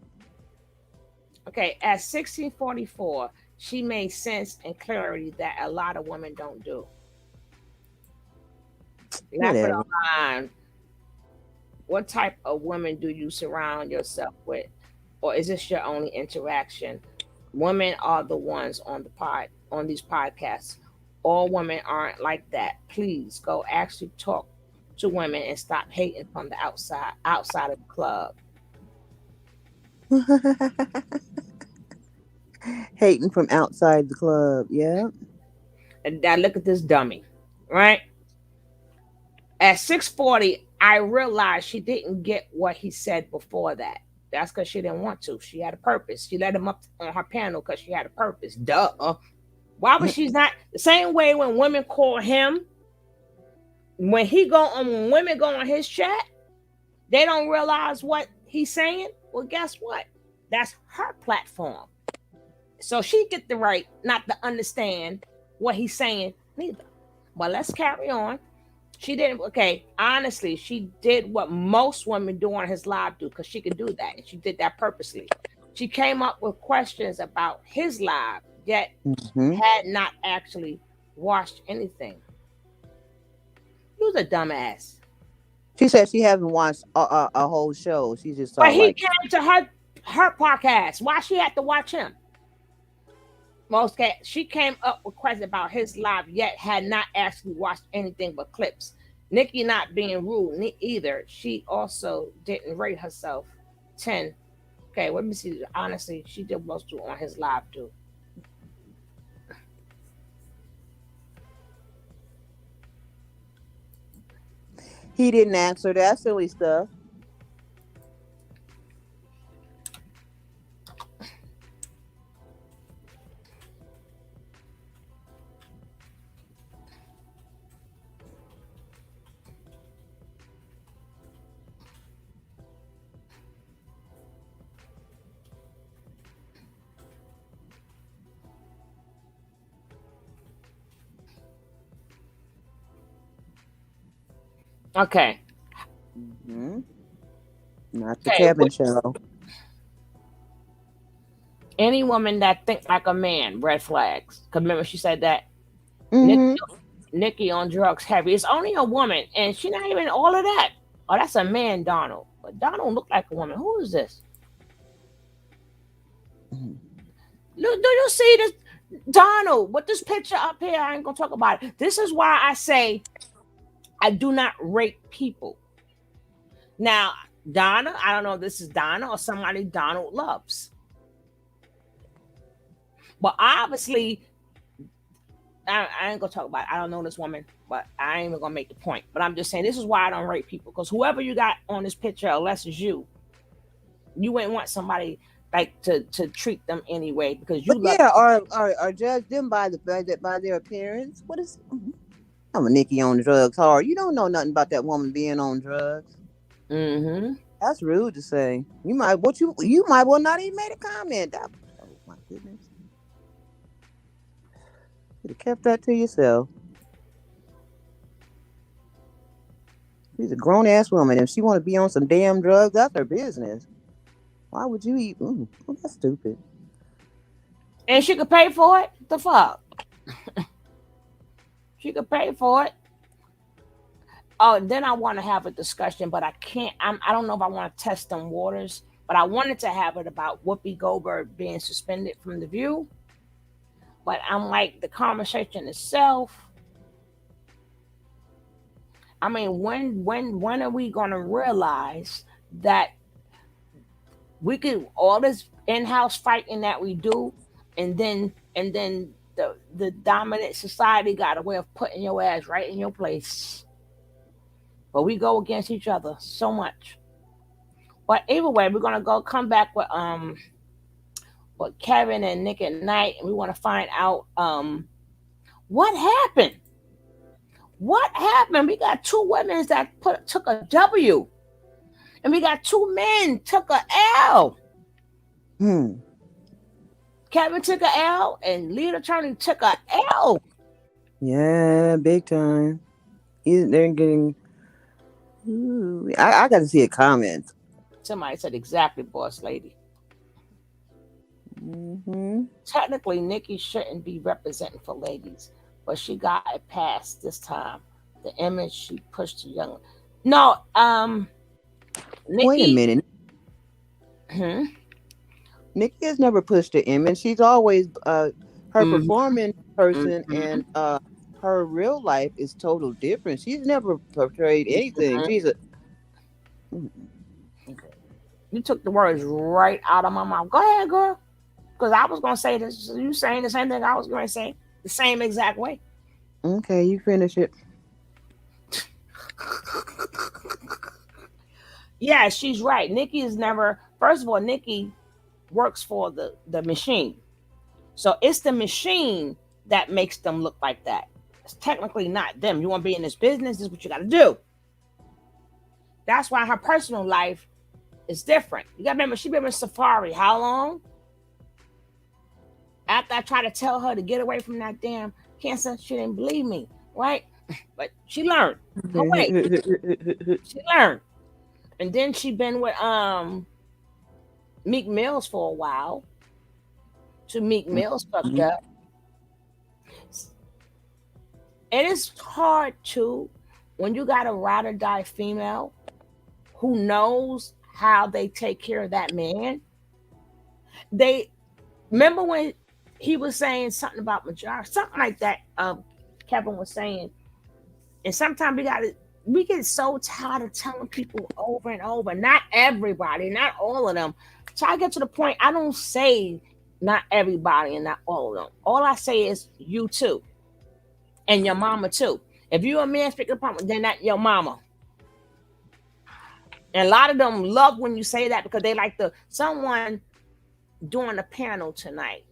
Okay, at 1644, she made sense and clarity that a lot of women don't do. Laugh it Whatever. online. What type of women do you surround yourself with? Or is this your only interaction? Women are the ones on these podcasts. All women aren't like that. Please go actually talk to women and stop hating from the outside of the club. Hating from outside the club. Yeah. And now look at this dummy, right? At 6:40, I realized she didn't get what he said before that. That's because she didn't want to. She had a purpose. She let him up on her panel because she had a purpose. Duh. Why was she not the same way when women call him? When women go on his chat, they don't realize what he's saying. Well, guess what? That's her platform. So she get the right not to understand what he's saying neither. But let's carry on. She didn't. Okay, honestly, she did what most women do on his live do because she could do that, and she did that purposely. She came up with questions about his live, yet Mhm. had not actually watched anything. He was a dumbass. She said she haven't watched a whole show. She just saw But he like. came to her podcast. Why she had to watch him? She came up with questions about his live, yet had not actually watched anything but clips. Nikki not being rude either. She also didn't rate herself 10. Okay, let me see. Honestly, she did most do on his live too. He didn't answer that silly stuff. Okay. Hmm. Not the Okay. Kevin show. Any woman that thinks like a man, red flags. 'Cause remember she said that Nikki, Hmm. Nikki on drugs heavy. It's only a woman, and she not even all of that. Oh, that's a man, Donald. But Donald looked like a woman. Who is this? Look, do you see this? Donald, with this picture up here, I ain't gonna talk about it. This is why I say I do not rate people. Now, Donna, I don't know if this is Donna or somebody Donald loves. But obviously, I ain't gonna talk about it. I don't know this woman, but I ain't even gonna make the point. But I'm just saying this is why I don't rate people. Because whoever you got on this picture, unless it's you ain't want somebody like to treat them anyway because But you love. yeah, or judge them by by their appearance. What is? I'm a Nikki on drugs hard. You don't know nothing about that woman being on drugs. Mm-hmm. That's rude to say. You might well not even made a comment. Oh my goodness. Could have kept that to yourself. She's a grown ass woman. If she want to be on some damn drugs, that's her business. Why would you eat? Well, that's stupid. And she could pay for it. The fuck? She could pay for it. Oh, then I want to have a discussion, but I can't. I don't know if I want to test them waters, but I wanted to have it about Whoopi Goldberg being suspended from the View. But I'm like the conversation itself. I mean, when are we gonna realize that We could all this in-house fighting that we do, and then the dominant society got a way of putting your ass right in your place. But we go against each other so much. But either way, we're gonna go come back with Kevin and Nick at night, and we want to find out what happened. What happened? We got two women that took a W, and we got two men took a L. Hmm. Kevin took a L, and lead attorney took a L. Yeah, big time. They're getting. Ooh, I got to see a comment. Somebody said exactly, boss lady. Mm-hmm. Technically, Nicki shouldn't be representing for ladies, but she got it passed this time. The image she pushed to young. No, Wait a Nicki. minute. Hmm. Nikki has never pushed the image. She's always her Mhm. performance person, Mhm. and her real life is total different. She's never portrayed anything. Mhm. She's a You took the words right out of my mouth. Go ahead, girl. Because I was gonna say this. You saying the same thing I was gonna say the same exact way. okay. You finish it. Yeah, she's right. Nicki is never. First of all, Nicki works for the machine, so it's the machine that makes them look like that. It's technically not them. You want to be in this business? This is what you got to do. That's why her personal life is different. You got to remember, she been with Safari how long? After I tried to tell her to get away from that damn cancer, she didn't believe me, right? But she learned her way. She learned, and then she been with Meek Mills for a while. To Meek Mills fucked up. It is hard too when you got a ride or die female who knows how they take care of that man. They remember when he was saying something about majority, something like that. Kevin was saying, and sometimes we get so tired of telling people over and over. Not everybody, not all of them. So I get to the point. I don't say not everybody and not all of them. All I say is you too, and your mama too. If you're a man speaking apartment, then that your mama. And a lot of them love when you say that because they like someone doing a panel tonight,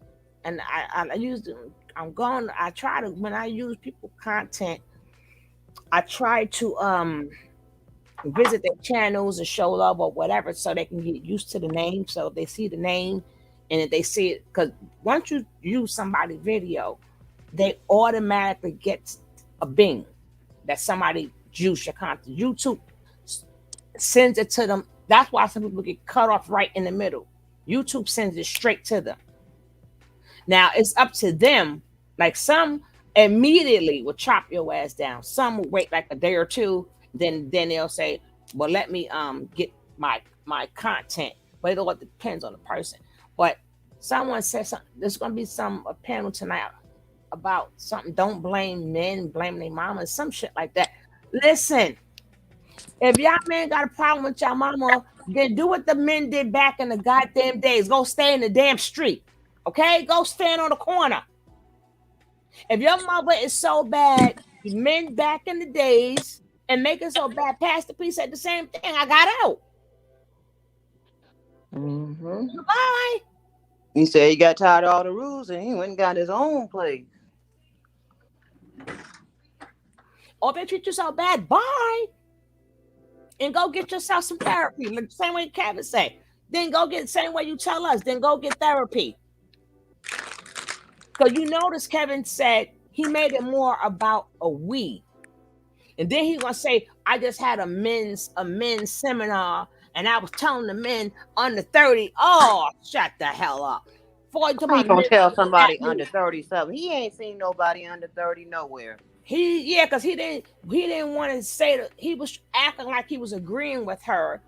and I use I try to when I use people content, I try to visit their channels or show love or whatever so they can get used to the name. So if they see the name and if they see it, because once you use somebody's video, they automatically get a bing that somebody juice your content. YouTube sends it to them. That's why some people get cut off right in the middle. YouTube sends it straight to them. Now it's up to them. Like some immediately will chop your ass down. Some will wait like a day or two. Then they'll say, "Well, let me get my content." But it all depends on the person. But someone said something. There's gonna be a panel tonight about something. Don't blame men, blame their mamas, some shit like that. Listen, if y'all men got a problem with y'all mama, then do what the men did back in the goddamn days. Go stay in the damn street. Okay? Go stand on the corner. If your mother is so bad, men back in the days and make it so bad, Pastor P said the same thing. I got out. Mm-hmm. Bye. He said he got tired of all the rules and he went and got his own place. Or if they treat you so bad, bye. And go get yourself some therapy. Like the same way Kevin say. Then go get the same way you tell us. Then go get therapy. Because you notice Kevin said he made it more about a we. And then he gonna say, I just had a men's seminar and I was telling the men under 30, oh, shut the hell up. Before you talk How you about gonna men tell somebody at me. under 30 something? He ain't seen nobody under 30 nowhere. Because he didn't want to say that. He was acting like he was agreeing with her.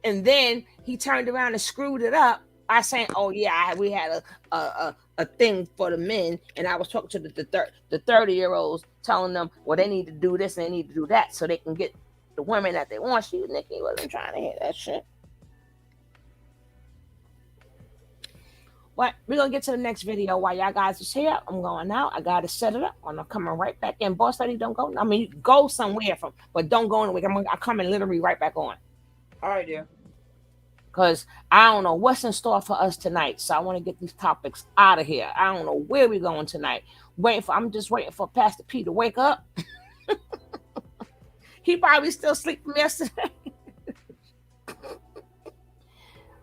And then he turned around and screwed it up by saying, "Oh yeah, we had a thing for the men, and I was talking to the 30-year-olds, telling them, well, they need to do this and they need to do that so they can get the women that they want." Nicki wasn't trying to hear that shit. What? We're gonna get to the next video while y'all guys is here. I'm going out. I gotta set it up. I'm coming right back in. Boss lady, don't go. I mean, you go somewhere from, but don't go anywhere. I'm coming literally right back on. All right, dear. Because I don't know what's in store for us tonight. So I want to get these topics out of here. I don't know where we're going tonight. I'm just waiting for Pastor P to wake up. He probably still asleep from yesterday.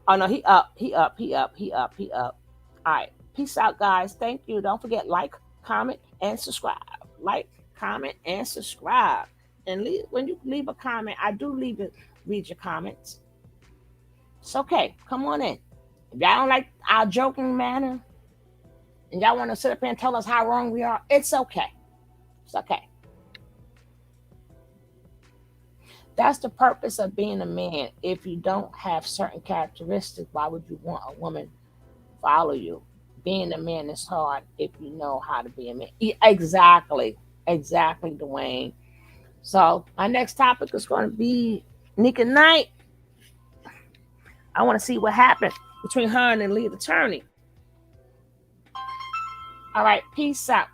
Oh no, he up. All right. Peace out, guys. Thank you. Don't forget, like, comment, and subscribe. Like, comment, and subscribe. And when you leave a comment, I do read your comments. It's okay. Come on in. If y'all don't like our joking manner and y'all want to sit up here and tell us how wrong we are, it's okay. It's okay. That's the purpose of being a man. If you don't have certain characteristics, why would you want a woman to follow you? Being a man is hard if you know how to be a man. Exactly, Dwayne. So my next topic is going to be Nicki Knight. I want to see what happened between her and the lead attorney. All right, peace out.